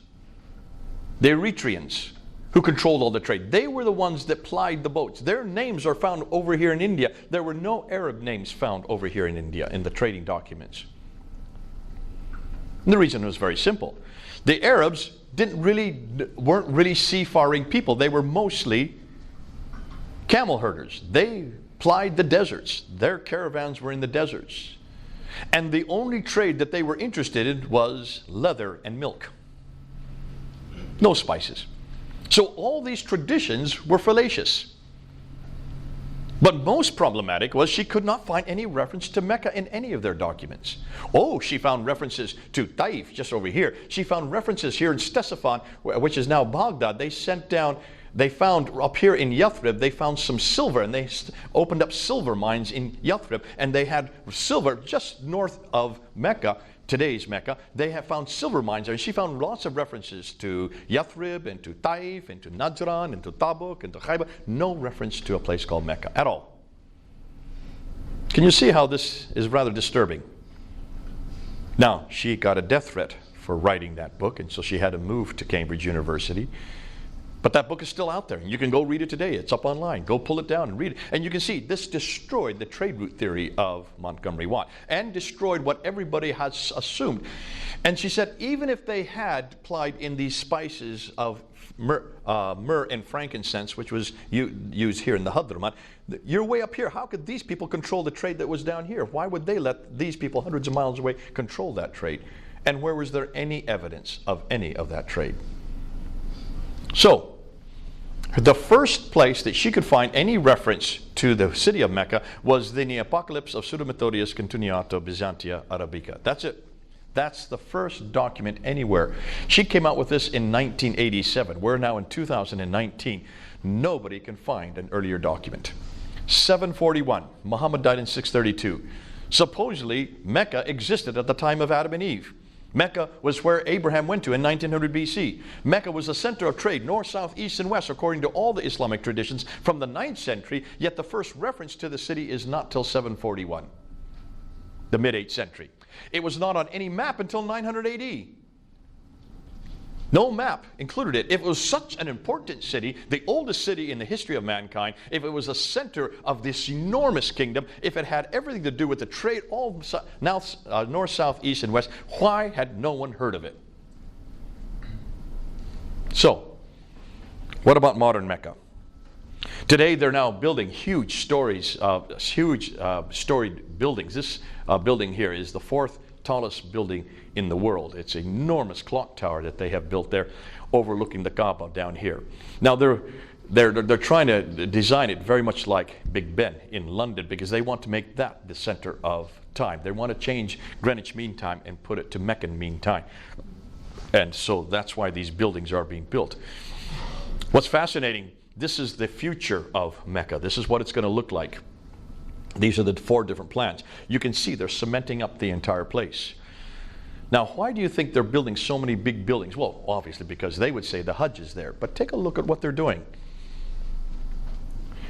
[SPEAKER 1] the Eritreans, who controlled all the trade. They were the ones that plied the boats. Their names are found over here in India. There were no Arab names found over here in India in the trading documents. And the reason was very simple. The Arabs weren't really seafaring people. They were mostly camel herders. They plied the deserts. Their caravans were in the deserts. And the only trade that they were interested in was leather and milk. No spices. So all these traditions were fallacious. But most problematic was she could not find any reference to Mecca in any of their documents. Oh, she found references to Taif, just over here. She found references here in Ctesiphon, which is now Baghdad. They found up here in Yathrib, they found some silver, and they opened up silver mines in Yathrib, and they had silver just north of Mecca, today's Mecca. They have found silver mines there, and she found lots of references to Yathrib, and to Taif, and to Najran, and to Tabuk, and to Khaybar. No reference to a place called Mecca at all. Can you see how this is rather disturbing? Now, she got a death threat for writing that book, and so she had to move to Cambridge University. But that book is still out there. You can go read it today. It's up online. Go pull it down and read it. And you can see this destroyed the trade route theory of Montgomery Watt and destroyed what everybody has assumed. And she said even if they had applied in these spices of myrrh and frankincense, which was used here in the Hadramat, you're way up here. How could these people control the trade that was down here? Why would they let these people hundreds of miles away control that trade? And where was there any evidence of any of that trade? So, the first place that she could find any reference to the city of Mecca was in the Apocalypse of Pseudo-Methodius Continuato Byzantia Arabica. That's it. That's the first document anywhere. She came out with this in 1987. We're now in 2019. Nobody can find an earlier document. 741. Muhammad died in 632. Supposedly, Mecca existed at the time of Adam and Eve. Mecca was where Abraham went to in 1900 BC. Mecca was a center of trade, north, south, east, and west, according to all the Islamic traditions from the 9th century, yet the first reference to the city is not till 741, the mid-8th century. It was not on any map until 900 AD. No map included it. If it was such an important city, the oldest city in the history of mankind, if it was a center of this enormous kingdom, if it had everything to do with the trade, all north, south, east, and west, why had no one heard of it? So, what about modern Mecca? Today they're now building huge storied buildings. This building here is the 4th tallest building in the world. It's an enormous clock tower that they have built there, overlooking the Kaaba down here. Now they're trying to design it very much like Big Ben in London, because they want to make that the center of time. They want to change Greenwich Mean Time and put it to Meccan Mean Time, and so that's why these buildings are being built. What's fascinating, this is the future of Mecca. This is what it's going to look like. These are the 4 different plans. You can see they're cementing up the entire place. Now, why do you think they're building so many big buildings? Well, obviously because they would say the Hajj is there. But take a look at what they're doing.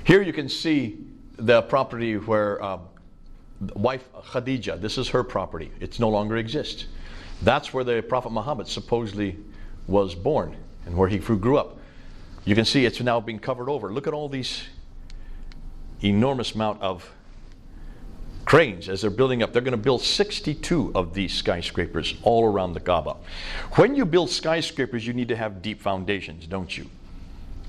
[SPEAKER 1] Here you can see the property where wife Khadija, this is her property. It no longer exists. That's where the Prophet Muhammad supposedly was born and where he grew up. You can see it's now being covered over. Look at all these enormous amount of cranes as they're building up. They're going to build 62 of these skyscrapers all around the Kaaba. When you build skyscrapers, you need to have deep foundations, don't you?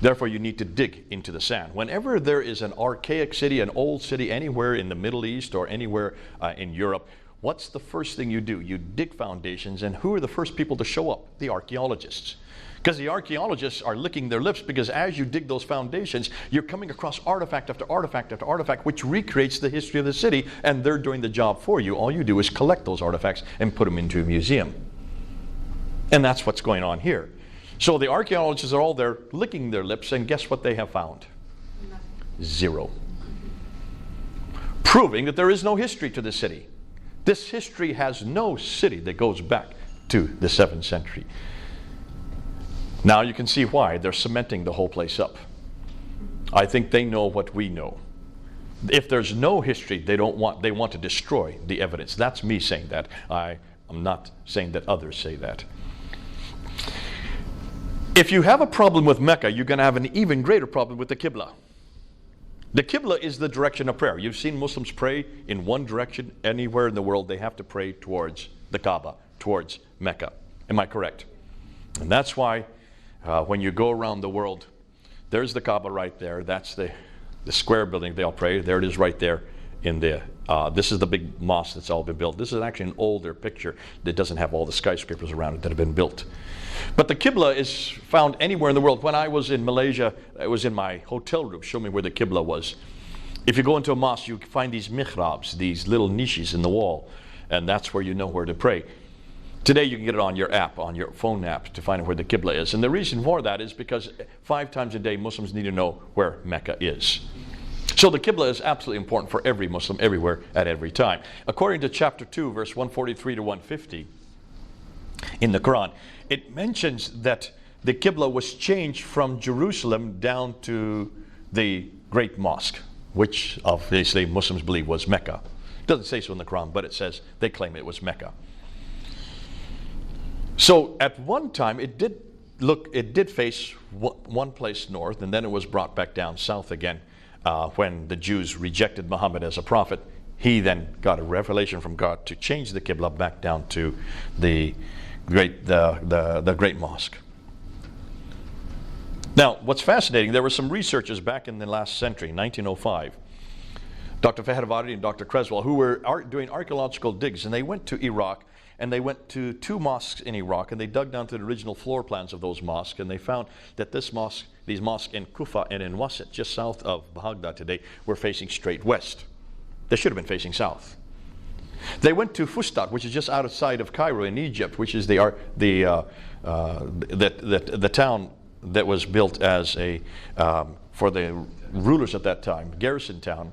[SPEAKER 1] Therefore, you need to dig into the sand. Whenever there is an archaic city, an old city, anywhere in the Middle East or anywhere in Europe, what's the first thing you do? You dig foundations, and who are the first people to show up? The archaeologists. Because the archaeologists are licking their lips, because as you dig those foundations, you're coming across artifact after artifact after artifact, which recreates the history of the city, and they're doing the job for you. All you do is collect those artifacts and put them into a museum. And that's what's going on here. So the archaeologists are all there licking their lips, and guess what they have found? Zero. Proving that there is no history to the city. This history has no city that goes back to the 7th century. Now you can see why they're cementing the whole place up. I think they know what we know. If there's no history, they want to destroy the evidence. That's me saying that. I'm not saying that others say that. If you have a problem with Mecca, you're going to have an even greater problem with the Qibla. The Qibla is the direction of prayer. You've seen Muslims pray in one direction anywhere in the world. They have to pray towards the Kaaba, towards Mecca. Am I correct? And that's why when you go around the world, there's the Kaaba right there. That's the square building they all pray. There it is right there. in the, this is the big mosque that's all been built. This is actually an older picture that doesn't have all the skyscrapers around it that have been built. But the Qibla is found anywhere in the world. When I was in Malaysia, it was in my hotel room, show me where the Qibla was. If you go into a mosque, you find these mihrabs, these little niches in the wall, and that's where you know where to pray. Today you can get it on your app, on your phone app, to find out where the Qibla is. And the reason for that is because 5 times a day Muslims need to know where Mecca is. So the Qibla is absolutely important for every Muslim everywhere at every time. According to chapter 2, verse 143 to 150 in the Quran, it mentions that the Qibla was changed from Jerusalem down to the Great Mosque, which obviously Muslims believe was Mecca. It doesn't say so in the Quran, but it says they claim it was Mecca. So at one time it did face one place north, and then it was brought back down south again when the Jews rejected Muhammad as a prophet. He then got a revelation from God to change the Qibla back down to the Great Mosque. Now, what's fascinating, there were some researchers back in the last century, 1905, Dr. Fahravardi and Dr. Creswell, who were doing archaeological digs, and they went to Iraq, and they went to 2 mosques in Iraq, and they dug down to the original floor plans of those mosques, and they found that these mosques in Kufa and in Wasit, just south of Baghdad today, were facing straight west. They should have been facing south. They went to Fustat, which is just outside of Cairo in Egypt, which is the town that was built as for the rulers at that time, garrison town.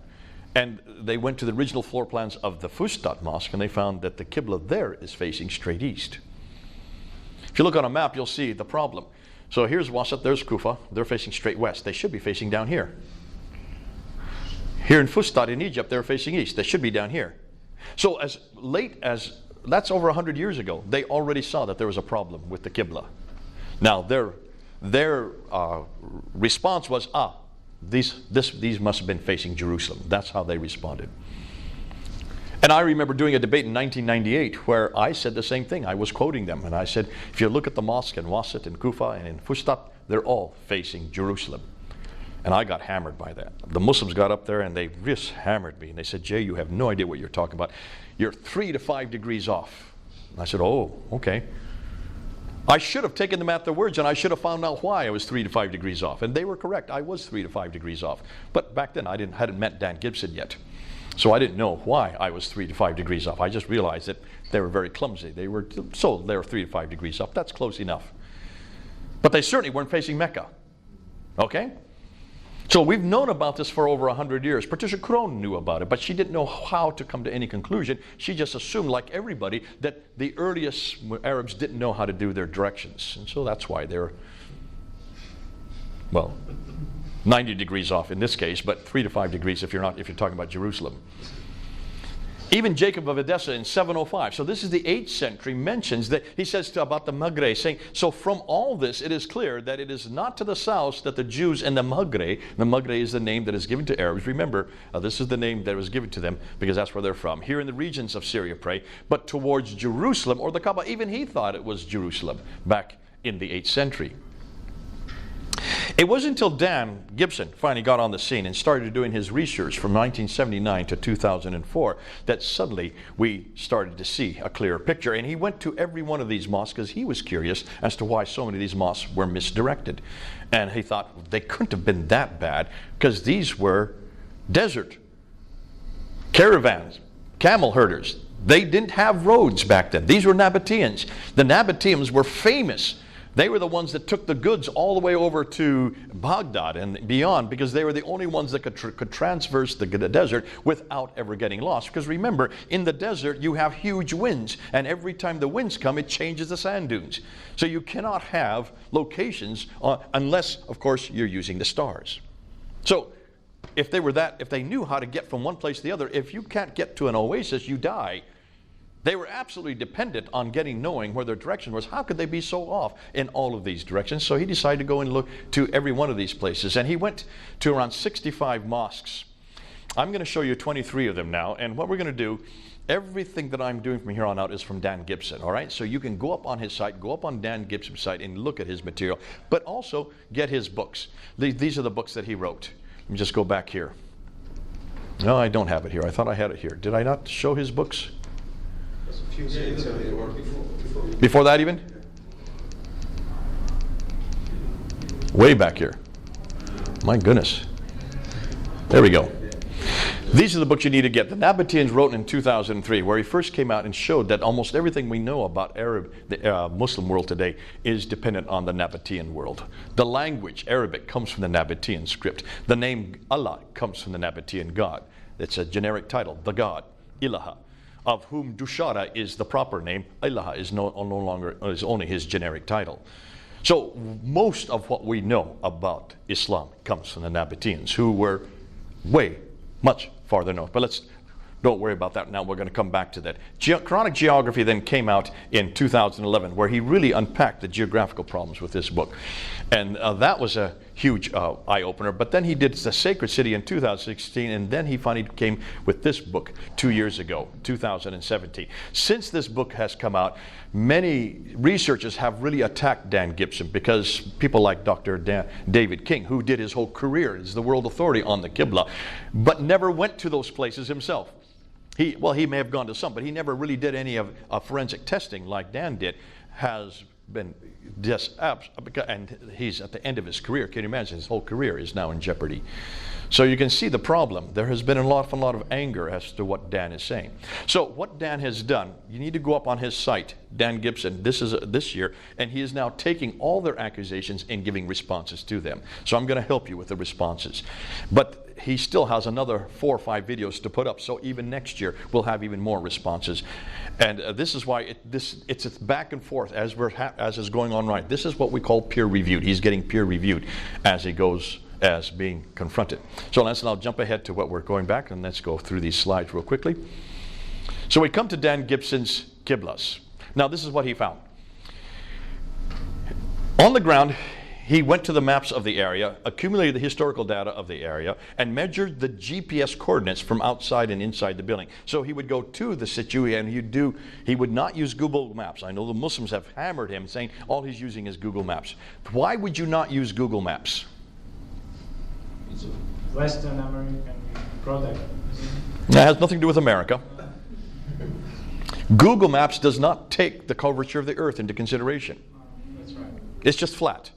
[SPEAKER 1] And they went to the original floor plans of the Fustat Mosque, and they found that the Qibla there is facing straight east. If you look on a map, you'll see the problem. So here's Wasit, there's Kufa. They're facing straight west. They should be facing down here. Here in Fustat in Egypt, they're facing east. They should be down here. So as late as, that's over 100 years ago, they already saw that there was a problem with the Qibla. Now their response was, these must have been facing Jerusalem. That's how they responded. And I remember doing a debate in 1998 where I said the same thing. I was quoting them, and I said, if you look at the mosque in Wasit and Kufa and in Fustat, they're all facing Jerusalem. And I got hammered by that. The Muslims got up there and they just hammered me. And they said, Jay, you have no idea what you're talking about. You're 3 to 5 degrees off. And I said, oh, okay. I should have taken them at their words, and I should have found out why I was 3 to 5 degrees off. And they were correct. I was 3 to 5 degrees off. But back then, I hadn't met Dan Gibson yet. So I didn't know why I was 3 to 5 degrees off. I just realized that they were very clumsy. They were 3 to 5 degrees off. That's close enough. But they certainly weren't facing Mecca. Okay? So we've known about this for over 100 years. Patricia Crone knew about it, but she didn't know how to come to any conclusion. She just assumed, like everybody, that the earliest Arabs didn't know how to do their directions. And so that's why they're, 90 degrees off in this case, but 3 to 5 degrees if you're talking about Jerusalem. Even Jacob of Edessa in 705, so this is the 8th century, mentions that he says about the Maghreb, saying, so from all this it is clear that it is not to the south that the Jews and the Maghreb is the name that is given to Arabs. Remember, this is the name that was given to them because that's where they're from. Here in the regions of Syria pray, but towards Jerusalem or the Kaaba. Even he thought it was Jerusalem back in the 8th century. It wasn't until Dan Gibson finally got on the scene and started doing his research from 1979 to 2004 that suddenly we started to see a clearer picture. And he went to every one of these mosques because he was curious as to why so many of these mosques were misdirected. And he thought they couldn't have been that bad because these were desert caravans, camel herders. They didn't have roads back then. These were Nabateans. The Nabateans were famous. They were the ones that took the goods all the way over to Baghdad and beyond because they were the only ones that could traverse the desert without ever getting lost. Because remember, in the desert you have huge winds, and every time the winds come, it changes the sand dunes. So you cannot have locations unless, of course, you're using the stars. So if they knew how to get from one place to the other, if you can't get to an oasis, you die. They were absolutely dependent on knowing where their direction was. How could they be so off in all of these directions? So he decided to go and look to every one of these places. And he went to around 65 mosques. I'm going to show you 23 of them now. And what we're going to do, everything that I'm doing from here on out is from Dan Gibson. All right? So you can go up on his site, go up on Dan Gibson's site and look at his material. But also get his books. These are the books that he wrote. Let me just go back here. No, I don't have it here. I thought I had it here. Did I not show his books?
[SPEAKER 3] There's a few series before.
[SPEAKER 1] Before that even? Way back here. My goodness. There we go. These are the books you need to get. The Nabateans wrote in 2003, where he first came out and showed that almost everything we know about the Muslim world today is dependent on the Nabatean world. The language, Arabic, comes from the Nabatean script. The name Allah comes from the Nabatean God. It's a generic title, the God, Ilaha, of whom Dushara is the proper name. Ilaha is no longer, is only his generic title. So most of what we know about Islam comes from the Nabateans, who were much farther north. But don't worry about that now. We're going to come back to that. Chronic Geography then came out in 2011, where he really unpacked the geographical problems with this book. And that was a huge eye-opener. But then he did The Sacred City in 2016, and then he finally came with this book 2 years ago, 2017. Since this book has come out, many researchers have really attacked Dan Gibson, because people like Dr. David King, who did his whole career as the world authority on the Qibla, but never went to those places himself. He may have gone to some, but he never really did any of forensic testing like Dan did. Has been and he's at the end of his career. Can you imagine? His whole career is now in jeopardy. So you can see the problem. There has been a lot of anger as to what Dan is saying. So what Dan has done, you need to go up on his site, Dan Gibson, this year, and he is now taking all their accusations and giving responses to them. So I'm going to help you with the responses. But he still has another 4 or 5 videos to put up, so even next year we'll have even more responses. And this is why it's back and forth as is going on right. This is what we call peer reviewed. He's getting peer reviewed as he goes, as being confronted. So let's now jump ahead to what we're going back, and let's go through these slides real quickly. So we come to Dan Gibson's Qiblas. Now this is what he found. On the ground, he went to the maps of the area, accumulated the historical data of the area, and measured the GPS coordinates from outside and inside the building. So he would go to the situ, and he would not use Google Maps. I know the Muslims have hammered him, saying all he's using is Google Maps. Why would you not use Google Maps?
[SPEAKER 4] It's a Western American product.
[SPEAKER 1] That has nothing to do with America. Google Maps does not take the curvature of the earth into consideration.
[SPEAKER 4] That's right.
[SPEAKER 1] It's just flat.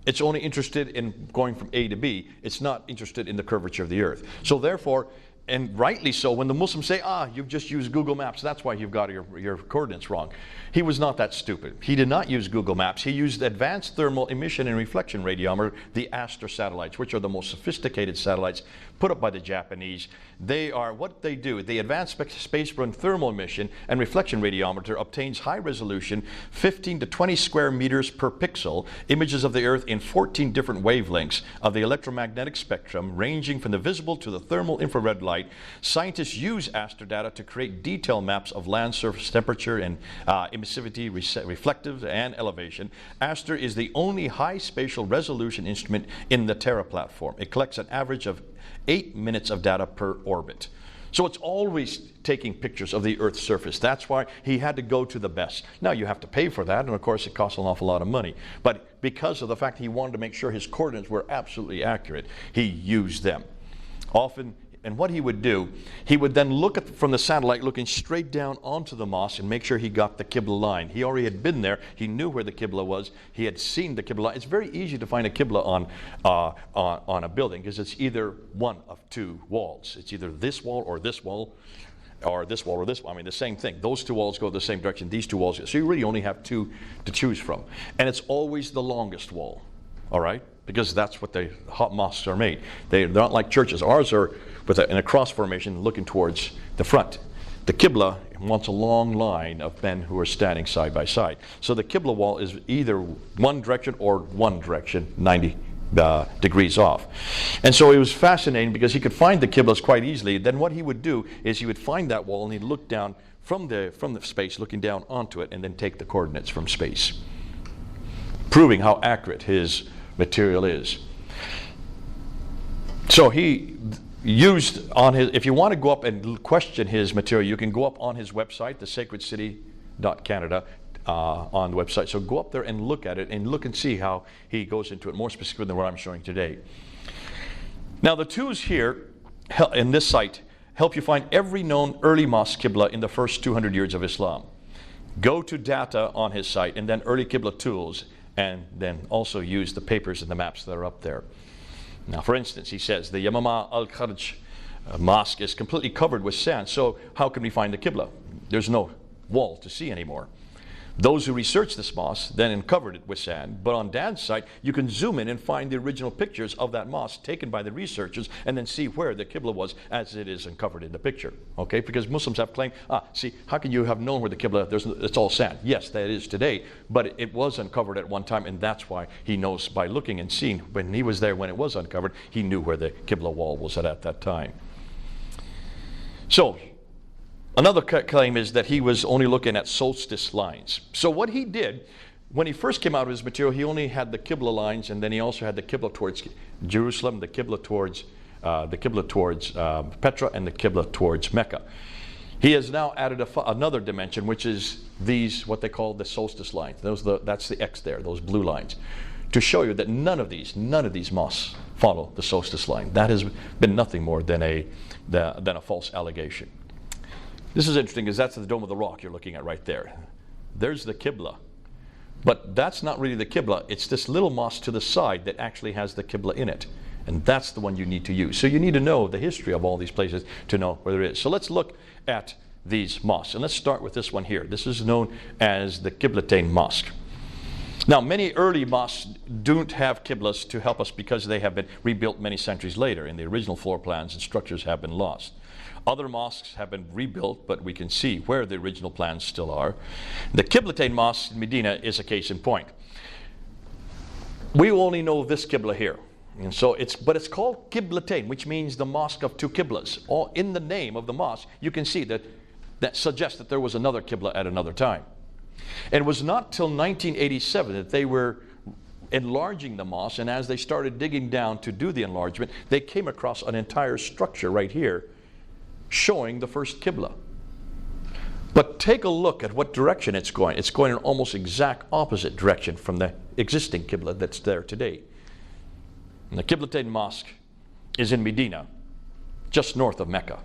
[SPEAKER 1] It's only interested in going from A to B. It's not interested in the curvature of the earth. So therefore, and rightly so, when the Muslims say, you've just used Google Maps, that's why you've got your coordinates wrong. He was not that stupid. He did not use Google Maps. He used Advanced Thermal Emission and Reflection Radiometer, the Aster satellites, which are the most sophisticated satellites put up by the Japanese. What they do, the Advanced Space-Run Thermal Emission and Reflection Radiometer obtains high-resolution, 15 to 20 square meters per pixel, images of the Earth in 14 different wavelengths of the electromagnetic spectrum, ranging from the visible to the thermal infrared light. Scientists use Aster data to create detailed maps of land surface temperature and emissivity, reflective, and elevation. Aster is the only high spatial resolution instrument in the Terra platform. It collects an average of 8 minutes of data per orbit. So it's always taking pictures of the Earth's surface. That's why he had to go to the best. Now you have to pay for that, and of course it costs an awful lot of money. But because of the fact he wanted to make sure his coordinates were absolutely accurate, he used them. Often, and what he would do, he would then look from the satellite, looking straight down onto the mosque, and make sure he got the Qibla line. He already had been there. He knew where the Qibla was. He had seen the Qibla line. It's very easy to find a Qibla on a building, because it's either one of 2 walls. It's either this wall or this wall, or this wall or this wall. I mean, the same thing. Those 2 walls go the same direction. These 2 walls go. So you really only have 2 to choose from. And it's always the longest wall, all right? Because that's what the hot mosques are made. They're not like churches. Ours are in a cross formation looking towards the front. The Qibla wants a long line of men who are standing side by side. So the Qibla wall is either one direction or one direction, 90 degrees off. And so it was fascinating because he could find the Qiblas quite easily. Then what he would do is he would find that wall and he'd look down from the space, looking down onto it, and then take the coordinates from space, proving how accurate his material is. So he used on his, if you want to go up and question his material, you can go up on his website, thesacredcity.canada, on the website. So go up there and look at it, and look and see how he goes into it more specifically than what I'm showing today. Now the twos here in this site help you find every known early mosque Qibla in the first 200 years of Islam. Go to data on his site and then early Qibla tools, and then also use the papers and the maps that are up there. Now, for instance, he says the Yamama al-Kharj mosque is completely covered with sand, so how can we find the Qibla? There's no wall to see anymore. Those who researched this mosque then uncovered it with sand, but on Dad's site you can zoom in and find the original pictures of that mosque taken by the researchers and then see where the Qibla was as it is uncovered in the picture. Okay, because Muslims have claimed, see, how can you have known where the Qibla, it's all sand. Yes, that is today, but it was uncovered at one time, and that's why he knows by looking and seeing. When he was there when it was uncovered, he knew where the Qibla wall was at that time. So, another claim is that he was only looking at solstice lines. So what he did, when he first came out of his material, he only had the Qibla lines, and then he also had the Qibla towards Jerusalem, the Qibla towards Petra, and the Qibla towards Mecca. He has now added another dimension, which is these, what they call the solstice lines. That's the X there, those blue lines, to show you that none of these mosques follow the solstice line. That has been nothing more than a false allegation. This is interesting because that's the Dome of the Rock you're looking at right there. There's the Qibla. But that's not really the Qibla. It's this little mosque to the side that actually has the Qibla in it. And that's the one you need to use. So you need to know the history of all these places to know where it is. So let's look at these mosques. And let's start with this one here. This is known as the Qiblatain Mosque. Now, many early mosques don't have Qiblas to help us because they have been rebuilt many centuries later, and the original floor plans and structures have been lost. Other mosques have been rebuilt, but we can see where the original plans still are. The Qiblatain Mosque in Medina is a case in point. We only know this Qibla here. And so it's called Qiblatain, which means the mosque of two Qiblas. All in the name of the mosque, you can see that suggests that there was another Qibla at another time. And it was not till 1987 that they were enlarging the mosque, and as they started digging down to do the enlargement, they came across an entire structure right here showing the first Qibla. But take a look at what direction it's going. It's going in almost exact opposite direction from the existing Qibla that's there today. And the Qiblatain Mosque is in Medina, just north of Mecca.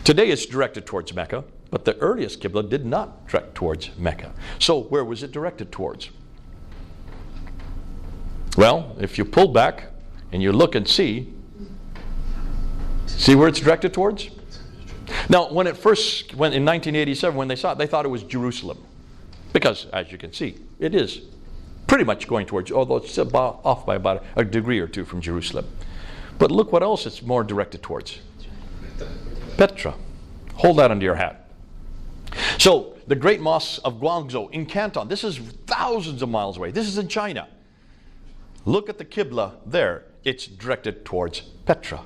[SPEAKER 1] Today it's directed towards Mecca, but the earliest Qibla did not direct towards Mecca. So where was it directed towards? Well, if you pull back and you look and see where it's directed towards? Now, when it first went in 1987, when they saw it, they thought it was Jerusalem. Because, as you can see, it is pretty much going towards, although it's off by about a degree or two from Jerusalem. But look what else it's more directed towards. Petra. Hold that under your hat. So, the great mosque of Guangzhou in Canton, this is thousands of miles away. This is in China. Look at the Qibla there. It's directed towards Petra.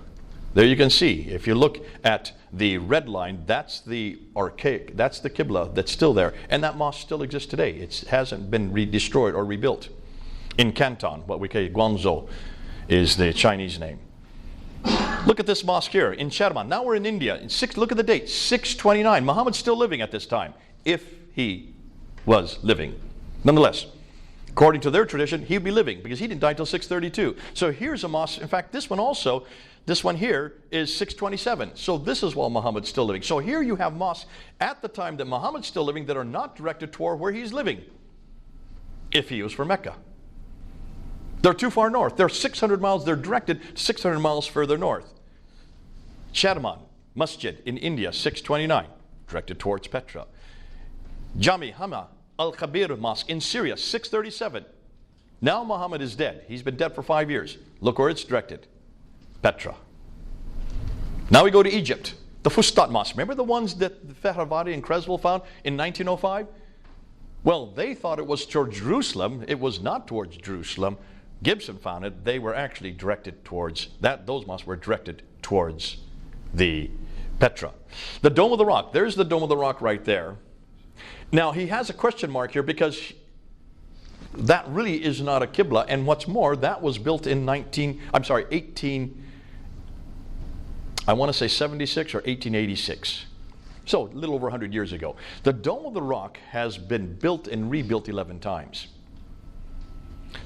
[SPEAKER 1] There you can see, if you look at the red line, that's the Qibla that's still there. And that mosque still exists today. It hasn't been destroyed or rebuilt. In Canton, what we call Guangzhou is the Chinese name. Look at this mosque here in Cherman. Now we're in India. Look at the date, 629. Muhammad's still living at this time, if he was living. Nonetheless, according to their tradition, he'd be living because he didn't die until 632. So here's a mosque. In fact, this one here is 627. So this is while Muhammad's still living. So here you have mosques at the time that Muhammad's still living that are not directed toward where he's living, if he was from Mecca. They're too far north. They're 600 miles. They're directed 600 miles further north. Cherman Masjid in India, 629, directed towards Petra. Jami Hama Al-Khabir Mosque in Syria, 637. Now Muhammad is dead. He's been dead for 5 years. Look where it's directed. Petra. Now we go to Egypt. The Fustat Mosque. Remember the ones that Fehravadi and Creswell found in 1905? Well, they thought it was towards Jerusalem. It was not towards Jerusalem. Gibson found it. They were actually directed towards that. Those mosques were directed towards the Petra. The Dome of the Rock. There's the Dome of the Rock right there. Now he has a question mark here because that really is not a Qibla, and what's more, that was built in 76 or 1886. So a little over 100 years ago. The Dome of the Rock has been built and rebuilt 11 times.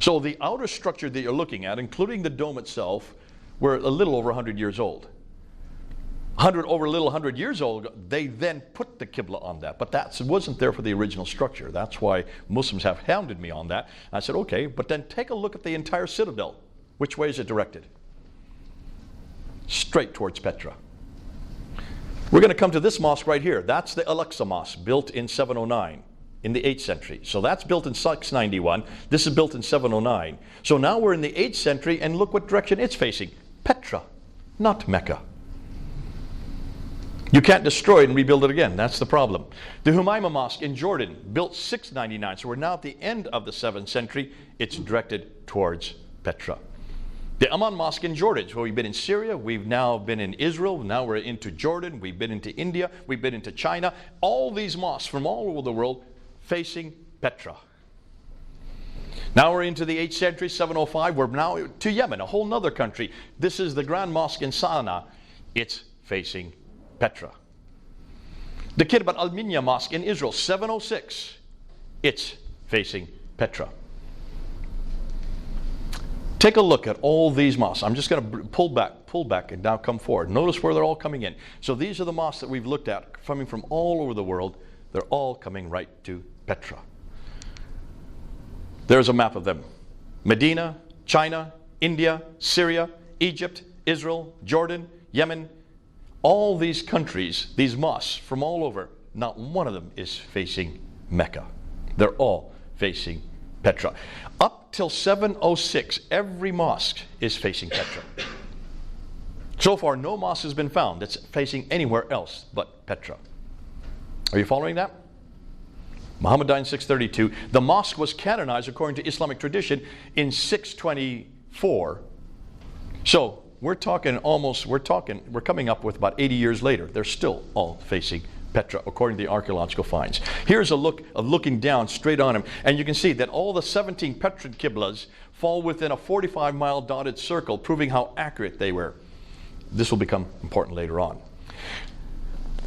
[SPEAKER 1] So the outer structure that you're looking at, including the dome itself, were a little over 100 years old. over a little 100 years old, they then put the Qibla on that. But that wasn't there for the original structure. That's why Muslims have hounded me on that. I said, okay, but then take a look at the entire citadel. Which way is it directed? Straight towards Petra. We're going to come to this mosque right here. That's the Al-Aqsa Mosque, built in 709 in the 8th century. So that's built in 691. This is built in 709. So now we're in the 8th century, and look what direction it's facing. Petra, not Mecca. You can't destroy it and rebuild it again. That's the problem. The Humayma Mosque in Jordan, built 699. So we're now at the end of the 7th century. It's directed towards Petra. The Amman Mosque in Jordan. So we've been in Syria. We've now been in Israel. Now we're into Jordan. We've been into India. We've been into China. All these mosques from all over the world facing Petra. Now we're into the 8th century, 705. We're now to Yemen, a whole other country. This is the Grand Mosque in Sana'a. It's facing Petra. The Kirbat al-Minya Mosque in Israel, 706. It's facing Petra. Take a look at all these mosques. I'm just going to pull back, and now come forward. Notice where they're all coming in. So these are the mosques that we've looked at, coming from all over the world. They're all coming right to Petra. There's a map of them. Medina, China, India, Syria, Egypt, Israel, Jordan, Yemen. All these countries, these mosques from all over, not one of them is facing Mecca. They're all facing Petra. Up till 706, every mosque is facing Petra. So far, no mosque has been found that's facing anywhere else but Petra. Are you following that? Muhammad died in 632. The mosque was canonized according to Islamic tradition in 624. So we're coming up with about 80 years later. They're still all facing Petra, according to the archaeological finds. Here's a look of looking down straight on them, and you can see that all the 17 Petran Qiblas fall within a 45-mile dotted circle, proving how accurate they were. This will become important later on.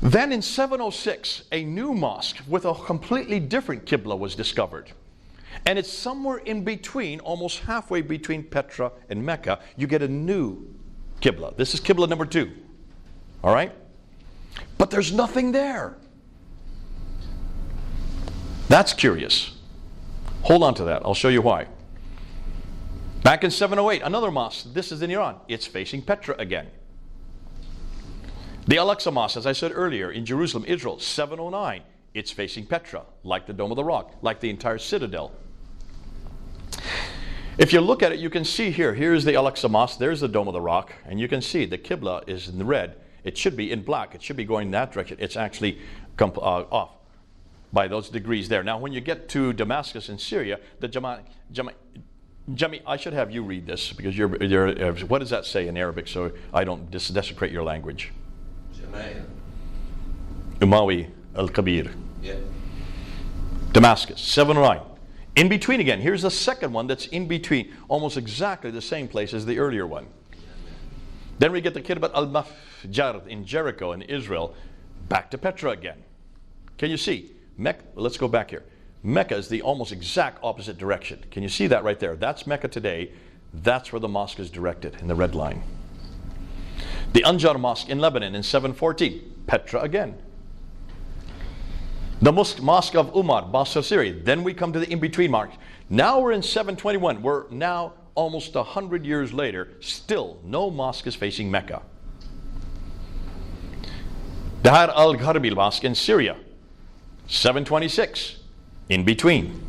[SPEAKER 1] Then in 706, a new mosque with a completely different Qibla was discovered. And it's somewhere in between, almost halfway between Petra and Mecca. You get a new Qibla. This is Qibla number 2. All right? But there's nothing there. That's curious. Hold on to that. I'll show you why. Back in 708, another mosque. This is in Iran. It's facing Petra again. The Al-Aqsa Mosque, as I said earlier, in Jerusalem, Israel, 709. It's facing Petra, like the Dome of the Rock, like the entire citadel. If you look at it, you can see here. Here's the Al-Aqsa Mosque. There's the Dome of the Rock. And you can see the Qibla is in red. It should be in black. It should be going in that direction. It's actually off by those degrees there. Now, when you get to Damascus in Syria, the Jami, I should have you read this because you're what does that say in Arabic so I don't desecrate your language? Umawi al-Kabir.
[SPEAKER 5] Yeah.
[SPEAKER 1] Damascus, 709. In between again, here's the second one that's in between, almost exactly the same place as the earlier one. Then we get the Kirbat al-Mafjar in Jericho in Israel, back to Petra again. Can you see? Mecca, let's go back here. Mecca is the almost exact opposite direction. Can you see that right there? That's Mecca today. That's where the mosque is directed in the red line. The Anjar Mosque in Lebanon in 714, Petra again. The Mosque of Umar, Basra, Syria. Then we come to the in-between mark. Now we're in 721. We're now almost 100 years later. Still, no mosque is facing Mecca. Dahar al-Gharbil Mosque in Syria, 726. In between.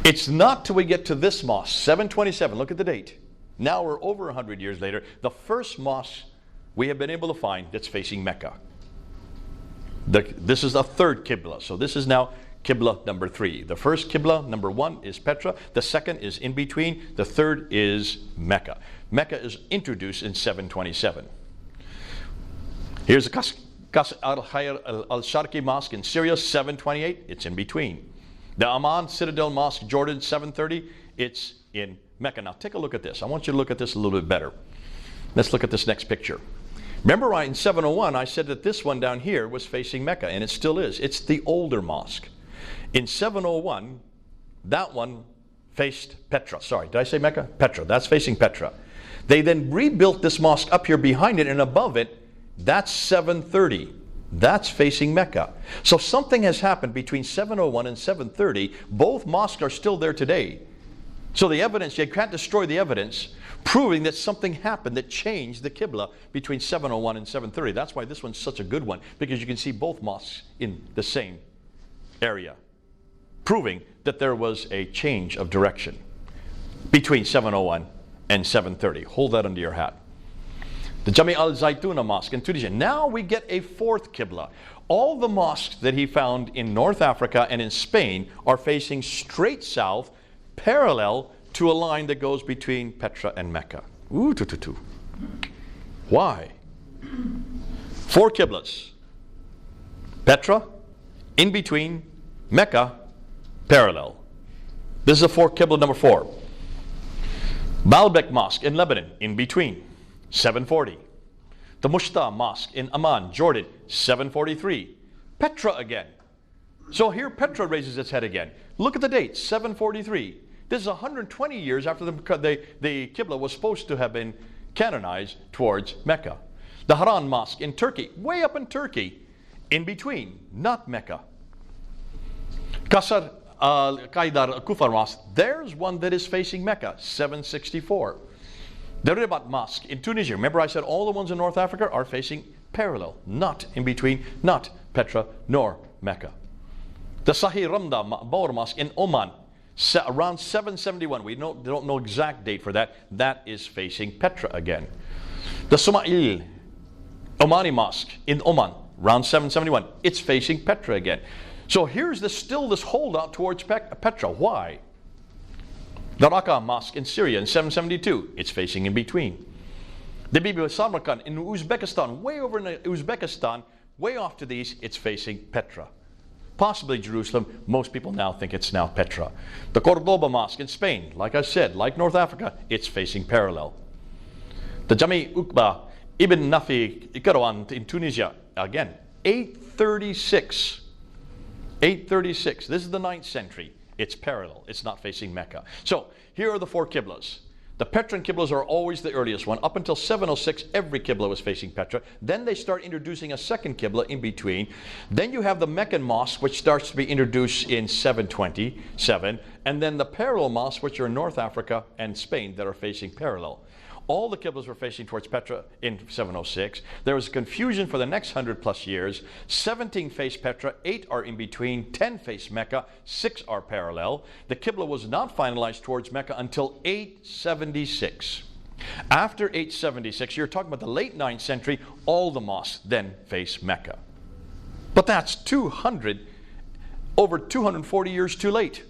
[SPEAKER 1] It's not till we get to this mosque, 727. Look at the date. Now we're over 100 years later. The first mosque we have been able to find that's facing Mecca. This is the third Qibla. So this is now Qibla number 3. The first Qibla, number 1, is Petra. The second is in between. The third is Mecca. Mecca is introduced in 727. Here's the Qasr al-Khayr al-Sharqi Mosque in Syria, 728. It's in between. The Amman Citadel Mosque, Jordan, 730. It's in Mecca. Now take a look at this. I want you to look at this a little bit better. Let's look at this next picture. Remember in 701 I said that this one down here was facing Mecca, and it still is. It's the older mosque. In 701, that one faced Petra. Sorry, did I say Mecca? Petra. That's facing Petra. They then rebuilt this mosque up here behind it, and above it That's 730. That's facing Mecca. So something has happened between 701 and 730. Both mosques are still there today. So the evidence, you can't destroy the evidence, proving that something happened that changed the Qibla between 701 and 730. That's why this one's such a good one, because you can see both mosques in the same area, proving that there was a change of direction between 701 and 730. Hold that under your hat. The Jami al-Zaytuna Mosque in Tunisia. Now we get a fourth Qibla. All the mosques that he found in North Africa and in Spain are facing straight south, parallel to a line that goes between Petra and Mecca. Why? 4 Qiblas. Petra, in between, Mecca, parallel. This is a 4 Qibla number 4. Baalbek Mosque in Lebanon, in between, 740. The Mushta Mosque in Amman, Jordan, 743. Petra again. So here Petra raises its head again. Look at the date, 743. This is 120 years after the Qibla was supposed to have been canonized towards Mecca. The Haran Mosque in Turkey, way up in Turkey, in between, not Mecca. Qasr al-Qaidar al-Kufar Mosque, there's one that is facing Mecca, 764. The Ribat Mosque in Tunisia, remember I said all the ones in North Africa are facing parallel, not in between, not Petra nor Mecca. The Sahih Ramda Bawr Mosque in Oman, around 771. We don't know exact date for that. That is facing Petra again. The Sumail Omani Mosque in Oman, around 771. It's facing Petra again. So here's still this holdout towards Petra. Why? The Raqqa Mosque in Syria in 772. It's facing in between. The Bibi Samarkand in Uzbekistan, way over in Uzbekistan, way off to the east, it's facing Petra. Possibly Jerusalem. Most people now think it's now Petra. The Cordoba Mosque in Spain, like I said, like North Africa, it's facing parallel. The Jami Uqba Ibn Nafi Ikarawan in Tunisia, again, 836. 836. This is the 9th century. It's parallel. It's not facing Mecca. So here are the 4 Qiblas. The Petran Qiblas are always the earliest one. Up until 706, every Qibla was facing Petra. Then they start introducing a second Qibla in between. Then you have the Meccan Mosque, which starts to be introduced in 727. And then the parallel mosques, which are in North Africa and Spain, that are facing parallel. All the Qiblas were facing towards Petra in 706. There was confusion for the next 100 plus years. 17 face Petra, 8 are in between, 10 face Mecca, 6 are parallel. The Qibla was not finalized towards Mecca until 876. After 876, you're talking about the late 9th century, all the mosques then face Mecca. But that's over 240 years too late.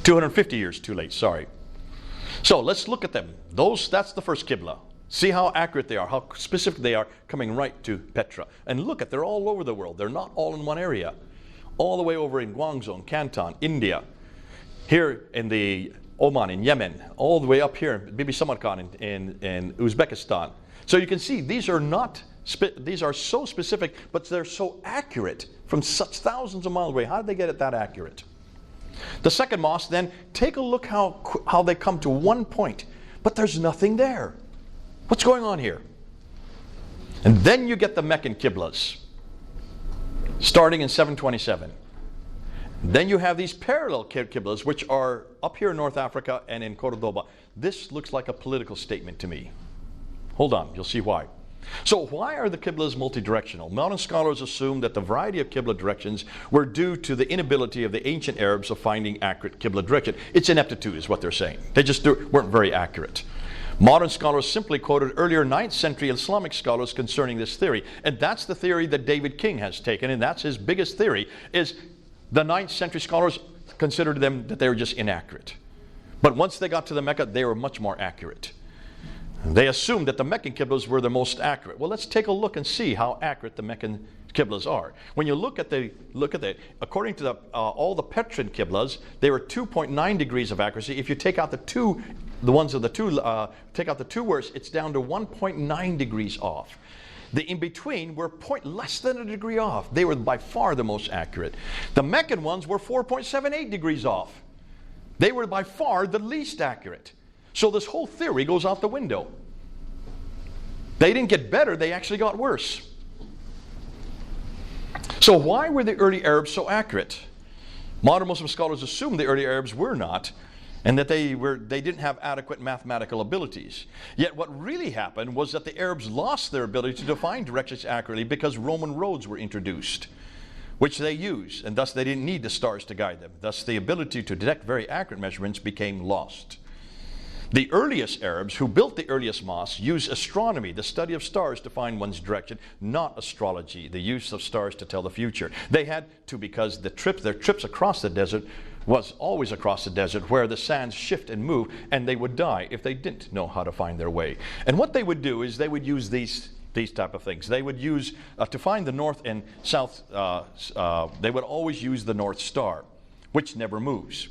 [SPEAKER 1] 250 years too late, sorry. So let's look at them. That's the first Qibla. See how accurate they are, how specific they are, coming right to Petra. And look at, they're all over the world. They're not all in one area. All the way over in Guangzhou, Canton, India, here in the Oman, in Yemen, all the way up here, Bibi Samarkand in Uzbekistan. So you can see these are so specific, but they're so accurate from such thousands of miles away. How did they get it that accurate? The second mosque, then, take a look how they come to one point, but there's nothing there. What's going on here? And then you get the Meccan Qiblas, starting in 727. Then you have these parallel Qiblas, which are up here in North Africa and in Cordoba. This looks like a political statement to me. Hold on, you'll see why. So why are the Qiblas multidirectional? Modern scholars assume that the variety of Qibla directions were due to the inability of the ancient Arabs of finding accurate Qibla direction. It's ineptitude is what they're saying. They just weren't very accurate. Modern scholars simply quoted earlier 9th century Islamic scholars concerning this theory. And that's the theory that David King has taken, and that's his biggest theory, is the 9th century scholars considered them that they were just inaccurate. But once they got to the Mecca, they were much more accurate. They assumed that the Meccan Qiblas were the most accurate. Well, let's take a look and see how accurate the Meccan Qiblas are. When you look at according to all the Petran Qiblas, they were 2.9 degrees of accuracy. If you take out take out the two worst, it's down to 1.9 degrees off. The in-between were less than a degree off. They were by far the most accurate. The Meccan ones were 4.78 degrees off. They were by far the least accurate. So this whole theory goes out the window. They didn't get better, they actually got worse. So why were the early Arabs so accurate? Modern Muslim scholars assume the early Arabs were not, and that they didn't have adequate mathematical abilities. Yet what really happened was that the Arabs lost their ability to define directions accurately because Roman roads were introduced, which they used, and thus they didn't need the stars to guide them. Thus the ability to detect very accurate measurements became lost. The earliest Arabs who built the earliest mosques used astronomy, the study of stars, to find one's direction, not astrology, the use of stars to tell the future. They had to, because their trips across the desert was always across the desert where the sands shift and move, and they would die if they didn't know how to find their way. And what they would do is they would use these type of things. They would use, to find the north and south, they would always use the North Star, which never moves.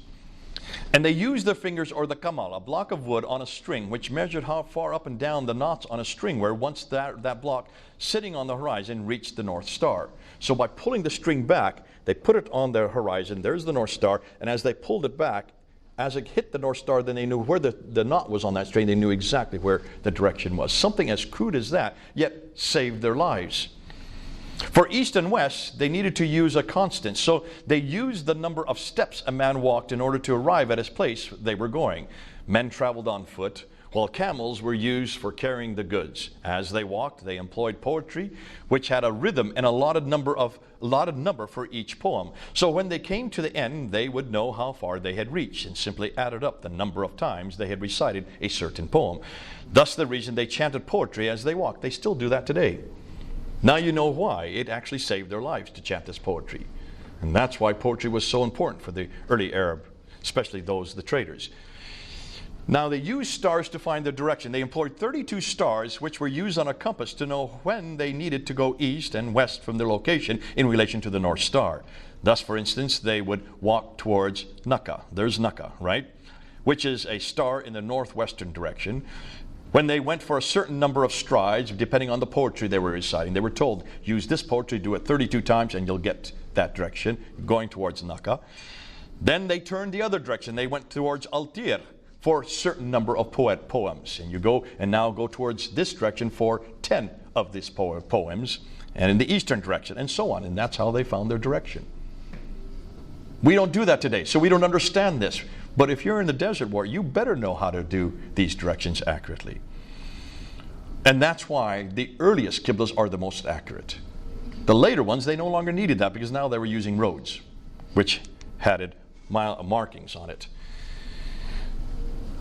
[SPEAKER 1] And they used their fingers, or the kamal, a block of wood on a string, which measured how far up and down the knots on a string were once that block sitting on the horizon reached the North Star. So by pulling the string back, they put it on their horizon, there's the North Star, and as they pulled it back, as it hit the North Star, then they knew where the knot was on that string. They knew exactly where the direction was. Something as crude as that, yet saved their lives. For east and west, they needed to use a constant. So they used the number of steps a man walked in order to arrive at his place they were going. Men traveled on foot, while camels were used for carrying the goods. As they walked, they employed poetry, which had a rhythm and a allotted number for each poem. So when they came to the end, they would know how far they had reached and simply added up the number of times they had recited a certain poem. Thus the reason they chanted poetry as they walked. They still do that today. Now you know why. It actually saved their lives to chant this poetry. And that's why poetry was so important for the early Arab, especially the traders. Now they used stars to find their direction. They employed 32 stars, which were used on a compass to know when they needed to go east and west from their location in relation to the North Star. Thus, for instance, they would walk towards Naka. There's Naka, right? Which is a star in the northwestern direction. When they went for a certain number of strides, depending on the poetry they were reciting, they were told, use this poetry, do it 32 times, and you'll get that direction, going towards Naka. Then they turned the other direction. They went towards Altir for a certain number of poems. And you go towards this direction for 10 of these poems, and in the eastern direction, and so on. And that's how they found their direction. We don't do that today, so we don't understand this. But if you're in the desert war, you better know how to do these directions accurately. And that's why the earliest Qiblas are the most accurate. The later ones, they no longer needed that because now they were using roads, which had markings on it.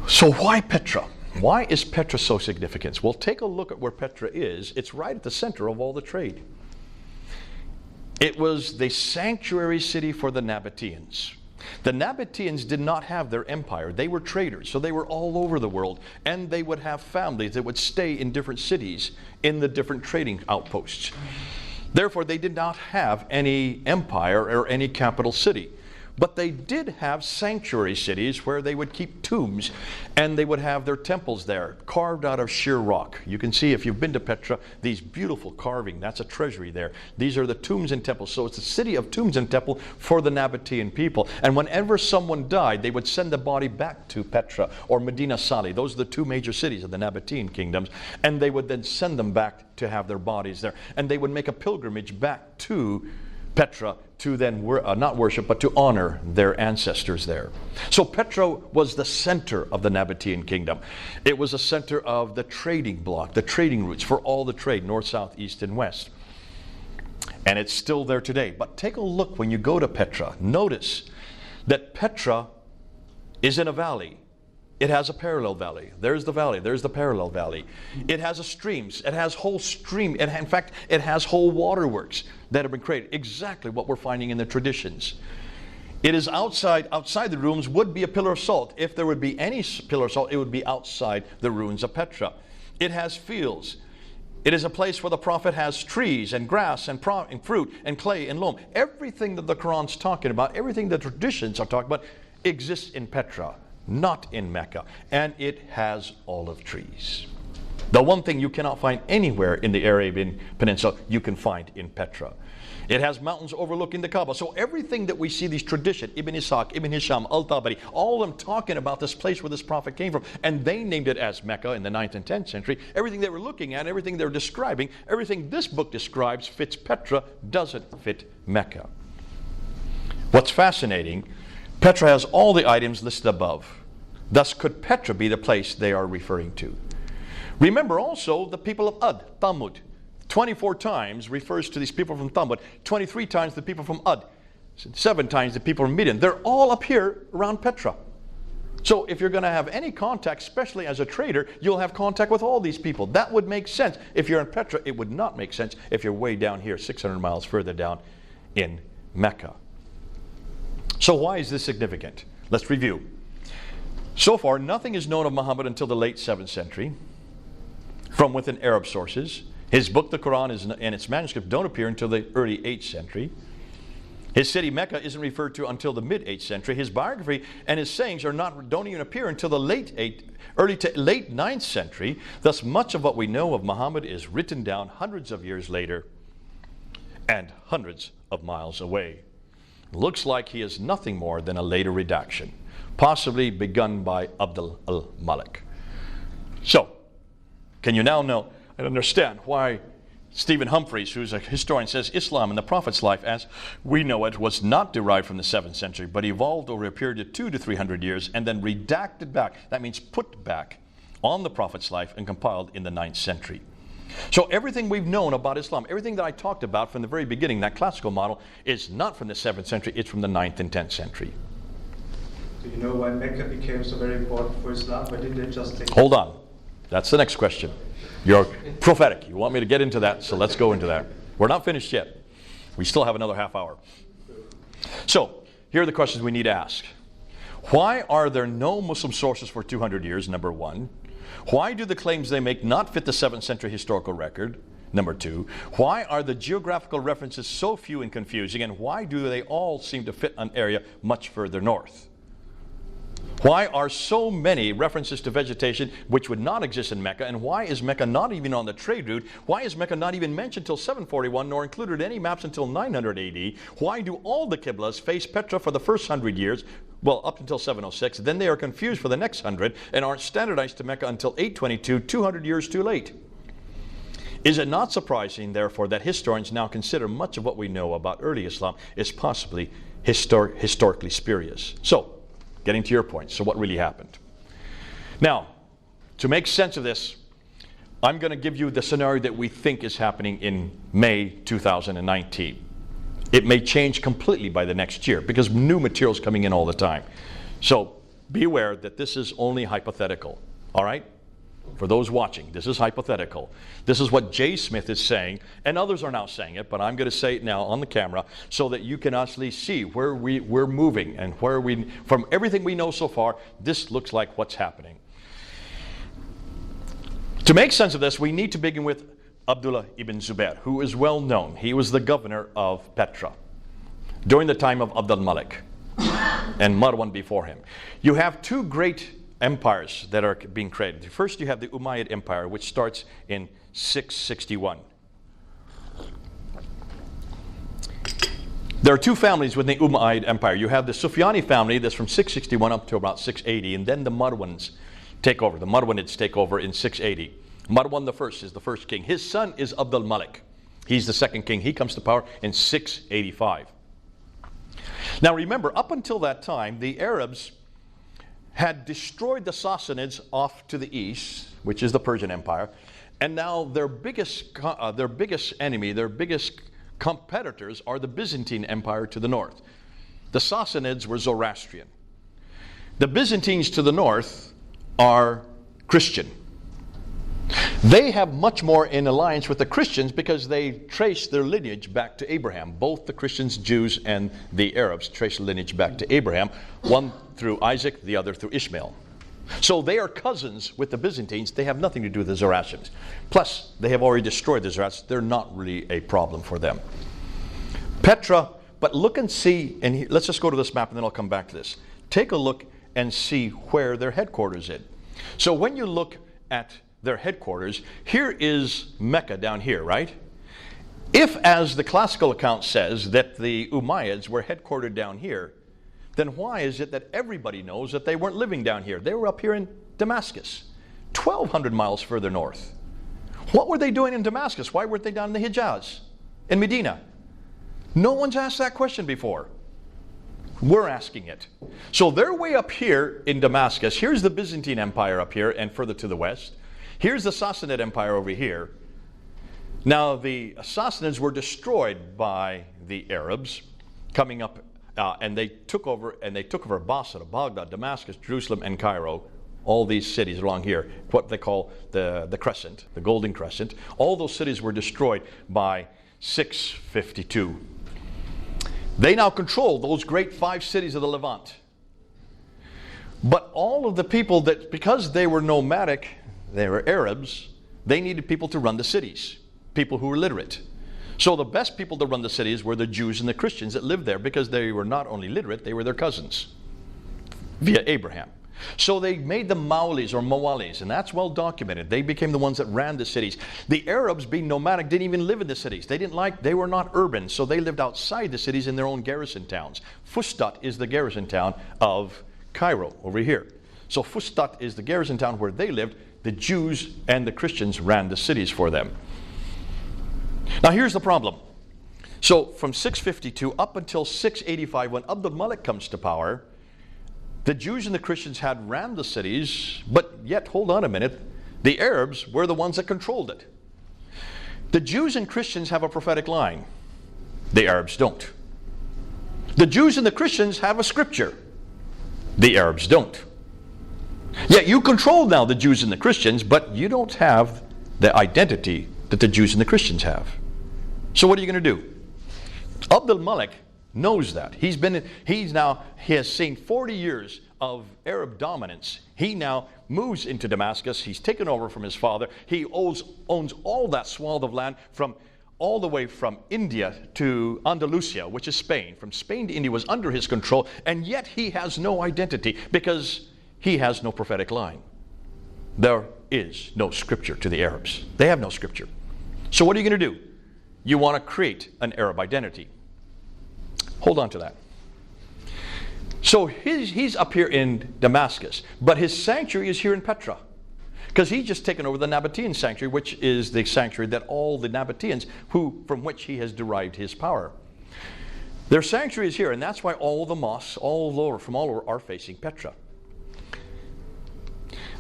[SPEAKER 1] So why Petra? Why is Petra so significant? Well, take a look at where Petra is. It's right at the center of all the trade. It was the sanctuary city for the Nabateans. The Nabateans did not have their empire. They were traders, so they were all over the world, and they would have families that would stay in different cities in the different trading outposts. Therefore, they did not have any empire or any capital city. But they did have sanctuary cities where they would keep tombs, and they would have their temples there, carved out of sheer rock. You can see, if you've been to Petra, these beautiful carving. That's a treasury there. These are the tombs and temples. So it's a city of tombs and temple for the Nabatean people. And whenever someone died, they would send the body back to Petra or Medina Sali. Those are the two major cities of the Nabatean kingdoms. And they would then send them back to have their bodies there. And they would make a pilgrimage back to Petra to then not worship, but to honor their ancestors there. So Petra was the center of the Nabatean kingdom. It was a center of the trading block, the trading routes for all the trade, north, south, east, and west. And it's still there today. But take a look when you go to Petra. Notice that Petra is in a valley. It has a parallel valley. There's the valley. There's the parallel valley. It has a streams. It has whole stream. In fact, it has whole waterworks that have been created. Exactly what we're finding in the traditions. It is outside the ruins would be a pillar of salt. If there would be any pillar of salt, it would be outside the ruins of Petra. It has fields. It is a place where the prophet has trees and grass and fruit and clay and loam. Everything that the Quran's talking about, everything the traditions are talking about, exists in Petra, not in Mecca. And it has olive trees. The one thing you cannot find anywhere in the Arabian Peninsula, you can find in Petra. It has mountains overlooking the Kaaba. So everything that we see, these traditions, Ibn Ishaq, Ibn Hisham, Al-Tabari, all of them talking about this place where this prophet came from, and they named it as Mecca in the 9th and 10th century. Everything they were looking at, everything they were describing, everything this book describes fits Petra, doesn't fit Mecca. What's fascinating, Petra has all the items listed above. Thus, could Petra be the place they are referring to? Remember also the people of Ad, Thamud. 24 times refers to these people from Thamud. 23 times the people from Ad. 7 times the people from Midian. They're all up here around Petra. So if you're going to have any contact, especially as a trader, you'll have contact with all these people. That would make sense. If you're in Petra, it would not make sense if you're way down here, 600 miles further down in Mecca. So why is this significant? Let's review. So far, nothing is known of Muhammad until the late 7th century from within Arab sources. His book, the Quran, and its manuscript don't appear until the early 8th century. His city, Mecca, isn't referred to until the mid-8th century. His biography and his sayings don't even appear until the early to late 9th century. Thus, much of what we know of Muhammad is written down hundreds of years later and hundreds of miles away. Looks like he is nothing more than a later redaction, possibly begun by Abd al-Malik. So, can you now know and understand why Stephen Humphreys, who's a historian, says Islam in the Prophet's life, as we know it, was not derived from the 7th century, but evolved over a period of 200 to 300 years and then redacted back, that means put back, on the Prophet's life and compiled in the 9th century. So everything we've known about Islam, everything that I talked about from the very beginning, that classical model, is not from the 7th century, it's from the 9th and 10th century.
[SPEAKER 3] Do you know why Mecca became so very important for Islam? Why did they just take...
[SPEAKER 1] Hold on. That's the next question. You're prophetic. You want me to get into that, so let's go into that. We're not finished yet. We still have another half hour. So, here are the questions we need to ask. Why are there no Muslim sources for 200 years, number one? Why do the claims they make not fit the 7th century historical record? Number two, why are the geographical references so few and confusing, and why do they all seem to fit an area much further north? Why are so many references to vegetation which would not exist in Mecca, and why is Mecca not even on the trade route? Why is Mecca not even mentioned until 741, nor included in any maps until 900 AD? Why do all the Qiblas face Petra for the first 100 years, well, up until 706, then they are confused for the next 100, and aren't standardized to Mecca until 822, 200 years too late? Is it not surprising, therefore, that historians now consider much of what we know about early Islam is possibly historically spurious? So, getting to your point, so what really happened? Now, to make sense of this, I'm going to give you the scenario that we think is happening in May 2019. It may change completely by the next year because new material is coming in all the time. So be aware that this is only hypothetical, all right? For those watching, this is hypothetical. This is what Jay Smith is saying, and others are now saying it, but I'm going to say it now on the camera so that you can actually see where we're moving and where from everything we know so far, this looks like what's happening. To make sense of this, we need to begin with Abdullah ibn Zubair, who is well known. He was the governor of Petra during the time of Abd al-Malik and Marwan before him. You have two great empires that are being created. First, you have the Umayyad Empire, which starts in 661. There are two families within the Umayyad Empire. You have the Sufyani family that's from 661 up to about 680, and then the Marwans take over. The Marwanids take over in 680. Marwan the first is the first king. His son is Abd al-Malik. He's the second king. He comes to power in 685. Now remember, up until that time, the Arabs had destroyed the Sassanids off to the east, which is the Persian Empire, and now their biggest enemy, their biggest competitors are the Byzantine Empire to the north. The Sassanids were Zoroastrian. The Byzantines to the north are Christian. They have much more in alliance with the Christians because they trace their lineage back to Abraham. Both the Christians, Jews, and the Arabs trace lineage back to Abraham, one through Isaac, the other through Ishmael. So they are cousins with the Byzantines. They have nothing to do with the Zoroastrians. Plus, they have already destroyed the Zoroastrians. They're not really a problem for them. Petra, but look and see, and let's just go to this map and then I'll come back to this. Take a look and see where their headquarters is. So when you look at their headquarters. Here is Mecca down here, right? If, as the classical account says, that the Umayyads were headquartered down here, then why is it that everybody knows that they weren't living down here? They were up here in Damascus, 1,200 miles further north. What were they doing in Damascus? Why weren't they down in the Hijaz, in Medina? No one's asked that question before. We're asking it. So they're way up here in Damascus. Here's the Byzantine Empire up here and further to the west. Here's the Sassanid Empire over here. Now the Sassanids were destroyed by the Arabs coming up, and they took over Basra, Baghdad, Damascus, Jerusalem, and Cairo. All these cities along here, what they call the Crescent, the Golden Crescent. All those cities were destroyed by 652. They now control those great 5 cities of the Levant. But all of the people that, because they were nomadic, they were Arabs, they needed people to run the cities, people who were literate. So the best people to run the cities were the Jews and the Christians that lived there, because they were not only literate, they were their cousins via Abraham. So they made them Mawlis or Mawalis, and that's well documented. They became the ones that ran the cities. The Arabs, being nomadic, didn't even live in the cities. They were not urban, so they lived outside the cities in their own garrison towns. Fustat is the garrison town of Cairo, over here. So Fustat is the garrison town where they lived. The Jews and the Christians ran the cities for them. Now here's the problem. So from 652 up until 685, when Abdul Malik comes to power, the Jews and the Christians had ran the cities, but yet, hold on a minute, the Arabs were the ones that controlled it. The Jews and Christians have a prophetic line. The Arabs don't. The Jews and the Christians have a scripture. The Arabs don't. Yet you control now the Jews and the Christians, but you don't have the identity that the Jews and the Christians have. So what are you going to do? Abdul Malik knows that. He has seen 40 years of Arab dominance. He now moves into Damascus. He's taken over from his father. He owns all that swath of land from all the way from India to Andalusia, which is Spain. From Spain to India was under his control, and yet he has no identity because he has no prophetic line. There is no scripture to the Arabs. They have no scripture. So what are you going to do? You want to create an Arab identity. Hold on to that. So he's up here in Damascus, but his sanctuary is here in Petra, because he's just taken over the Nabatean sanctuary, which is the sanctuary that all the Nabateans, from which he has derived his power. Their sanctuary is here, and that's why all the mosques from all over are facing Petra.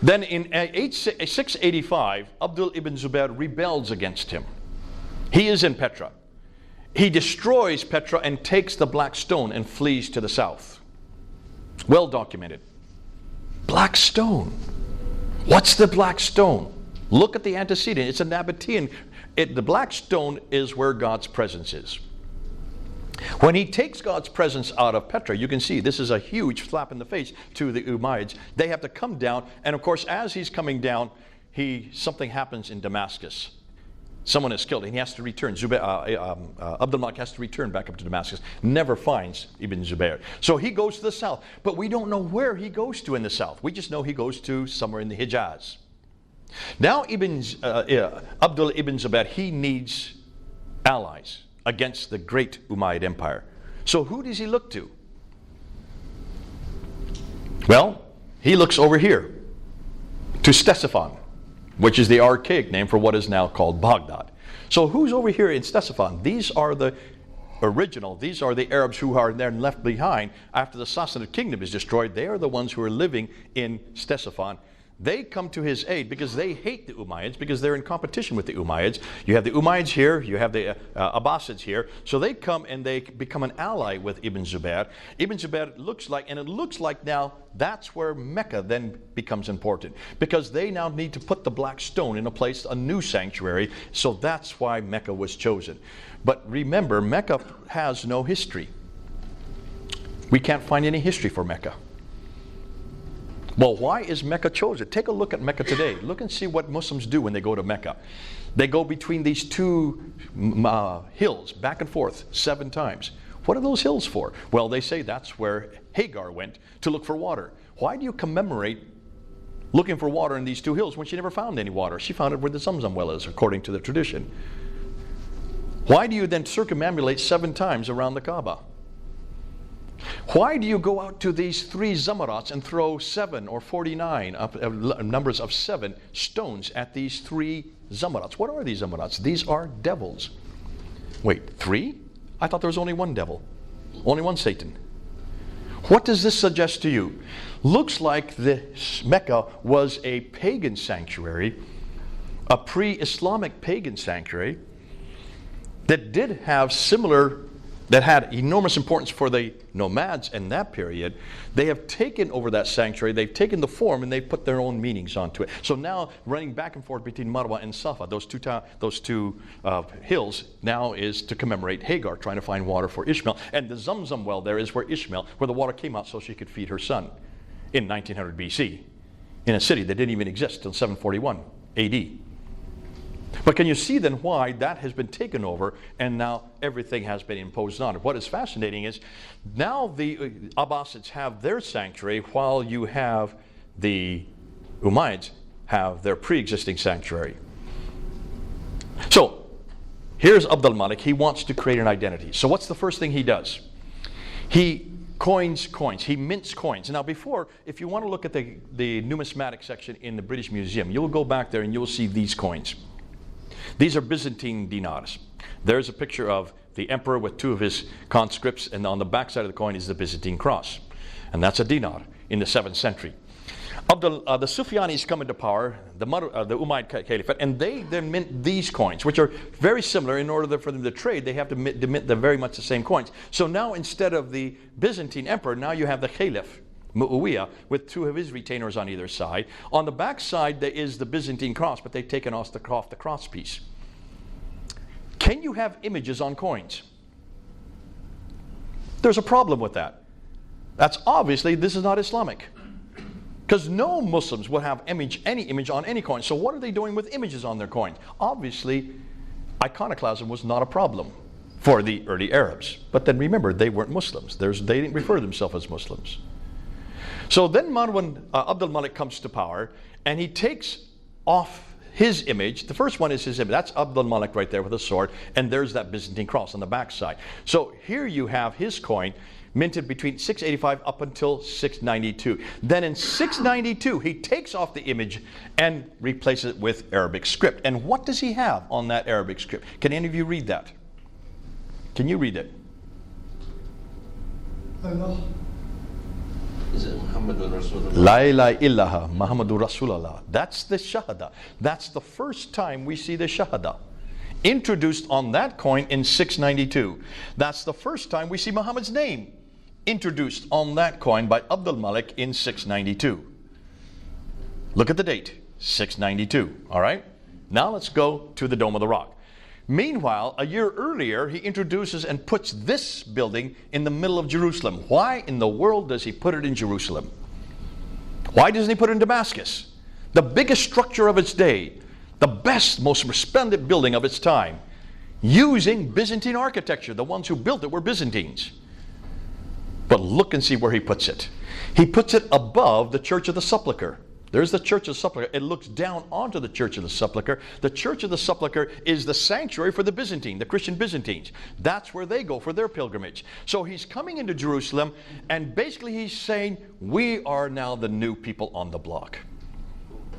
[SPEAKER 1] Then in 685, Abdul ibn Zubayr rebels against him. He is in Petra. He destroys Petra and takes the black stone and flees to the south. Well documented. Black stone. What's the black stone? Look at the antecedent. It's a Nabatean. The black stone is where God's presence is. When he takes God's presence out of Petra, you can see this is a huge slap in the face to the Umayyads. They have to come down, and of course, as he's coming down, something happens in Damascus. Someone is killed, and he has to return. Abdul Malik has to return back up to Damascus. Never finds Ibn Zubayr. So he goes to the south, but we don't know where he goes to in the south. We just know he goes to somewhere in the Hijaz. Now Abdul ibn Zubayr, he needs allies against the great Umayyad Empire. So who does he look to? Well, he looks over here to Ctesiphon, which is the archaic name for what is now called Baghdad. So who's over here in Ctesiphon? These are the Arabs who are then left behind after the Sassanid kingdom is destroyed. They are the ones who are living in Ctesiphon. They come to his aid because they hate the Umayyads, because they're in competition with the Umayyads. You have the Umayyads here, you have the Abbasids here. So they come and they become an ally with Ibn Zubayr. Ibn Zubayr looks like now that's where Mecca then becomes important, because they now need to put the black stone in a place, a new sanctuary. So that's why Mecca was chosen. But remember, Mecca has no history. We can't find any history for Mecca. Well, why is Mecca chosen? Take a look at Mecca today. Look and see what Muslims do when they go to Mecca. They go between these two hills, back and forth, 7 times. What are those hills for? Well, they say that's where Hagar went to look for water. Why do you commemorate looking for water in these two hills when she never found any water. She found it where the Zamzam well is, according to the tradition. Why do you then circumambulate 7 times around the Kaaba? Why do you go out to these 3 zamarats and throw 7 or 49, numbers of 7 stones at these 3 zamarats? What are these zamarats? These are devils. Wait, 3? I thought there was only 1 devil. Only 1 Satan. What does this suggest to you? Looks like this Mecca was a pagan sanctuary, a pre-Islamic pagan sanctuary that did have that had enormous importance for the nomads in that period. They have taken over that sanctuary, they've taken the form, and they've put their own meanings onto it. So now, running back and forth between Marwa and Safa, those two hills, now is to commemorate Hagar trying to find water for Ishmael. And the Zamzam well there is where the water came out so she could feed her son in 1900 BC, in a city that didn't even exist until 741 AD. But can you see then why that has been taken over and now everything has been imposed on it? What is fascinating is now the Abbasids have their sanctuary while you have the Umayyads have their pre-existing sanctuary. So here's Abd al-Malik. He wants to create an identity. So what's the first thing he does? He coins coins. He mints coins. Now before, if you want to look at the numismatic section in the British Museum, you'll go back there and you'll see these coins. These are Byzantine dinars. There's a picture of the emperor with 2 of his conscripts, and on the back side of the coin is the Byzantine cross. And that's a dinar in the 7th century. The Sufyanis come into power, the Umayyad Caliphate, and they then mint these coins, which are very similar. In order for them to trade, they have to mint very much the same coins. So now instead of the Byzantine emperor, now you have the Caliph, Muawiyah, with 2 of his retainers on either side. On the back side there is the Byzantine cross, but they've taken off the cross piece. Can you have images on coins? There's a problem with that. That's obviously, this is not Islamic. Because no Muslims would have any image on any coin. So what are they doing with images on their coins? Obviously, iconoclasm was not a problem for the early Arabs. But then remember, they weren't Muslims. They didn't refer to themselves as Muslims. So then Abd al-Malik comes to power, and he takes off his image. The first one is his image. That's Abd al-Malik right there with a sword, and there's that Byzantine cross on the back side. So here you have his coin, minted between 685 up until 692. Then in 692, he takes off the image and replaces it with Arabic script. And what does he have on that Arabic script? Can any of you read that? Can you read it?
[SPEAKER 3] Allah.
[SPEAKER 5] Is it Muhammadur Rasulullah?
[SPEAKER 1] La ilaha illallah Muhammadur Rasulullah. That's the Shahada. That's the first time we see the Shahada introduced on that coin in 692. That's the first time we see Muhammad's name introduced on that coin by Abd al-Malik in 692. Look at the date, 692. All right? Now let's go to the Dome of the Rock. Meanwhile, a year earlier, he introduces and puts this building in the middle of Jerusalem. Why in the world does he put it in Jerusalem? Why doesn't he put it in Damascus? The biggest structure of its day, the best, most resplendent building of its time, using Byzantine architecture. The ones who built it were Byzantines. But look and see where he puts it. He puts it above the Church of the Sepulchre. There's the Church of the Sepulchre. It looks down onto the Church of the Sepulchre. The Church of the Sepulchre is the sanctuary for the Byzantine, the Christian Byzantines. That's where they go for their pilgrimage. So he's coming into Jerusalem, and basically he's saying, we are now the new people on the block.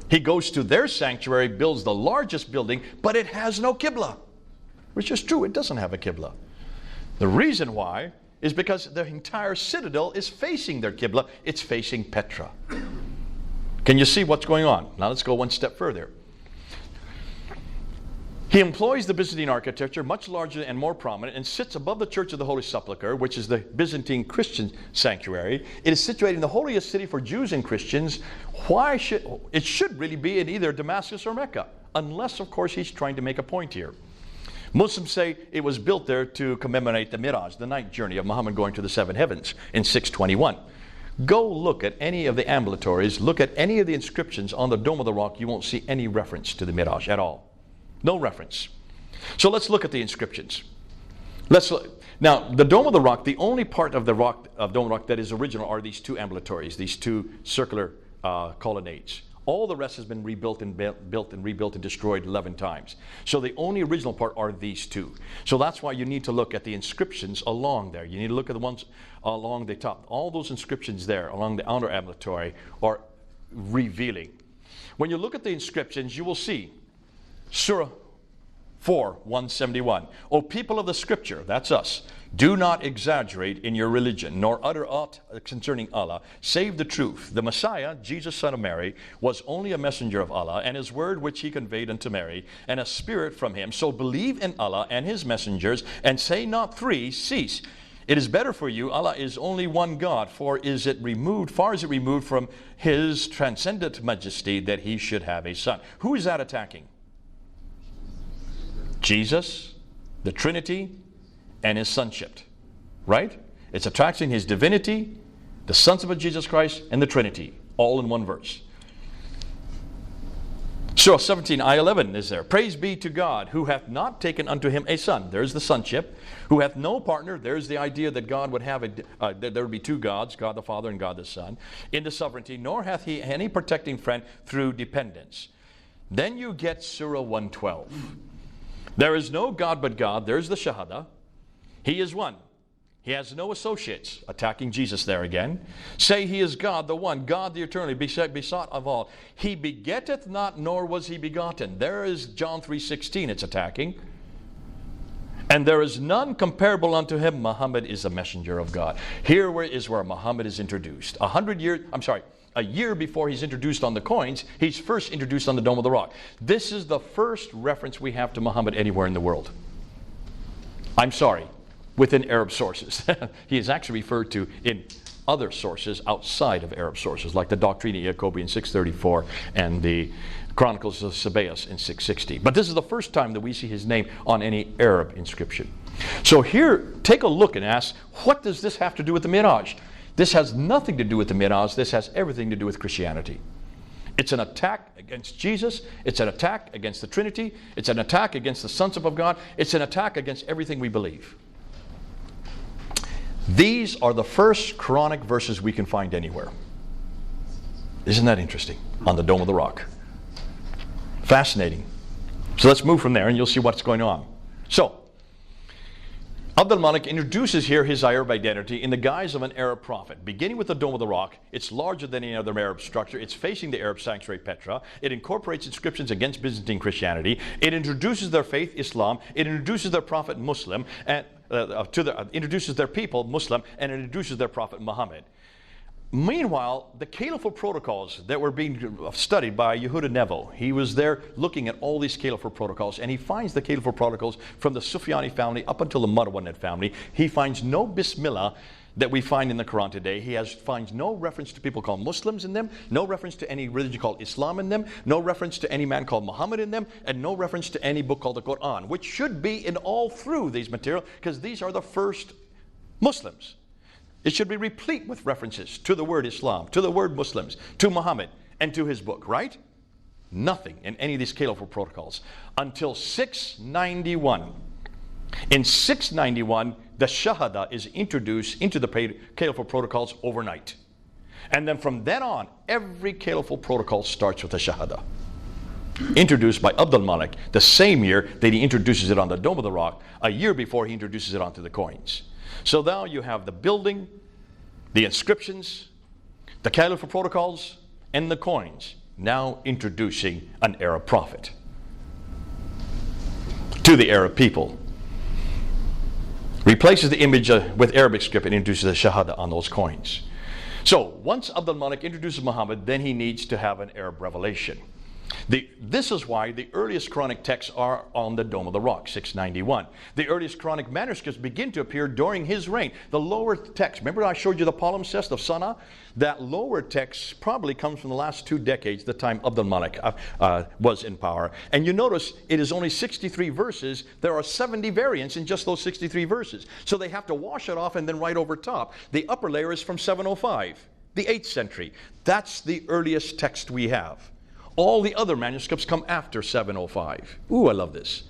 [SPEAKER 1] He goes to their sanctuary, builds the largest building, but it has no Qibla. Which is true, it doesn't have a Qibla. The reason why is because the entire citadel is facing their Qibla. It's facing Petra. Can you see what's going on? Now let's go one step further. He employs the Byzantine architecture, much larger and more prominent, and sits above the Church of the Holy Sepulchre, which is the Byzantine Christian sanctuary. It is situated in the holiest city for Jews and Christians. It should really be in either Damascus or Mecca, unless, of course, he's trying to make a point here. Muslims say it was built there to commemorate the Miraj, the night journey of Muhammad going to the 7 heavens in 621. Go look at any of the ambulatories, look at any of the inscriptions on the Dome of the Rock. You won't see any reference to the Miraj at all. No reference. So let's look at the inscriptions. Now, the Dome of the Rock, the only part of the rock, of Dome of the Rock that is original are these 2 ambulatories, these 2 circular colonnades. All the rest has been rebuilt and built and rebuilt and destroyed 11 times. So the only original part are these two. So that's why you need to look at the inscriptions along there. You need to look at the ones along the top. All those inscriptions there along the outer ambulatory are revealing. When you look at the inscriptions, you will see Surah 4:171. O people of the Scripture, that's us, do not exaggerate in your religion, nor utter aught concerning Allah, save the truth. The Messiah, Jesus son of Mary, was only a messenger of Allah, and his word which he conveyed unto Mary, and a spirit from him. So believe in Allah and his messengers, and say not three, cease. It is better for you, Allah is only one God, far is it removed from his transcendent majesty that he should have a son. Who is that attacking? Jesus, the Trinity, and his sonship, right? It's attacking his divinity, the sonship of Jesus Christ, and the Trinity, all in one verse. Surah 17, ayah 11 is there. Praise be to God, who hath not taken unto him a son. There's the sonship. Who hath no partner. There's the idea that God would have there would be two gods, God the Father and God the Son, in the sovereignty. Nor hath he any protecting friend through dependence. Then you get Surah 112. There is no God but God. There's the Shahada. He is one. He has no associates. Attacking Jesus there again. Say he is God, the one, God the eternally, besought of all. He begetteth not, nor was he begotten. There is John 3:16 it's attacking. And there is none comparable unto him. Muhammad is a messenger of God. Here is where Muhammad is introduced. A year before he's introduced on the coins, he's first introduced on the Dome of the Rock. This is the first reference we have to Muhammad anywhere in the world. I'm sorry, within Arab sources. He is actually referred to in other sources outside of Arab sources, like the Doctrina Jacobi in 634 and the Chronicles of Sabaeus in 660. But this is the first time that we see his name on any Arab inscription. So here, take a look and ask, what does this have to do with the Miraj? This has nothing to do with the Miraj. This has everything to do with Christianity. It's an attack against Jesus. It's an attack against the Trinity. It's an attack against the sonship of God. It's an attack against everything we believe. These are the first Quranic verses we can find anywhere. Isn't that interesting? On the Dome of the Rock. Fascinating. So let's move from there and you'll see what's going on. So, Abdul Malik introduces here his Arab identity in the guise of an Arab prophet. Beginning with the Dome of the Rock, it's larger than any other Arab structure. It's facing the Arab sanctuary Petra. It incorporates inscriptions against Byzantine Christianity. It introduces their faith, Islam. It introduces their prophet, Muslim, and introduces their people, Muslim, and it introduces their prophet, Muhammad. Meanwhile, the caliphal protocols that were being studied by Yehuda Nevo, he was there looking at all these caliphal protocols, and he finds the caliphal protocols from the Sufyani family up until the Marwanid family. He finds no Bismillah that we find in the Quran today. He finds no reference to people called Muslims in them, no reference to any religion called Islam in them, no reference to any man called Muhammad in them, and no reference to any book called the Quran, which should be in all through these material, because these are the first Muslims. It should be replete with references to the word Islam, to the word Muslims, to Muhammad, and to his book, right? Nothing in any of these caliphal protocols until 691. In 691, the Shahada is introduced into the caliphal protocols overnight. And then from then on, every caliphal protocol starts with the Shahada. Introduced by Abdul Malik the same year that he introduces it on the Dome of the Rock, a year before he introduces it onto the coins. So now you have the building, the inscriptions, the caliphal protocols, and the coins, now introducing an Arab prophet to the Arab people. Replaces the image with Arabic script and introduces the Shahada on those coins. So once Abdul Malik introduces Muhammad, then he needs to have an Arab revelation. This is why the earliest Quranic texts are on the Dome of the Rock, 691. The earliest Quranic manuscripts begin to appear during his reign. The lower text, remember I showed you the palimpsest of Sana? That lower text probably comes from the last 2 decades, the time Abdul Malik was in power. And you notice it is only 63 verses. There are 70 variants in just those 63 verses. So they have to wash it off and then write over top. The upper layer is from 705, the 8th century. That's the earliest text we have. All the other manuscripts come after 705. Ooh, I love this.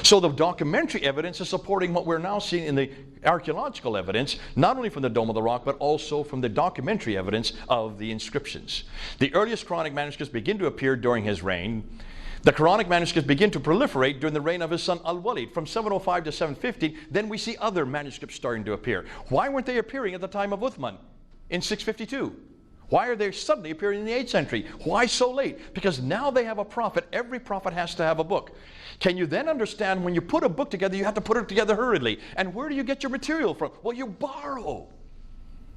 [SPEAKER 1] So the documentary evidence is supporting what we're now seeing in the archaeological evidence, not only from the Dome of the Rock, but also from the documentary evidence of the inscriptions. The earliest Quranic manuscripts begin to appear during his reign. The Quranic manuscripts begin to proliferate during the reign of his son Al-Walid from 705 to 715. Then we see other manuscripts starting to appear. Why weren't they appearing at the time of Uthman in 652? Why are they suddenly appearing in the 8th century? Why so late? Because now they have a prophet. Every prophet has to have a book. Can you then understand when you put a book together, you have to put it together hurriedly? And where do you get your material from? Well, you borrow.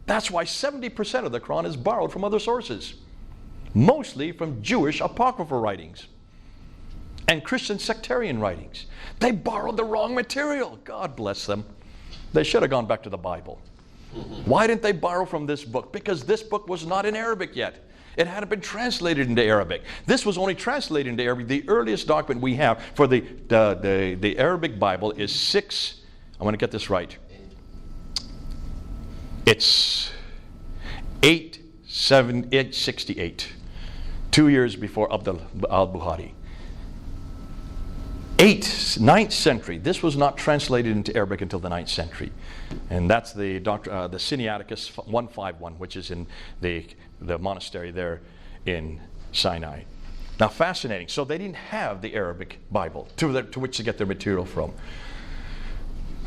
[SPEAKER 1] That's why 70% of the Quran is borrowed from other sources, mostly from Jewish apocryphal writings and Christian sectarian writings. They borrowed the wrong material. God bless them. They should have gone back to the Bible. Why didn't they borrow from this book? Because this book was not in Arabic yet. It hadn't been translated into Arabic. This was only translated into Arabic. The earliest document we have for the Arabic Bible is I want to get this right. It's 868, 2 years before Abd al-Bukhari. 9th century. This was not translated into Arabic until the 9th century. And that's the Sinaiticus 151, which is in the monastery there in Sinai. Now, fascinating. So they didn't have the Arabic Bible to which to get their material from.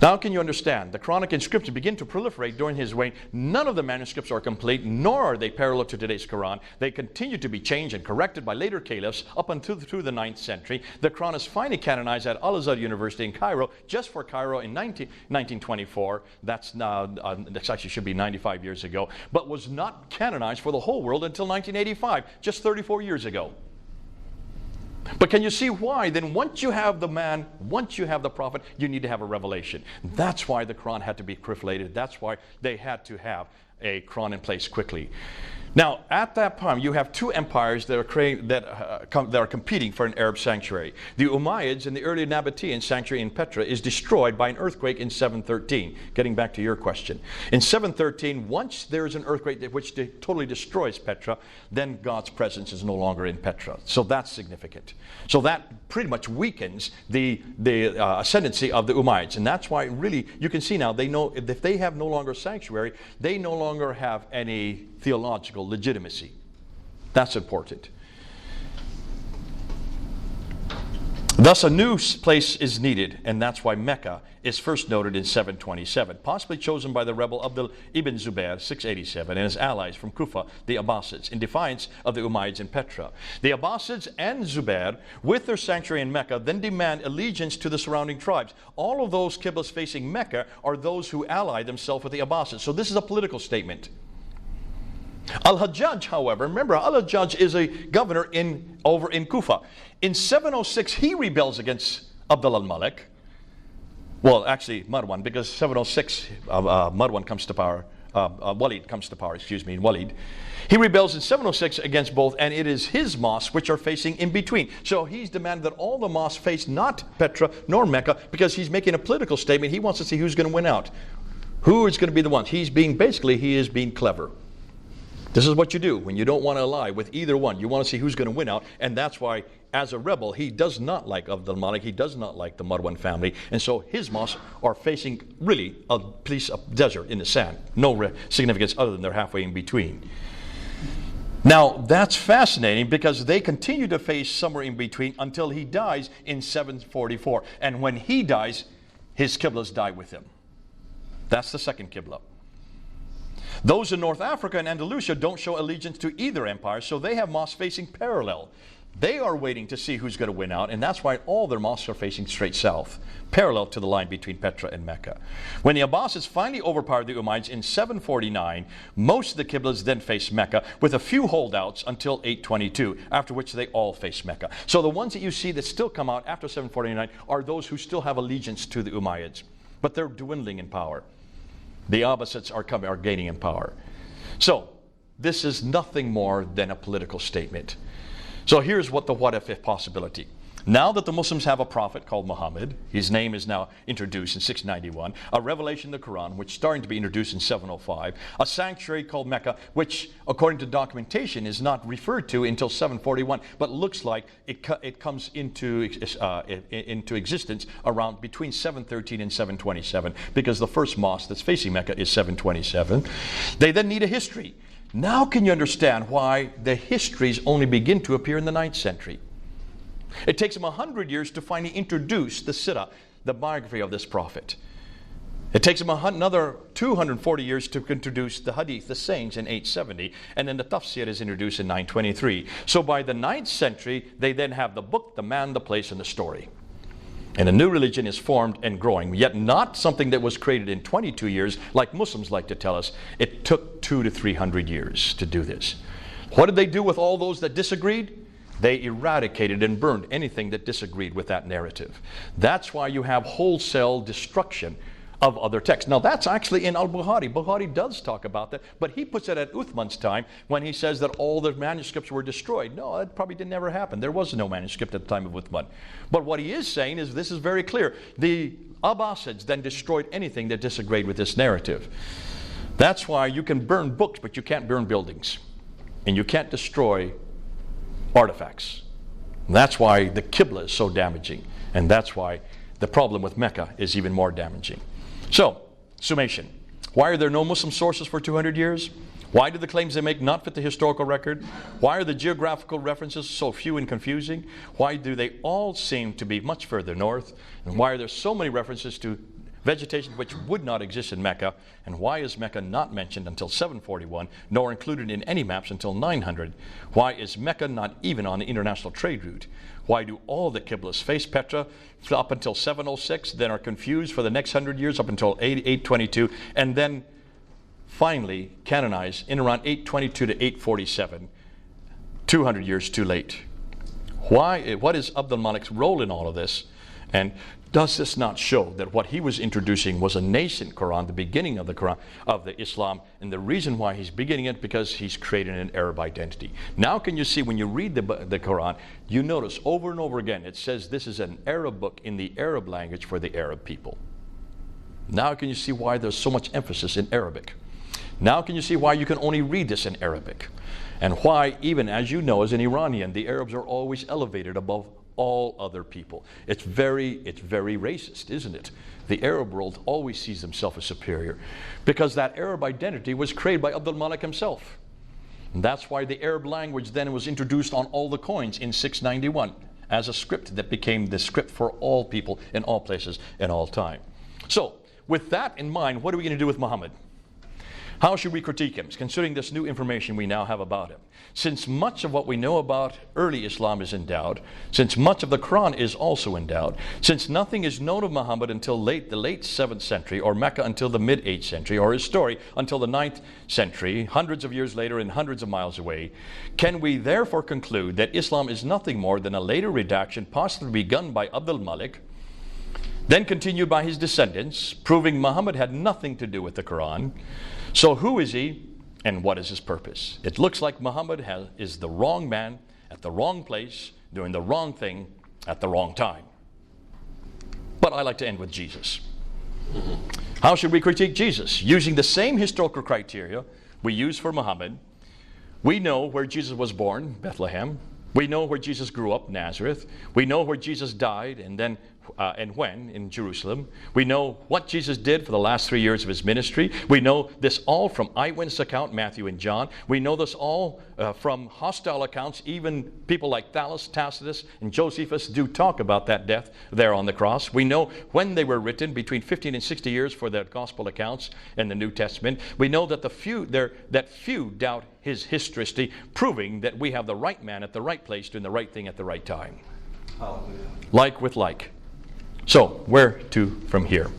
[SPEAKER 1] Now can you understand? The Quranic inscriptions begin to proliferate during his reign. None of the manuscripts are complete, nor are they parallel to today's Quran. They continue to be changed and corrected by later caliphs up until through the 9th century. The Quran is finally canonized at Al-Azhar University in Cairo, just for Cairo in 1924. That's actually should be 95 years ago, but was not canonized for the whole world until 1985, just 34 years ago. But can you see why? Then once you have the man, once you have the prophet, you need to have a revelation. That's why the Quran had to be proliferated. That's why they had to have a Quran in place quickly. Now, at that time, you have two empires that are competing for an Arab sanctuary. The Umayyads and the early Nabatean sanctuary in Petra is destroyed by an earthquake in 713. Getting back to your question. In 713, once there is an earthquake which totally destroys Petra, then God's presence is no longer in Petra. So that's significant. So that pretty much weakens the ascendancy of the Umayyads. And that's why really, you can see now, they know if they have no longer sanctuary, they no longer have any theological legitimacy. That's important. Thus, a new place is needed, and that's why Mecca is first noted in 727, possibly chosen by the rebel Abdul ibn Zubair, 687, and his allies from Kufa, the Abbasids, in defiance of the Umayyads in Petra. The Abbasids and Zubair, with their sanctuary in Mecca, then demand allegiance to the surrounding tribes. All of those qiblas facing Mecca are those who ally themselves with the Abbasids. So this is a political statement. Al-Hajjaj, however, remember, Al-Hajjaj is a governor over in Kufa. In 706, he rebels against Abdul al-Malik. Well, actually, Marwan, because 706, Marwan comes to power. Walid comes to power, Walid. He rebels in 706 against both, and it is his mosques which are facing in between. So he's demanded that all the mosques face not Petra nor Mecca, because he's making a political statement. He wants to see who's going to win out. Who is going to be the one? He is being clever. This is what you do when you don't want to ally with either one. You want to see who's going to win out, and that's why, as a rebel, he does not like Abdul Malik. He does not like the Marwan family, and so his mosques are facing really a piece of desert in the sand. No significance other than they're halfway in between. Now, that's fascinating because they continue to face somewhere in between until he dies in 744. And when he dies, his qiblas die with him. That's the second qibla. Those in North Africa and Andalusia don't show allegiance to either empire, so they have mosques facing parallel. They are waiting to see who's going to win out, and that's why all their mosques are facing straight south, parallel to the line between Petra and Mecca. When the Abbasids finally overpowered the Umayyads in 749, most of the qiblas then faced Mecca, with a few holdouts until 822, after which they all face Mecca. So the ones that you see that still come out after 749 are those who still have allegiance to the Umayyads, but they're dwindling in power. The Abbasids are gaining in power. So this is nothing more than a political statement. So here's what if possibility. Now that the Muslims have a prophet called Muhammad, his name is now introduced in 691, a revelation of the Quran, which is starting to be introduced in 705, a sanctuary called Mecca, which according to documentation is not referred to until 741, but looks like it comes into existence around between 713 and 727, because the first mosque that's facing Mecca is 727. They then need a history. Now can you understand why the histories only begin to appear in the 9th century? It takes them 100 years to finally introduce the Sirah, the biography of this prophet. It takes them another 240 years to introduce the Hadith, the sayings, in 870, and then the Tafsir is introduced in 923. So by the 9th century, they then have the book, the man, the place, and the story. And a new religion is formed and growing, yet not something that was created in 22 years, like Muslims like to tell us. It took 200 to 300 years to do this. What did they do with all those that disagreed? They eradicated and burned anything that disagreed with that narrative. That's why you have wholesale destruction of other texts. Now that's actually in Al-Bukhari. Bukhari does talk about that, but he puts it at Uthman's time when he says that all the manuscripts were destroyed. No, that probably didn't ever happen. There was no manuscript at the time of Uthman. But what he is saying is this is very clear. The Abbasids then destroyed anything that disagreed with this narrative. That's why you can burn books, but you can't burn buildings. And you can't destroy artifacts. And that's why the Qibla is so damaging. And that's why the problem with Mecca is even more damaging. So, summation. Why are there no Muslim sources for 200 years? Why do the claims they make not fit the historical record? Why are the geographical references so few and confusing? Why do they all seem to be much further north? And why are there so many references to vegetation which would not exist in Mecca? And why is Mecca not mentioned until 741, nor included in any maps until 900? Why is Mecca not even on the international trade route? Why do all the Qiblas face Petra up until 706, then are confused for the next 100 years up until 822, and then finally canonized in around 822 to 847, 200 years too late? What is Abdul Malik's role in all of this? And does this not show that what he was introducing was a nascent Quran, the beginning of the Quran, of the Islam, and the reason why he's beginning it because he's creating an Arab identity. Now can you see when you read the Quran, you notice over and over again it says this is an Arab book in the Arab language for the Arab people. Now can you see why there's so much emphasis in Arabic? Now can you see why you can only read this in Arabic? And why, even as you know, as an Iranian, the Arabs are always elevated above all other people. It's very racist, isn't it? The Arab world always sees themselves as superior because that Arab identity was created by Abdul Malik himself. And that's why the Arab language then was introduced on all the coins in 691 as a script that became the script for all people in all places and all time. So, with that in mind, what are we going to do with Muhammad? How should we critique him, considering this new information we now have about him? Since much of what we know about early Islam is in doubt, since much of the Quran is also in doubt, since nothing is known of Muhammad until the late 7th century, or Mecca until the mid-8th century, or his story until the 9th century, hundreds of years later and hundreds of miles away, can we therefore conclude that Islam is nothing more than a later redaction possibly begun by Abdul Malik, then continued by his descendants, proving Muhammad had nothing to do with the Quran? So who is he and what is his purpose? It looks like Muhammad is the wrong man at the wrong place, doing the wrong thing at the wrong time. But I like to end with Jesus. How should we critique Jesus? Using the same historical criteria we use for Muhammad. We know where Jesus was born, Bethlehem. We know where Jesus grew up, Nazareth. We know where Jesus died and when in Jerusalem. We know what Jesus did for the last 3 years of his ministry. We know this all from eyewitness account, Matthew and John. We know this all from hostile accounts. Even people like Tacitus and Josephus do talk about that death there on the cross. We know when they were written, between 15 and 60 years for the gospel accounts in the New Testament. We know that few doubt his historicity, proving that we have the right man at the right place doing the right thing at the right time.
[SPEAKER 5] Hallelujah.
[SPEAKER 1] Like with like. So, where to from here?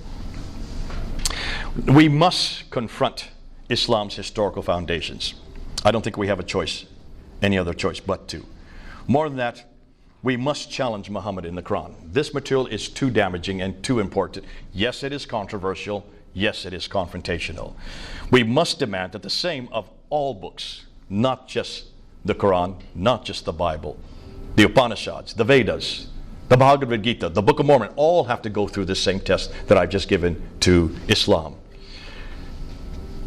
[SPEAKER 1] We must confront Islam's historical foundations. I don't think we have a choice, any other choice but to. More than that, we must challenge Muhammad in the Quran. This material is too damaging and too important. Yes, it is controversial. Yes, it is confrontational. We must demand that the same of all books, not just the Quran, not just the Bible, the Upanishads, the Vedas, the Bhagavad Gita, the Book of Mormon, all have to go through this same test that I've just given to Islam.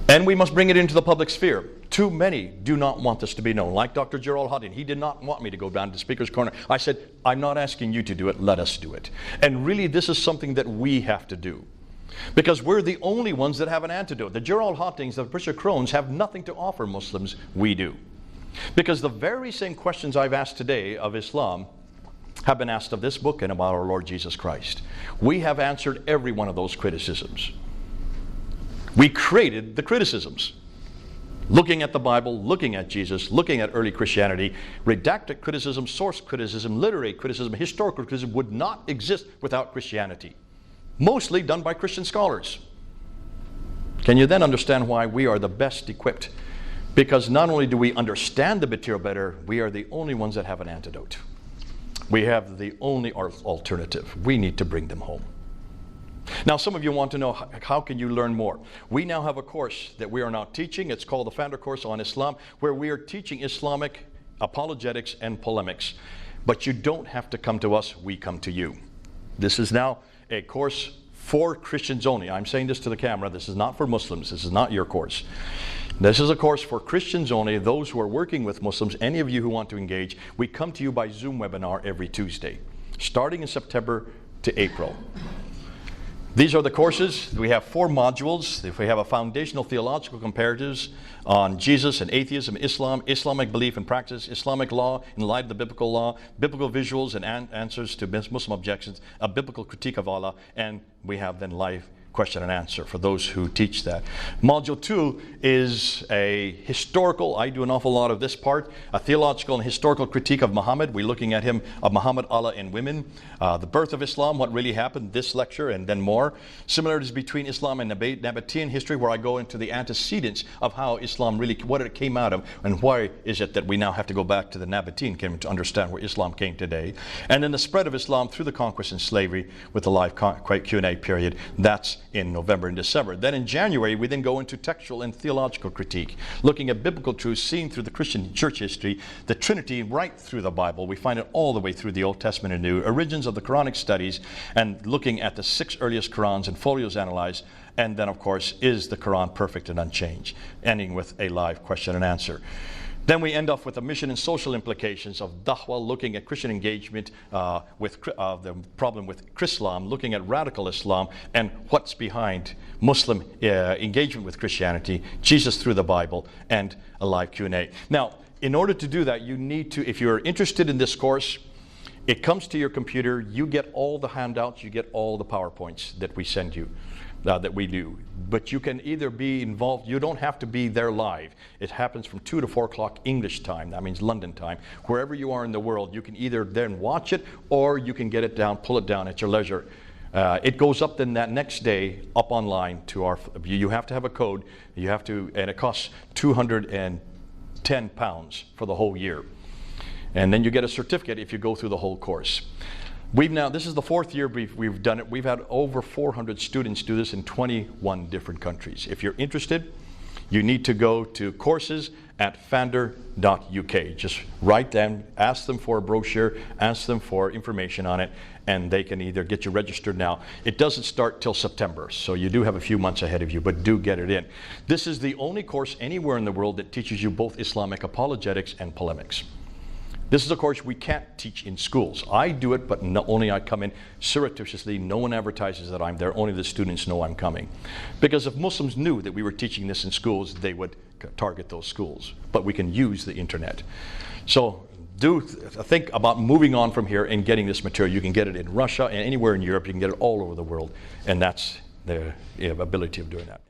[SPEAKER 1] And we must bring it into the public sphere. Too many do not want this to be known. Like Dr. Gerald Hutton, he did not want me to go down to Speaker's Corner. I said, I'm not asking you to do it, let us do it. And really, this is something that we have to do. Because we're the only ones that have an antidote. The Gerald Hottings, the Patricia Crones have nothing to offer Muslims. We do. Because the very same questions I've asked today of Islam have been asked of this book and about our Lord Jesus Christ. We have answered every one of those criticisms. We created the criticisms. Looking at the Bible, looking at Jesus, looking at early Christianity, redacted criticism, source criticism, literary criticism, historical criticism would not exist without Christianity. Mostly done by Christian scholars. Can you then understand why we are the best equipped? Because not only do we understand the material better, we are the only ones that have an antidote. We have the only alternative. We need to bring them home. Now, some of you want to know, how can you learn more? We now have a course that we are now teaching. It's called the Founder Course on Islam, where we are teaching Islamic apologetics and polemics. But you don't have to come to us, we come to you. This is now a course for Christians only. I'm saying this to the camera. This is not for Muslims. This is not your course. This is a course for Christians only, those who are working with Muslims, any of you who want to engage. We come to you by Zoom webinar every Tuesday, starting in September to April. These are the courses. We have 4 modules. We have a foundational theological comparatives on Jesus and atheism, Islam, Islamic belief and practice, Islamic law in light of the biblical law, biblical visuals and answers to Muslim objections, a biblical critique of Allah, and we have then live question and answer for those who teach that. Module 2 is a historical, I do an awful lot of this part, a theological and historical critique of Muhammad. We're looking at him, of Muhammad, Allah, and women. The birth of Islam, what really happened, this lecture, and then more. Similarities between Islam and Nabatean history, where I go into the antecedents of how Islam really, what it came out of, and why is it that we now have to go back to the Nabatean kingdom to understand where Islam came today. And then the spread of Islam through the conquest and slavery with the live Q&A period. That's in November and December. Then in January, we then go into textual and theological critique, looking at biblical truths seen through the Christian church history, the Trinity right through the Bible. We find it all the way through the Old Testament and New, origins of the Quranic studies, and looking at the 6 earliest Qurans and folios analyzed. And then, of course, is the Quran perfect and unchanged? Ending with a live question and answer. Then we end off with the mission and social implications of da'wah, looking at Christian engagement with the problem with Chrislam, looking at radical Islam and what's behind Muslim engagement with Christianity, Jesus through the Bible, and a live Q&A. Now, in order to do that, you need to, if you're interested in this course, it comes to your computer, you get all the handouts, you get all the PowerPoints that we send you. That we do. But you can either be involved, you don't have to be there live. It happens from 2 to 4 o'clock English time, that means London time. Wherever you are in the world, you can either then watch it or you can get it down, pull it down at your leisure. It goes up then that next day, up online to our, you have to have a code, you have to, and it costs £210 for the whole year. And then you get a certificate if you go through the whole course. We've now, this is the 4th year we've done it. We've had over 400 students do this in 21 different countries. If you're interested, you need to go to courses@fander.uk. Just write them, ask them for a brochure, ask them for information on it, and they can either get you registered now. It doesn't start till September, so you do have a few months ahead of you, but do get it in. This is the only course anywhere in the world that teaches you both Islamic apologetics and polemics. This is a course we can't teach in schools. I do it, but only I come in surreptitiously. No one advertises that I'm there. Only the students know I'm coming. Because if Muslims knew that we were teaching this in schools, they would target those schools. But we can use the internet. So do think about moving on from here and getting this material. You can get it in Russia and anywhere in Europe. You can get it all over the world. And that's the ability of doing that.